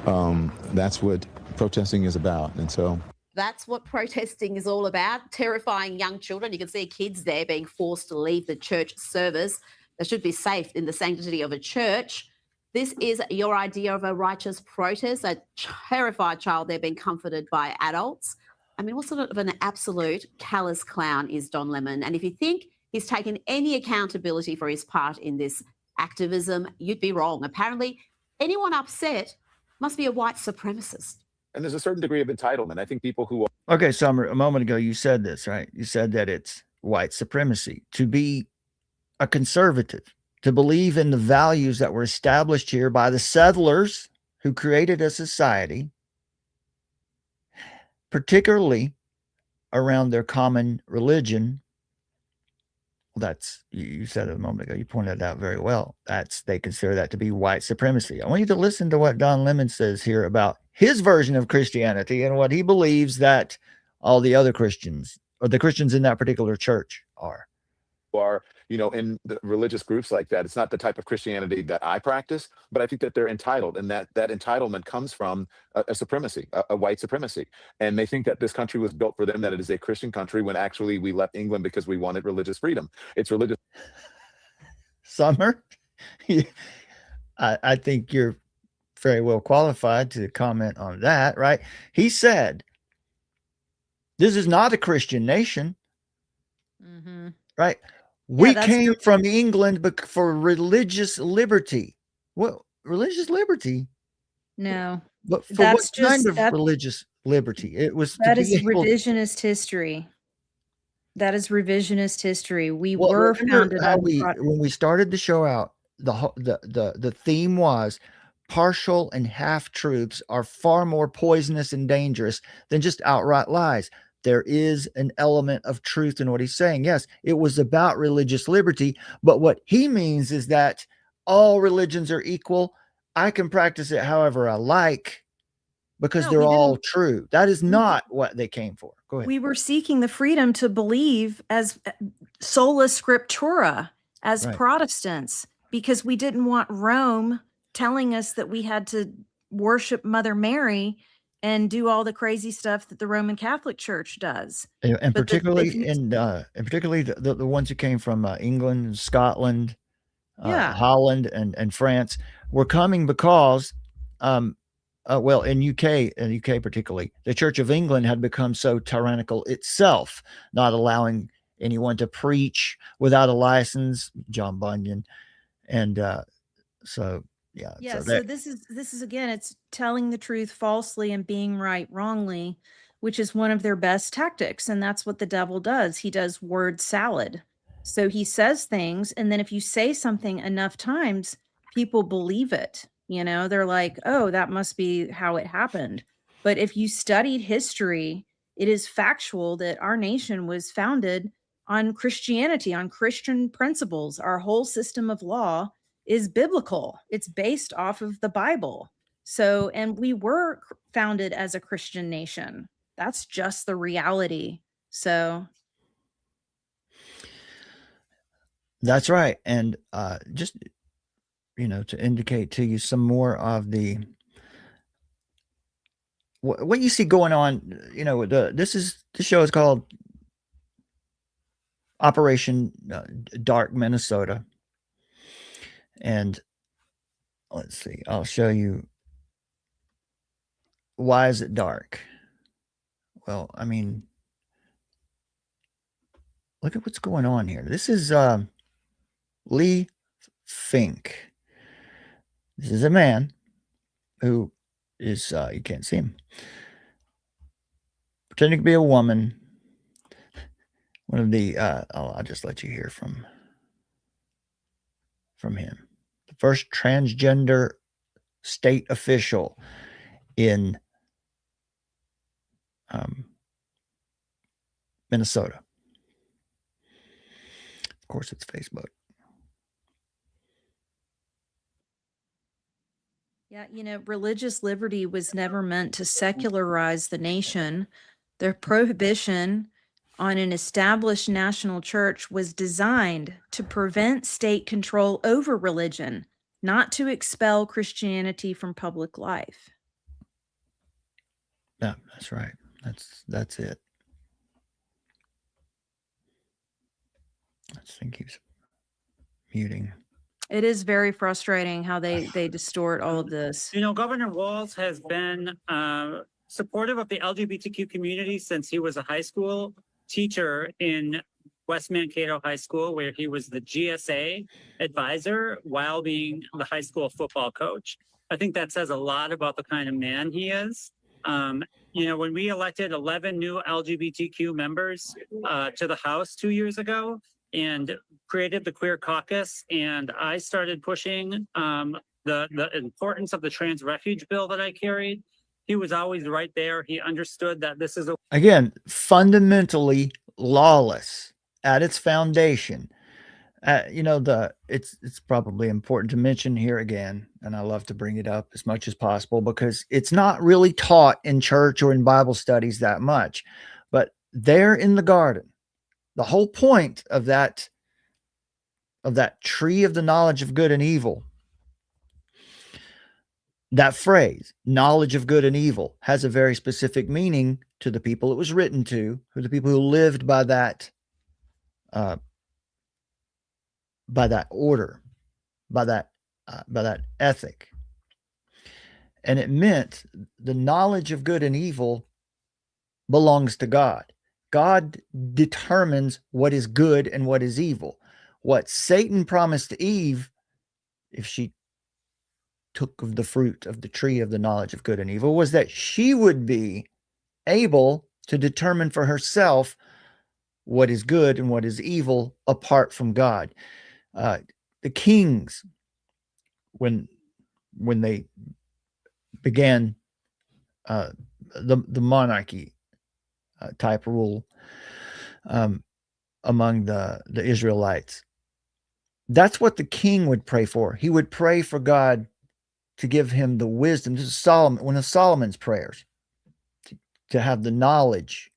That's what protesting is about. And so that's what protesting is all about, terrifying young children. You can see kids there being forced to leave the church service. They should be safe in the sanctity of a church. This is your idea of a righteous protest, a terrified child there being comforted by adults. I mean, what sort of an absolute callous clown is Don Lemon? And if you think he's taken any accountability for his part in this activism, you'd be wrong. Apparently, anyone upset must be a white supremacist. And there's a certain degree of entitlement. I think people who Okay, Summer, a moment ago you said this, right? You said that it's white supremacy to be a conservative, to believe in the values that were established here by the settlers who created a society, particularly around their common religion. Well, that's, you said it a moment ago, you pointed that out very well. They consider that to be white supremacy. I want you to listen to what Don Lemon says here about his version of Christianity and what he believes that all the other Christians, or the Christians in that particular church, are. In the religious groups like that. It's not the type of Christianity that I practice, but I think that they're entitled, and that entitlement comes from a supremacy, a white supremacy. And they think that this country was built for them, that it is a Christian country, when actually we left England because we wanted religious freedom. It's religious. Summer, I think you're very well qualified to comment on that, right? He said, this is not a Christian nation, right? We came from England but for religious liberty. What, religious liberty? No, But for that's what kind just of religious liberty? It was that to is be able, revisionist history. That is revisionist history. We well, were remember founded how on when we started the show out, the theme was partial and half truths are far more poisonous and dangerous than just outright lies. There is an element of truth in what he's saying. Yes, it was about religious liberty, but what he means is that all religions are equal. I can practice it however I like because they're all true. That is not what they came for. Go ahead. We were seeking the freedom to believe as sola scriptura, as Protestants, because we didn't want Rome telling us that we had to worship Mother Mary and do all the crazy stuff that the Roman Catholic Church does. And particularly the ones who came from England, Scotland, Holland, and France were coming because, in UK particularly, the Church of England had become so tyrannical itself, not allowing anyone to preach without a license, John Bunyan, and so this is again, it's telling the truth falsely and being right wrongly, which is one of their best tactics, and that's what the devil does. He does word salad. So he says things, and then if you say something enough times, people believe it. You know, they're like, oh, that must be how it happened. But if you studied history, it is factual that our nation was founded on Christianity, on Christian principles. Our whole system of law is biblical. It's based off of the Bible. So, and we were founded as a Christian nation. That's just the reality. So that's right. And just, to indicate to you some more of the what you see going on, the show is called Operation Dark Minnesota. And let's see, I'll show you. Why is it dark? Well, I mean, look at what's going on here. This is Lee Fink. This is a man who is, you can't see him, pretending to be a woman. One of the, I'll just let you hear from him. The first transgender state official in Minnesota. Of course, it's Facebook. Yeah, religious liberty was never meant to secularize the nation. The prohibition on an established national church was designed to prevent state control over religion, not to expel Christianity from public life. Yeah, that's right. That's it. This thing keeps muting. It is very frustrating how they distort all of this. Governor Walz has been supportive of the LGBTQ community since he was a high school teacher in West Mankato High School, where he was the GSA advisor while being the high school football coach. I think that says a lot about the kind of man he is. You know, when we elected 11 new LGBTQ members to the House 2 years ago and created the Queer Caucus, and I started pushing the importance of the trans refuge bill that I carried, he was always right there. He understood that this is Again, fundamentally lawless at its foundation. You know, it's probably important to mention here again, and I love to bring it up as much as possible because it's not really taught in church or in Bible studies that much. But there in the garden, the whole point of that tree of the knowledge of good and evil, that phrase, knowledge of good and evil, has a very specific meaning to the people it was written to, who the people who lived by that order, by that ethic. And it meant the knowledge of good and evil belongs to God. God determines what is good and what is evil. What Satan promised to Eve, if she took of the fruit of the tree of the knowledge of good and evil, was that she would be able to determine for herself what is good and what is evil apart from God. The kings, when they began the monarchy type rule among the Israelites, that's what the king would pray for. He would pray for God to give him the wisdom. This is Solomon, one of Solomon's prayers, to have the knowledge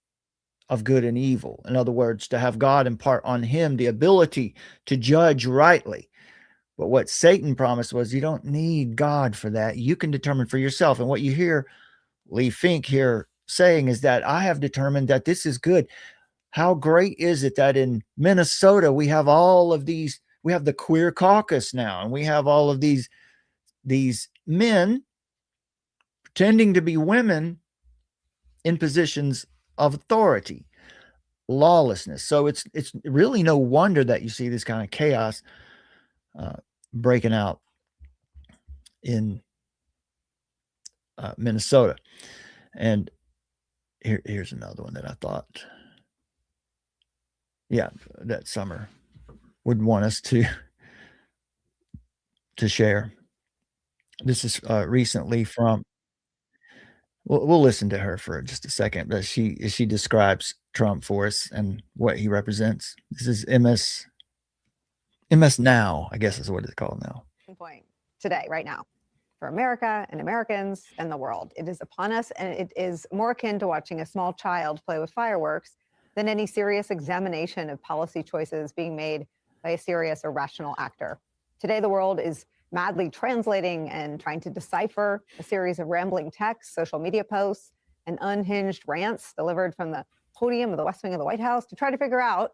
of good and evil. In other words, to have God impart on him the ability to judge rightly. But what Satan promised was, you don't need God for that. You can determine for yourself. And what you hear Lee Fink here saying is that I have determined that this is good. How great is it that in Minnesota we have all of these, we have the Queer Caucus now, and we have all of these men pretending to be women in positions of authority, lawlessness. So it's really no wonder that you see this kind of chaos breaking out in Minnesota. And here's another one that I thought, that Summer would want us to share. This is recently from, we'll listen to her for just a second, but she describes Trump for us and what he represents. This is MS Now, I guess is what it's called now. Point today, right now, for America and Americans and the world. It is upon us, and it is more akin to watching a small child play with fireworks than any serious examination of policy choices being made by a serious or rational actor. Today, the world is madly translating and trying to decipher a series of rambling texts, social media posts, and unhinged rants delivered from the podium of the West Wing of the White House to try to figure out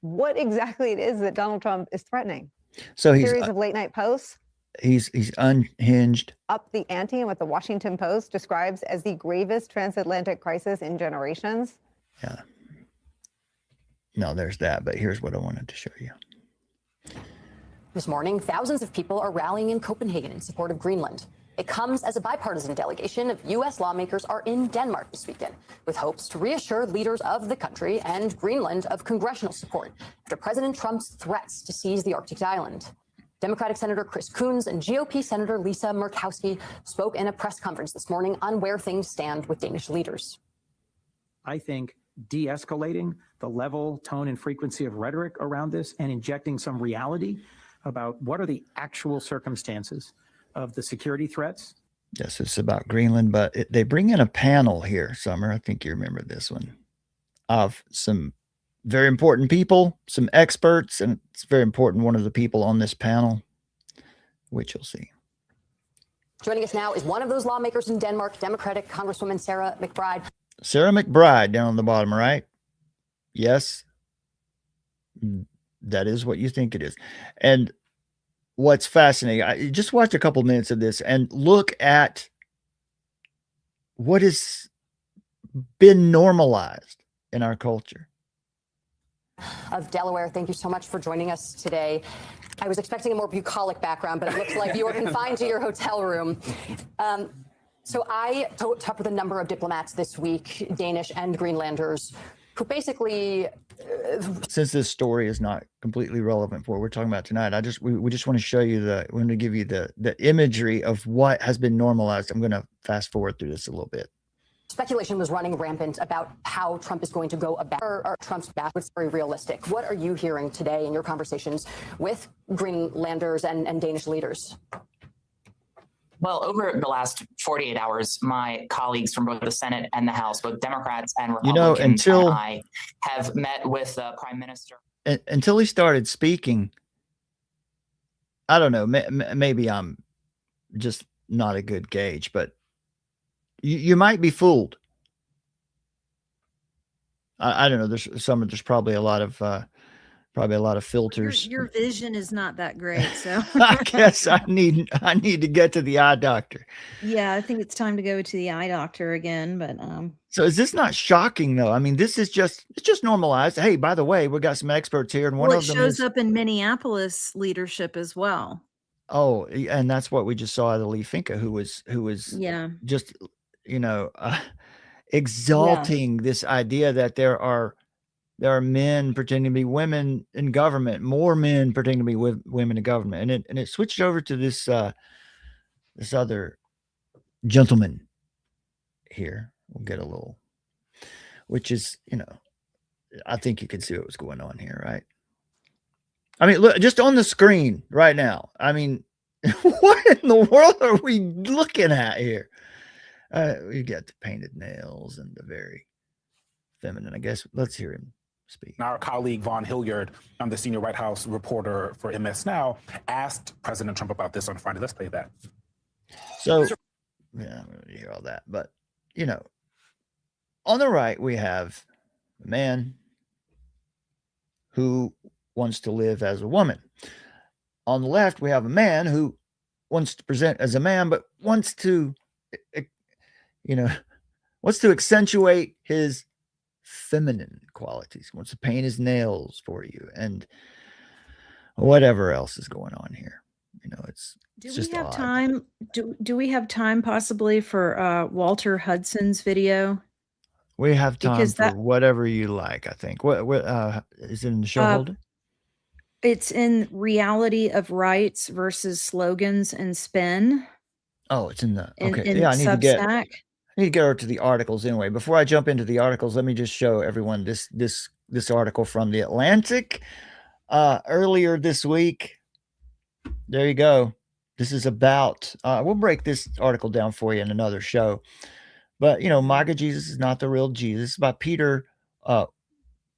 what exactly it is that Donald Trump is threatening. So a he's series of late night posts. He's unhinged. Up the ante in what the Washington Post describes as the gravest transatlantic crisis in generations. Yeah. No, there's that, but here's what I wanted to show you. This morning, thousands of people are rallying in Copenhagen in support of Greenland. It comes as a bipartisan delegation of U.S. lawmakers are in Denmark this weekend, with hopes to reassure leaders of the country and Greenland of congressional support after President Trump's threats to seize the Arctic island. Democratic Senator Chris Coons and GOP Senator Lisa Murkowski spoke in a press conference this morning on where things stand with Danish leaders. I think de-escalating the level, tone, and frequency of rhetoric around this and injecting some reality about what are the actual circumstances of the security threats. Yes, it's about Greenland, but they bring in a panel here, Summer. I think you remember this one, of some very important people, some experts, and it's very important. One of the people on this panel, which you'll see. Joining us now is one of those lawmakers in Denmark, Democratic Congresswoman Sarah McBride. Sarah McBride down on the bottom right. Yes, that is what you think it is. And what's fascinating, I just watched a couple minutes of this and look at what has been normalized in our culture. Of Delaware, thank you so much for joining us today. I was expecting a more bucolic background, but it looks like you are confined to your hotel room. So I talked with a number of diplomats this week, Danish and Greenlanders, who basically... Since this story is not completely relevant for what we're talking about tonight, we just want to show you we want to give you the imagery of what has been normalized. I'm going to fast forward through this a little bit. Speculation was running rampant about how Trump is going to go about Trump's back. It's very realistic. What are you hearing today in your conversations with Greenlanders and Danish leaders? Well, over the last 48 hours, my colleagues from both the Senate and the House, both Democrats and Republicans, and I have met with the Prime Minister. Until he started speaking, I don't know, maybe I'm just not a good gauge, but you might be fooled. I don't know. There's probably a lot of filters. Your vision is not that great, so I guess I need to get to the eye doctor. Yeah, I think it's time to go to the eye doctor again. But so is this not shocking though? I mean, it's just normalized. Hey, by the way, we got some experts here, and one of them shows up in Minneapolis leadership as well. Oh, and that's what we just saw out of Lee Finka, who was just exalting this idea that there are men pretending to be women in government, more men pretending to be women in government, and it switched over to this other gentleman here. We'll get a little, which is I think you can see what was going on here, right? I mean, look, just on the screen right now. I mean, what in the world are we looking at here? We got the painted nails and the very feminine, I guess. Let's hear him speak. Our colleague Vaughn Hilliard, the senior White House reporter for MS Now, asked President Trump about this on Friday. Let's play that. So, yeah, I'm going to hear all that. But, on the right, we have a man who wants to live as a woman. On the left, we have a man who wants to present as a man, but wants to, wants to accentuate his feminine qualities, wants to paint his nails for you, and whatever else is going on here. Do we have time? Do we have time possibly for Walter Hudson's video? We have time for whatever you like, I think. What is it in the show holder? It's in Reality of Rights versus Slogans and Spin. Oh, it's in the okay. In I need Substack. to get over to the articles anyway. Before I jump into the articles, let me just show everyone this article from The Atlantic earlier this week. There you go. This is about we'll break this article down for you in another show. But MAGA Jesus is not the real Jesus. It's by Peter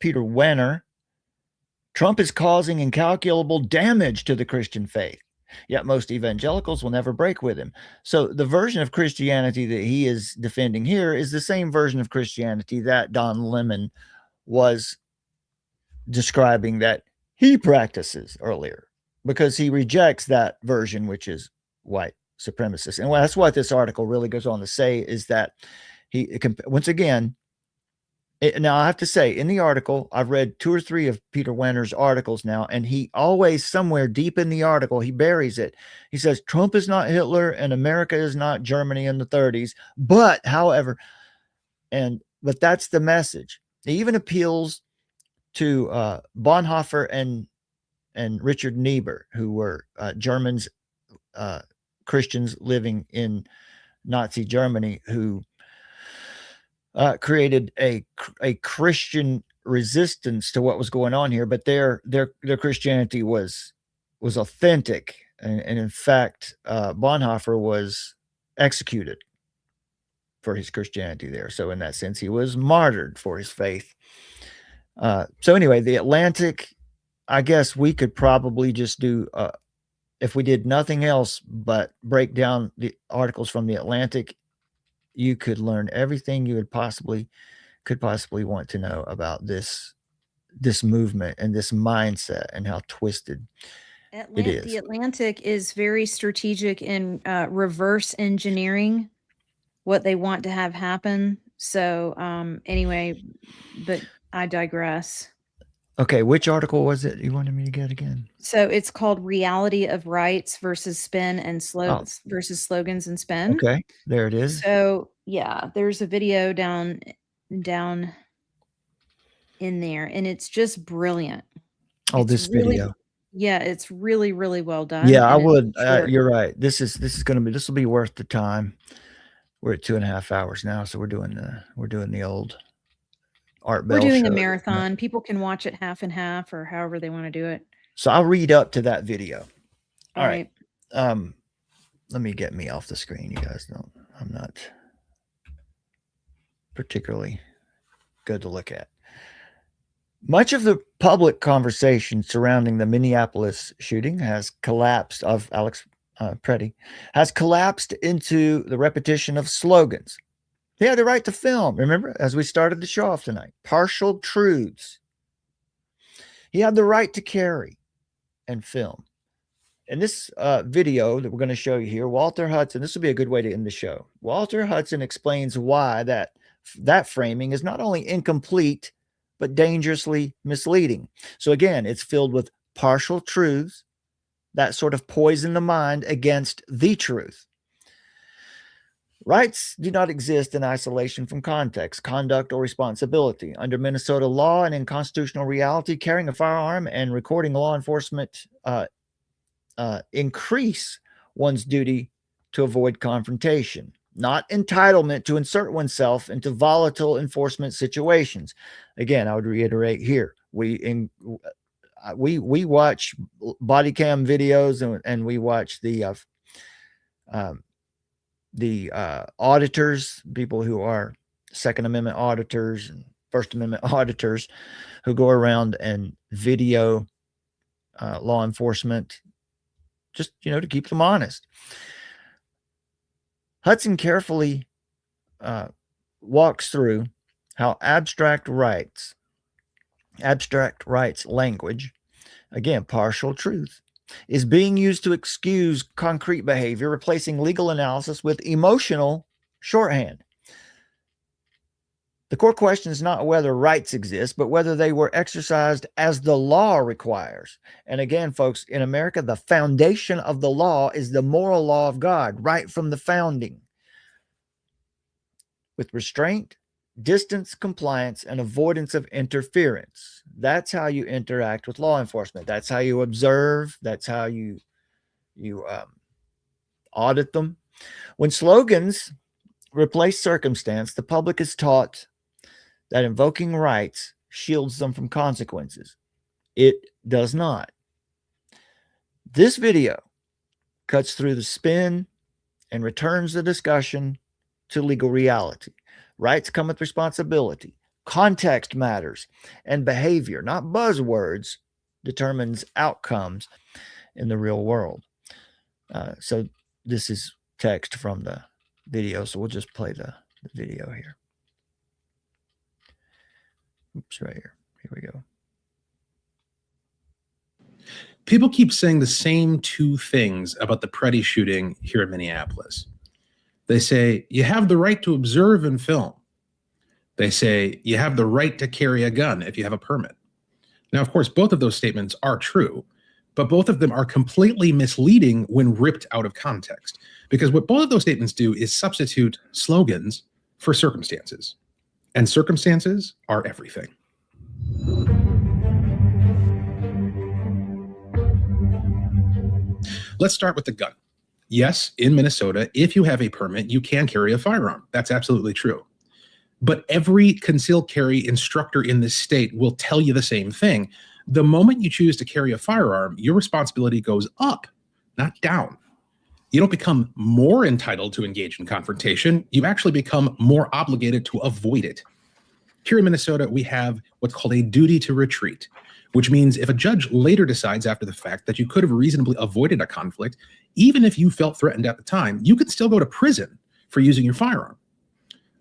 Wenner. Trump is causing incalculable damage to the Christian faith, yet most evangelicals will never break with him. So the version of Christianity that he is defending here is the same version of Christianity that Don Lemon was describing that he practices earlier, because he rejects that version, which is white supremacist. And that's what this article really goes on to say, is that once again, now I have to say, in the article, I've read 2 or 3 of Peter Wenner's articles now, and he always, somewhere deep in the article, he buries it. He says, Trump is not Hitler and America is not Germany in the 30s, but however, but that's the message. He even appeals to Bonhoeffer and Richard Niebuhr, who were Germans, Christians living in Nazi Germany, who created a Christian resistance to what was going on here, but their Christianity was authentic, and in fact, Bonhoeffer was executed for his Christianity there. So in that sense, he was martyred for his faith. So anyway, The Atlantic, I guess we could probably just do, if we did nothing else but break down the articles from The Atlantic, you could learn everything you could possibly want to know about this movement and this mindset and how twisted it is. The Atlantic is very strategic in reverse engineering what they want to have happen. So anyway, but I digress. Okay, which article was it you wanted me to get again? So it's called Reality of Rights versus Spin and versus Slogans and Spin. Okay, there it is. So yeah, there's a video down in there, and it's just brilliant. Oh, It's this really, video. yeah, it's really, really well done. Yeah, I and it's would. short. You're right. This will be worth the time. We're at 2.5 hours now, so we're doing the old Art Bell We're doing a show. marathon. People can watch it half and half or however they want to do it. So I'll read up to that video. All right. Let me get me off the screen. You guys don't. I'm not particularly good to look at. Much of the public conversation surrounding the Minneapolis shooting has collapsed of Alex Preddy has collapsed into the repetition of slogans. He had the right to film. Remember, as we started the show off tonight, partial truths. He had the right to carry and film. In this video that we're going to show you here, Walter Hudson, this will be a good way to end the show. Walter Hudson explains why that framing is not only incomplete, but dangerously misleading. So again, it's filled with partial truths that sort of poison the mind against the truth. Rights do not exist in isolation from context, conduct, or responsibility. Under Minnesota law and in constitutional reality, carrying a firearm and recording law enforcement increase one's duty to avoid confrontation, not entitlement to insert oneself into volatile enforcement situations. Again, I would reiterate here, we watch body cam videos and we watch the auditors, people who are Second Amendment auditors and First Amendment auditors who go around and video law enforcement just, to keep them honest. Hudson carefully walks through how abstract rights language, again, partial truth, is being used to excuse concrete behavior, replacing legal analysis with emotional shorthand. The core question is not whether rights exist, but whether they were exercised as the law requires. And again, folks, in America, the foundation of the law is the moral law of God, right from the founding. With restraint, distance, compliance, and avoidance of interference. That's how you interact with law enforcement. That's how you observe. That's how you audit them. When slogans replace circumstance, the public is taught that invoking rights shields them from consequences. It does not. This video cuts through the spin and returns the discussion to legal reality. Rights come with responsibility. Context matters, and behavior, not buzzwords, determines outcomes in the real world. So this is text from the video, so we'll just play the video here. Oops, right here. Here we go. People keep saying the same two things about the Preddy shooting here in Minneapolis. They say, you have the right to observe and film. They say, you have the right to carry a gun if you have a permit. Now, of course, both of those statements are true, but both of them are completely misleading when ripped out of context. Because what both of those statements do is substitute slogans for circumstances. And circumstances are everything. Let's start with the gun. Yes, in Minnesota, if you have a permit, you can carry a firearm. That's absolutely true. But every concealed carry instructor in this state will tell you the same thing. The moment you choose to carry a firearm, your responsibility goes up, not down. You don't become more entitled to engage in confrontation. You actually become more obligated to avoid it. Here in Minnesota, we have what's called a duty to retreat, which means if a judge later decides after the fact that you could have reasonably avoided a conflict, even if you felt threatened at the time, you could still go to prison for using your firearm.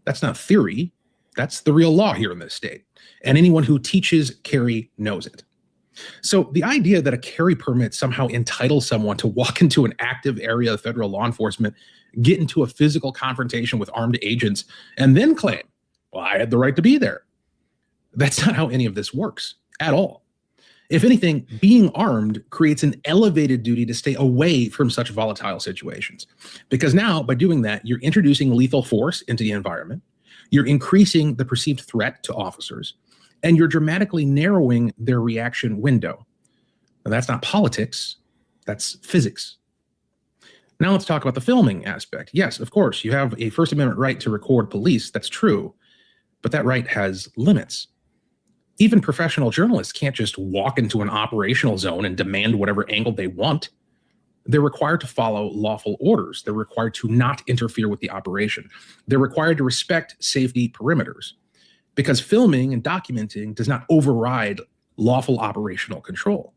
That's not theory. That's the real law here in this state. And anyone who teaches carry knows it. So the idea that a carry permit somehow entitles someone to walk into an active area of federal law enforcement, get into a physical confrontation with armed agents, and then claim, well, I had the right to be there. That's not how any of this works at all. If anything, being armed creates an elevated duty to stay away from such volatile situations. Because now, by doing that, you're introducing lethal force into the environment, you're increasing the perceived threat to officers, and you're dramatically narrowing their reaction window. Now, that's not politics, that's physics. Now let's talk about the filming aspect. Yes, of course, you have a First Amendment right to record police, that's true, but that right has limits. Even professional journalists can't just walk into an operational zone and demand whatever angle they want. They're required to follow lawful orders. They're required to not interfere with the operation. They're required to respect safety perimeters, because filming and documenting does not override lawful operational control.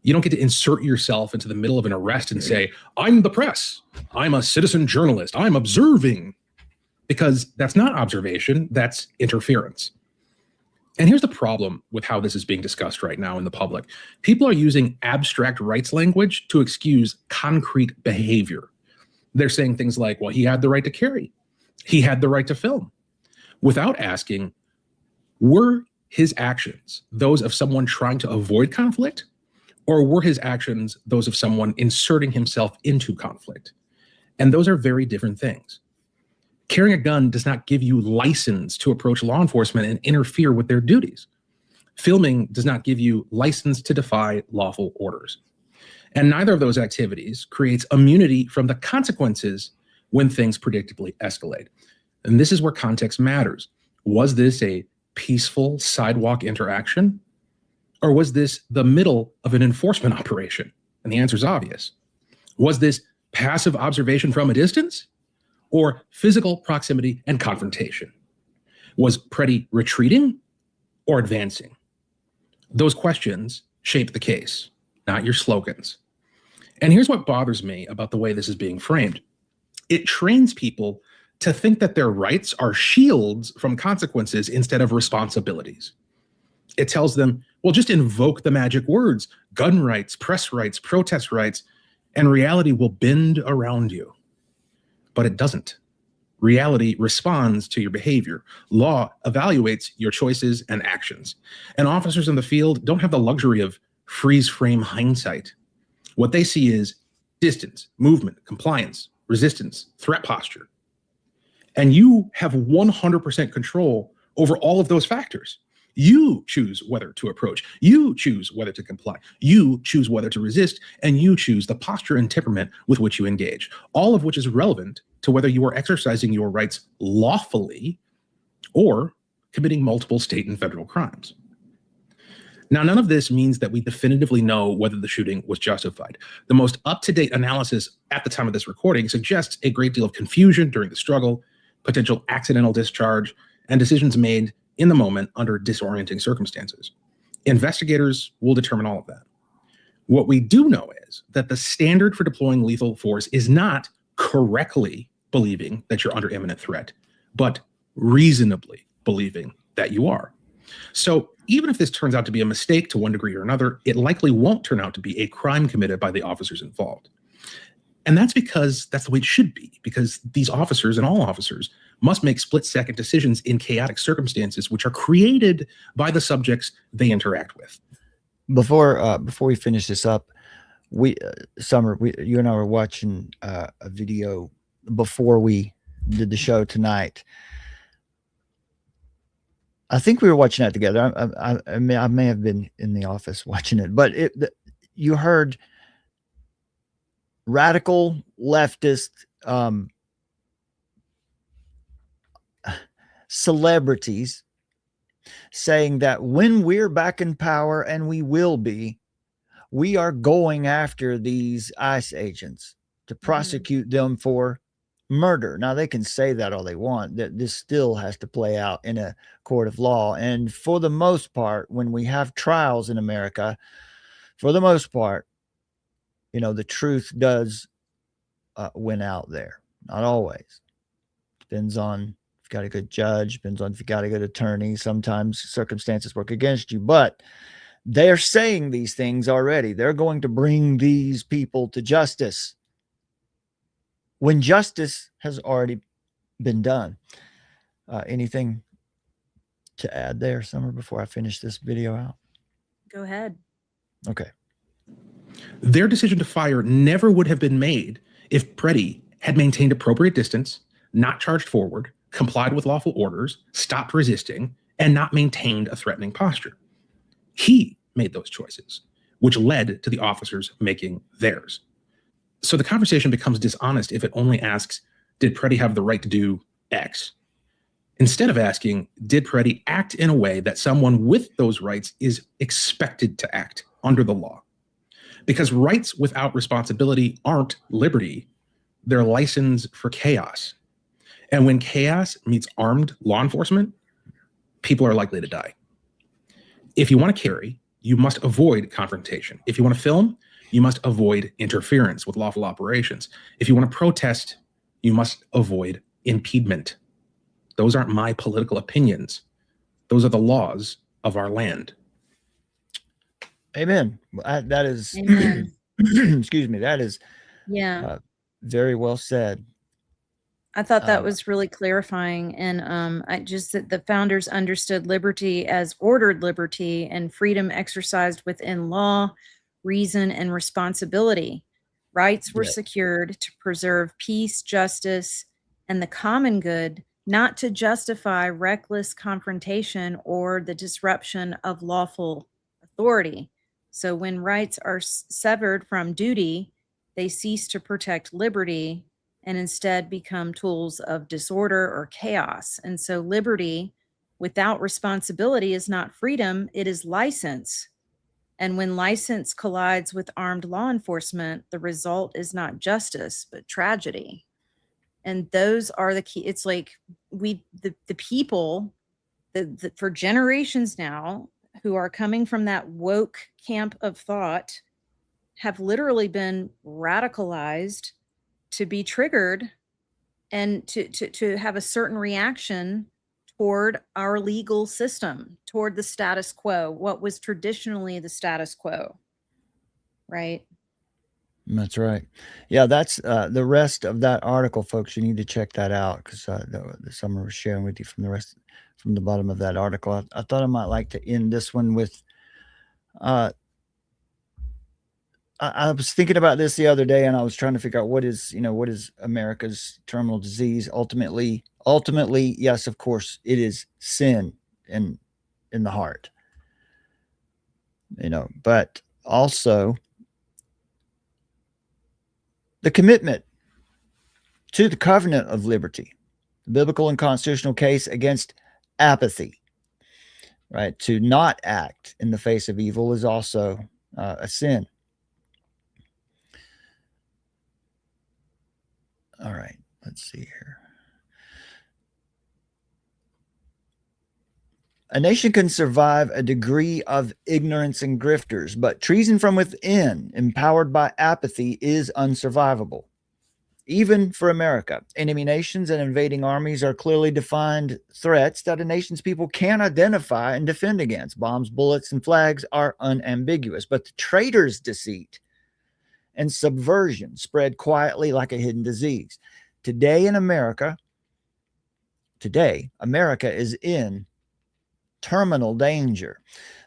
You don't get to insert yourself into the middle of an arrest and say, I'm the press, I'm a citizen journalist, I'm observing, because that's not observation, that's interference. And here's the problem with how this is being discussed right now in the public. People are using abstract rights language to excuse concrete behavior. They're saying things like, well, he had the right to carry. He had the right to film. Without asking, were his actions those of someone trying to avoid conflict, or were his actions those of someone inserting himself into conflict? And those are very different things. Carrying a gun does not give you license to approach law enforcement and interfere with their duties. Filming does not give you license to defy lawful orders. And neither of those activities creates immunity from the consequences when things predictably escalate. And this is where context matters. Was this a peaceful sidewalk interaction? Or was this the middle of an enforcement operation? And the answer is obvious. Was this passive observation from a distance, or physical proximity and confrontation? Was Preddy retreating or advancing? Those questions shape the case, not your slogans. And here's what bothers me about the way this is being framed. It trains people to think that their rights are shields from consequences instead of responsibilities. It tells them, well, just invoke the magic words, gun rights, press rights, protest rights, and reality will bend around you. But it doesn't. Reality responds to your behavior. Law evaluates your choices and actions. And officers in the field don't have the luxury of freeze frame hindsight. What they see is distance, movement, compliance, resistance, threat posture. And you have 100% control over all of those factors. You choose whether to approach. You choose whether to comply. You choose whether to resist, and you choose the posture and temperament with which you engage, all of which is relevant to whether you are exercising your rights lawfully or committing multiple state and federal crimes. Now, none of this means that we definitively know whether the shooting was justified. The most up-to-date analysis at the time of this recording suggests a great deal of confusion during the struggle, potential accidental discharge, and decisions made in the moment under disorienting circumstances. Investigators will determine all of that. What we do know is that the standard for deploying lethal force is not correctly believing that you're under imminent threat, but reasonably believing that you are. So even if this turns out to be a mistake to one degree or another, it likely won't turn out to be a crime committed by the officers involved. And that's because that's the way it should be, because these officers and all officers must make split-second decisions in chaotic circumstances, which are created by the subjects they interact with. Before we finish this up, Summer, you and I were watching a video before we did the show tonight. I think we were watching that together. I may have been in the office watching it, but you heard radical leftist celebrities saying that when we're back in power, and we will be, we are going after these ICE agents to prosecute them for murder. Now, they can say that all they want, that this still has to play out in a court of law. And for the most part, when we have trials in America, for the most part, you know, the truth does win out there. Not always. Depends on if you've got a good judge, depends on if you got a good attorney. Sometimes circumstances work against you, but They're saying these things already. They're going to bring these people to justice when justice has already been done. Anything to add there, Summer, before I finish this video out? Go ahead. Okay. Their decision to fire never would have been made if Frey had maintained appropriate distance, not charged forward, complied with lawful orders, stopped resisting, and not maintained a threatening posture. He made those choices, which led to the officers making theirs. So the conversation becomes dishonest if it only asks, did Frey have the right to do X? Instead of asking, did Frey act in a way that someone with those rights is expected to act under the law? Because rights without responsibility aren't liberty, they're license for chaos. And when chaos meets armed law enforcement, people are likely to die. If you want to carry, you must avoid confrontation. If you want to film, you must avoid interference with lawful operations. If you want to protest, you must avoid impediment. Those aren't my political opinions. Those are the laws of our land. Amen. That is, Amen. excuse me, that is very well said. I thought that was really clarifying. And I just that the founders understood liberty as ordered liberty and freedom exercised within law, reason, and responsibility. Rights were secured to preserve peace, justice, and the common good, not to justify reckless confrontation or the disruption of lawful authority. So when rights are severed from duty, they cease to protect liberty and instead become tools of disorder or chaos. And so liberty without responsibility is not freedom, it is license. And when license collides with armed law enforcement, the result is not justice, but tragedy. And those are the key. It's like the people for generations now who are coming from that woke camp of thought have literally been radicalized to be triggered and to have a certain reaction toward our legal system, toward the status quo, what was traditionally the status quo, right? That's right. Yeah, that's the rest of that article, folks. You need to check that out because the Summer was sharing with you from the bottom of that article. I thought I might like to end this one with. I was thinking about this the other day, and I was trying to figure out what is America's terminal disease. Ultimately, yes, of course, it is sin in the heart. But also the commitment to the covenant of liberty, the biblical and constitutional case against apathy, right? To not act in the face of evil is also a sin. All right, let's see here. A nation can survive a degree of ignorance and grifters, but treason from within, empowered by apathy, is unsurvivable. Even for America, enemy nations and invading armies are clearly defined threats that a nation's people can identify and defend against. Bombs, bullets, and flags are unambiguous, but the traitor's deceit and subversion spread quietly like a hidden disease. Today, America is in terminal danger.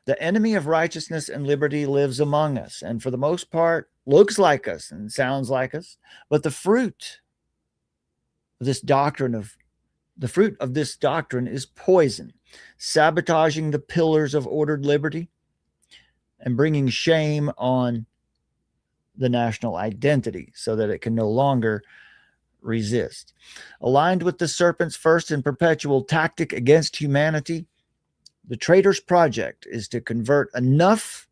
The enemy of righteousness and liberty lives among us, and for the most part, looks like us and sounds like us. But the fruit of this doctrine is poison, sabotaging the pillars of ordered liberty and bringing shame on the national identity so that it can no longer resist. Aligned with the serpent's first and perpetual tactic against humanity, the traitor's project is to convert enough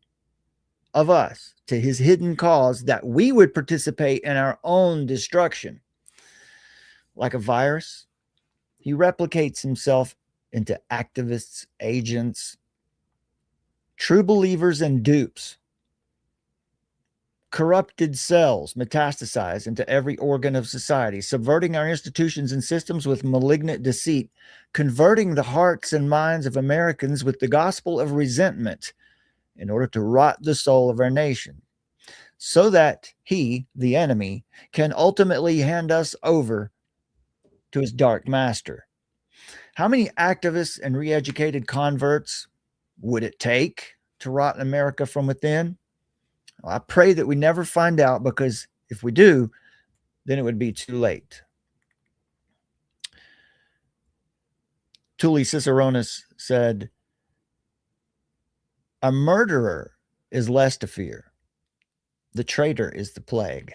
of us to his hidden cause that we would participate in our own destruction. Like a virus, he replicates himself into activists, agents, true believers, and dupes. Corrupted cells metastasize into every organ of society, subverting our institutions and systems with malignant deceit, converting the hearts and minds of Americans with the gospel of resentment in order to rot the soul of our nation, so that he, the enemy, can ultimately hand us over to his dark master. How many activists and re-educated converts would it take to rot America from within? Well, I pray that we never find out, because if we do, then it would be too late. Tully Ciceronis said, "A murderer is less to fear. The traitor is the plague."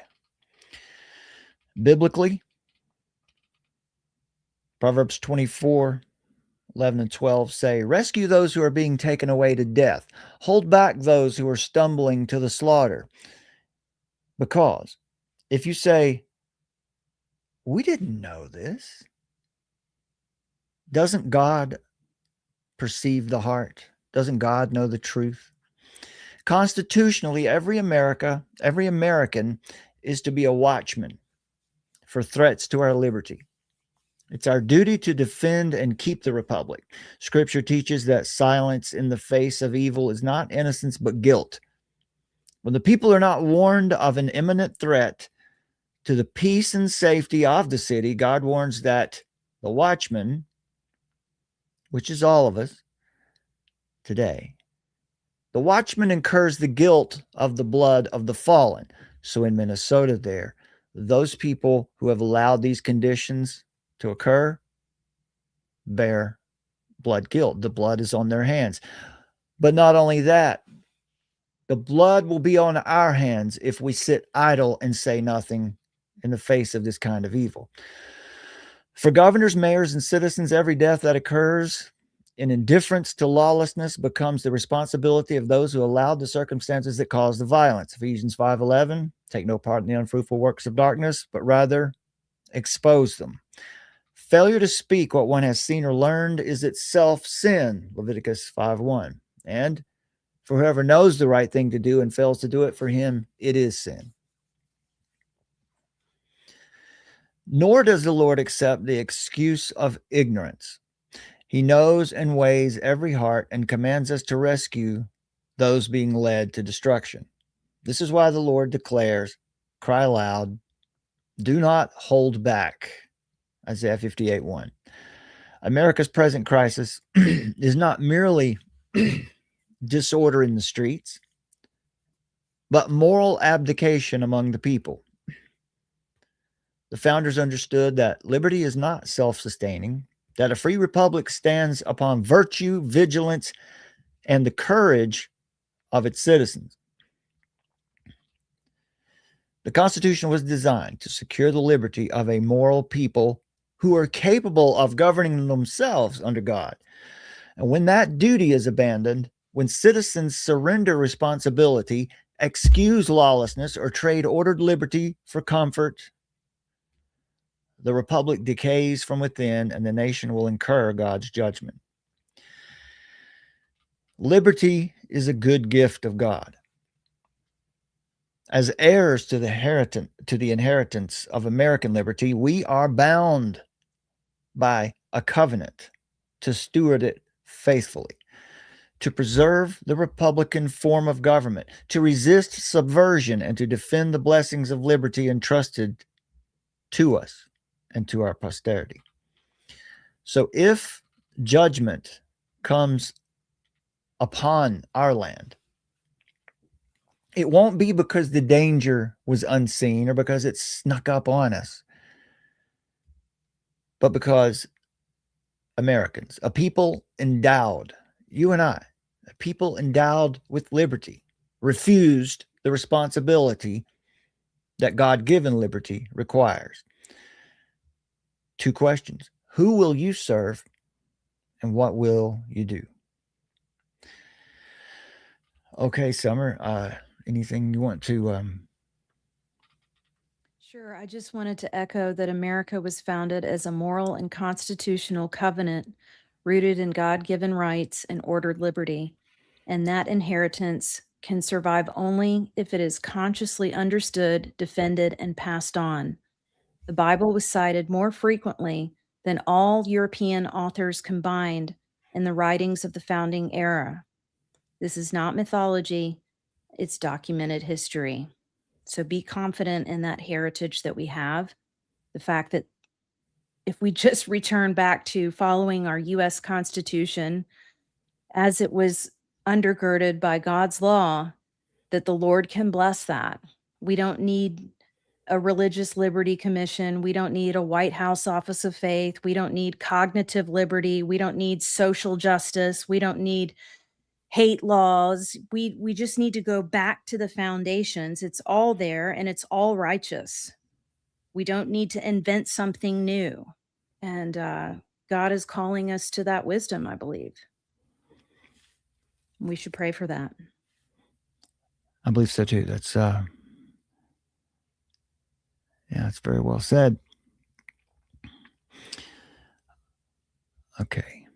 Biblically, Proverbs 24:11 and 12 say, "Rescue those who are being taken away to death. Hold back those who are stumbling to the slaughter. Because if you say, 'We didn't know this,' doesn't God perceive the heart? Doesn't God know the truth? Constitutionally, every American is to be a watchman for threats to our liberty. It's our duty to defend and keep the republic. Scripture teaches that silence in the face of evil is not innocence but guilt. When the people are not warned of an imminent threat to the peace and safety of the city, God warns that the watchman, which is all of us today, the watchman incurs the guilt of the blood of the fallen. So in Minnesota there, those people who have allowed these conditions to occur bear blood guilt. The blood is on their hands. But not only that, the blood will be on our hands if we sit idle and say nothing in the face of this kind of evil. For governors, mayors, and citizens, every death that occurs in indifference to lawlessness becomes the responsibility of those who allowed the circumstances that caused the violence. Ephesians 5:11, take no part in the unfruitful works of darkness, but rather expose them. Failure to speak what one has seen or learned is itself sin, Leviticus 5:1. And for whoever knows the right thing to do and fails to do it, for him it is sin. Nor does the Lord accept the excuse of ignorance. He knows and weighs every heart and commands us to rescue those being led to destruction. This is why the Lord declares, cry aloud, do not hold back. Isaiah 58:1. America's present crisis is not merely disorder in the streets, but moral abdication among the people. The founders understood that liberty is not self-sustaining, that a free republic stands upon virtue, vigilance, and the courage of its citizens. The Constitution was designed to secure the liberty of a moral people who are capable of governing themselves under God. And when that duty is abandoned, when citizens surrender responsibility, excuse lawlessness, or trade ordered liberty for comfort, the republic decays from within and the nation will incur God's judgment. Liberty is a good gift of God. As heirs to the inheritance of American liberty, we are bound by a covenant to steward it faithfully, to preserve the republican form of government, to resist subversion, and to defend the blessings of liberty entrusted to us and to our posterity. So if judgment comes upon our land, it won't be because the danger was unseen or because it snuck up on us, but because Americans, a people endowed, you and I, a people endowed with liberty, refused the responsibility that God-given liberty requires. Two questions. Who will you serve and what will you do? Okay, Summer, anything you want to... Sure. I just wanted to echo that America was founded as a moral and constitutional covenant rooted in God-given rights and ordered liberty. And that inheritance can survive only if it is consciously understood, defended, and passed on. The Bible was cited more frequently than all European authors combined in the writings of the founding era. This is not mythology. It's documented history. So be confident in that heritage that we have. The fact that if we just return back to following our U.S. Constitution as it was undergirded by God's law, that the Lord can bless that. We don't need a religious liberty commission. We don't need a White House office of faith. We don't need cognitive liberty. We don't need social justice. We don't need hate laws. We just need to go back to the foundations. It's all there and it's all righteous. We don't need to invent something new. And God is calling us to that wisdom, I believe. We should pray for that. I believe so too. That's yeah, it's very well said. Okay.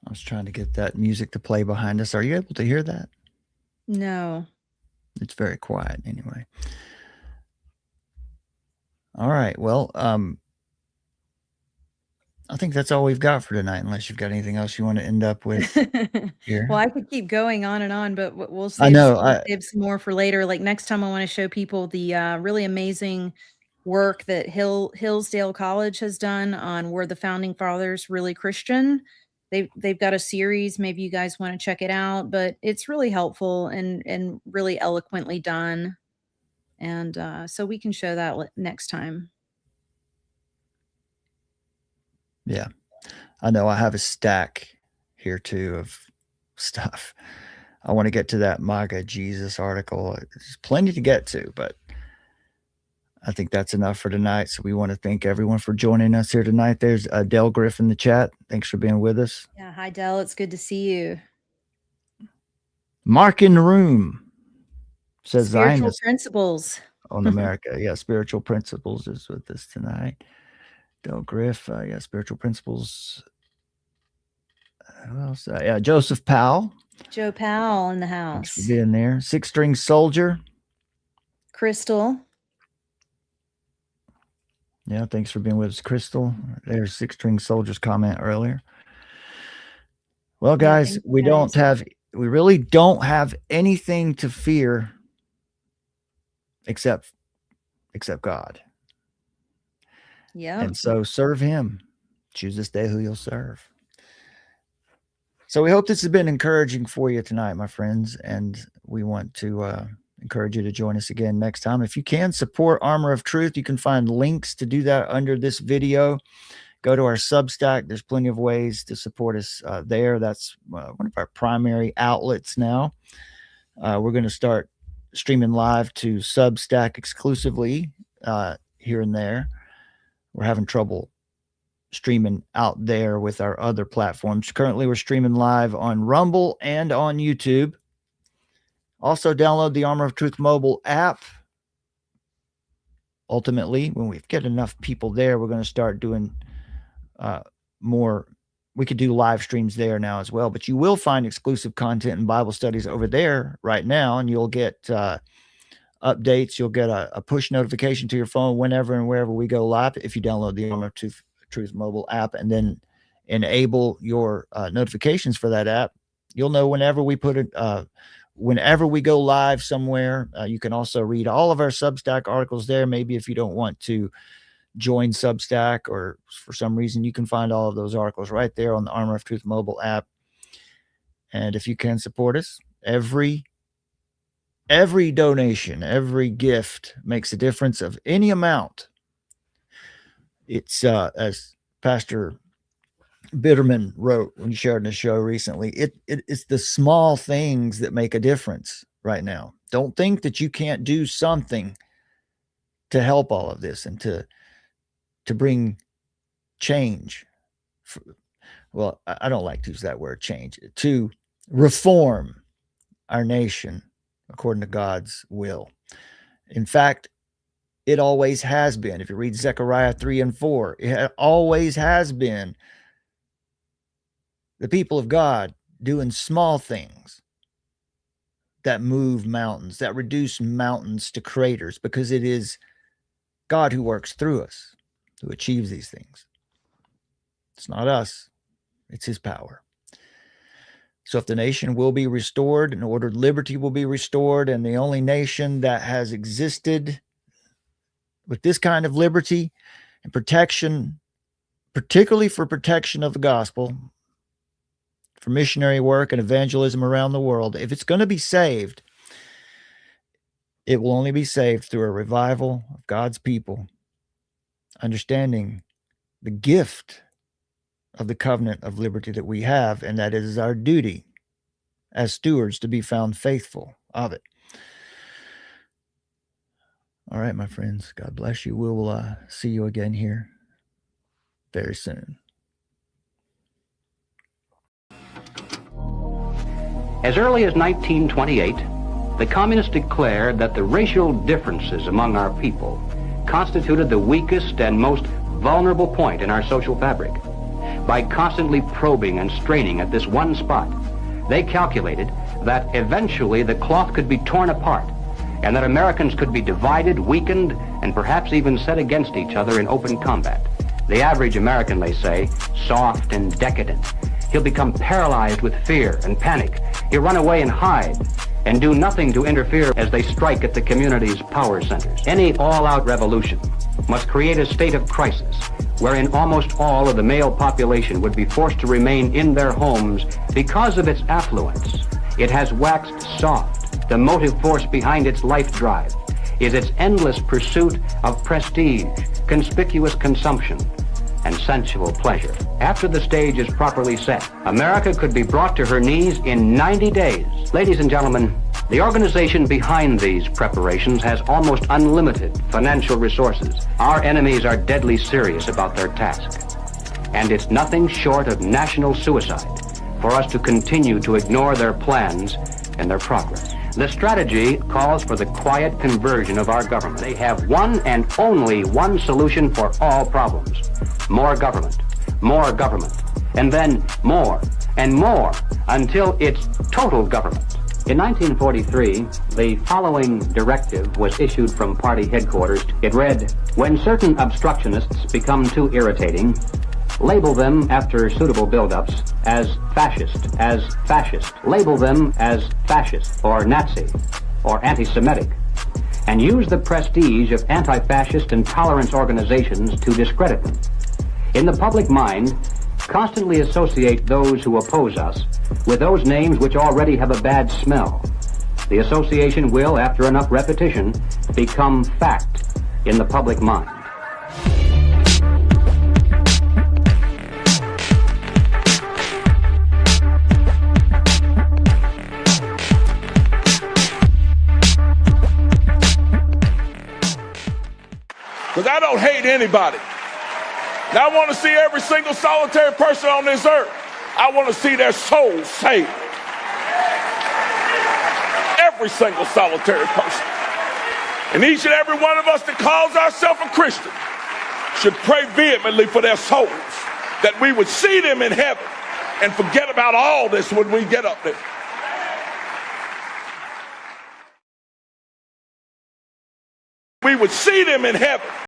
I was trying to get that music to play behind us. Are you able to hear that? No. It's very quiet anyway. All right. Well, I think that's all we've got for tonight, unless you've got anything else you want to end up with here. Well, I could keep going on and on, but we'll I save, know. we'll save some more for later. Like next time I want to show people the really amazing work that Hillsdale College has done on Were the Founding Fathers Really Christian? They've got a series. Maybe you guys want to check it out, but it's really helpful and really eloquently done. And so we can show that next time. Yeah. I know I have a stack here too of stuff. I want to get to that MAGA Jesus article. There's plenty to get to, but I think that's enough for tonight. So we want to thank everyone for joining us here tonight. There's Dell Griff in the chat. Thanks for being with us. Yeah. Hi, Dell. It's good to see you. Mark in the room says Spiritual Zionist principles on America. Yeah, Spiritual Principles is with us tonight. Dell Griff, yeah, Spiritual Principles. Who else? Yeah, Joseph Powell. Joe Powell in the Thanks house. for being there. Six String Soldier. Crystal. Yeah, thanks for being with us, Crystal. There's Six String Soldier's comment earlier. Well, guys, we really don't have anything to fear except God. Yeah. And so serve him. Choose this day who you'll serve. So we hope this has been encouraging for you tonight, my friends. And we want to encourage you to join us again next time. If you can support Armor of Truth, you can find links to do that under this video. Go to our Substack. There's plenty of ways to support us there. That's one of our primary outlets now. We're going to start streaming live to Substack exclusively here and there. We're having trouble streaming out there with our other platforms. Currently, we're streaming live on Rumble and on YouTube. Also, download the Armor of Truth mobile app. Ultimately, when we get enough people there, we're going to start doing more. We could do live streams there now as well, but you will find exclusive content and Bible studies over there right now, and you'll get updates. You'll get a push notification to your phone whenever and wherever we go live if you download the Armor of Truth mobile app and then enable your notifications for that app. You'll know whenever we put it, whenever we go live somewhere. You can also read all of our Substack articles there. Maybe if you don't want to join Substack or for some reason, you can find all of those articles right there on the Armor of Truth mobile app. And if you can support us, every donation, every gift makes a difference of any amount. It's as Pastor Bitterman wrote when he shared in the show recently, it's the small things that make a difference right now. Don't think that you can't do something to help all of this and to bring change. Well, I don't like to use that word, change, to reform our nation according to God's will. In fact, it always has been. If you read Zechariah 3 and 4, it always has been the people of God doing small things that move mountains, that reduce mountains to craters, because it is God who works through us, who achieves these things. It's not us. It's his power. So if the nation will be restored and ordered liberty will be restored, and the only nation that has existed with this kind of liberty and protection, particularly for protection of the gospel, for missionary work and evangelism around the world, if it's going to be saved, it will only be saved through a revival of God's people, understanding the gift of the covenant of liberty that we have, and that it is our duty as stewards to be found faithful of it. All right, my friends, God bless you. We will see you again here very soon. As early as 1928, the communists declared that the racial differences among our people constituted the weakest and most vulnerable point in our social fabric. By constantly probing and straining at this one spot, they calculated that eventually the cloth could be torn apart and that Americans could be divided, weakened, and perhaps even set against each other in open combat. The average American, they say, soft and decadent. He'll become paralyzed with fear and panic. He'll run away and hide and do nothing to interfere as they strike at the community's power centers. Any all-out revolution must create a state of crisis wherein almost all of the male population would be forced to remain in their homes because of its affluence. It has waxed soft. The motive force behind its life drive is its endless pursuit of prestige, conspicuous consumption, and sensual pleasure. After the stage is properly set, America could be brought to her knees in 90 days. Ladies and gentlemen, the organization behind these preparations has almost unlimited financial resources. Our enemies are deadly serious about their task, and it's nothing short of national suicide for us to continue to ignore their plans and their progress. The strategy calls for the quiet conversion of our government. They have one and only one solution for all problems: more government, and then more and more until it's total government. In 1943, the following directive was issued from party headquarters. It read, "When certain obstructionists become too irritating, label them after suitable build-ups as fascist. Label them as fascist or Nazi or anti-Semitic, and use the prestige of anti-fascist and tolerance organizations to discredit them. In the public mind, constantly associate those who oppose us with those names which already have a bad smell. The association will, after enough repetition, become fact in the public mind." Because I don't hate anybody. And I want to see every single solitary person on this earth. I want to see their souls saved. Every single solitary person. And each and every one of us that calls ourselves a Christian should pray vehemently for their souls, that we would see them in heaven and forget about all this when we get up there. We would see them in heaven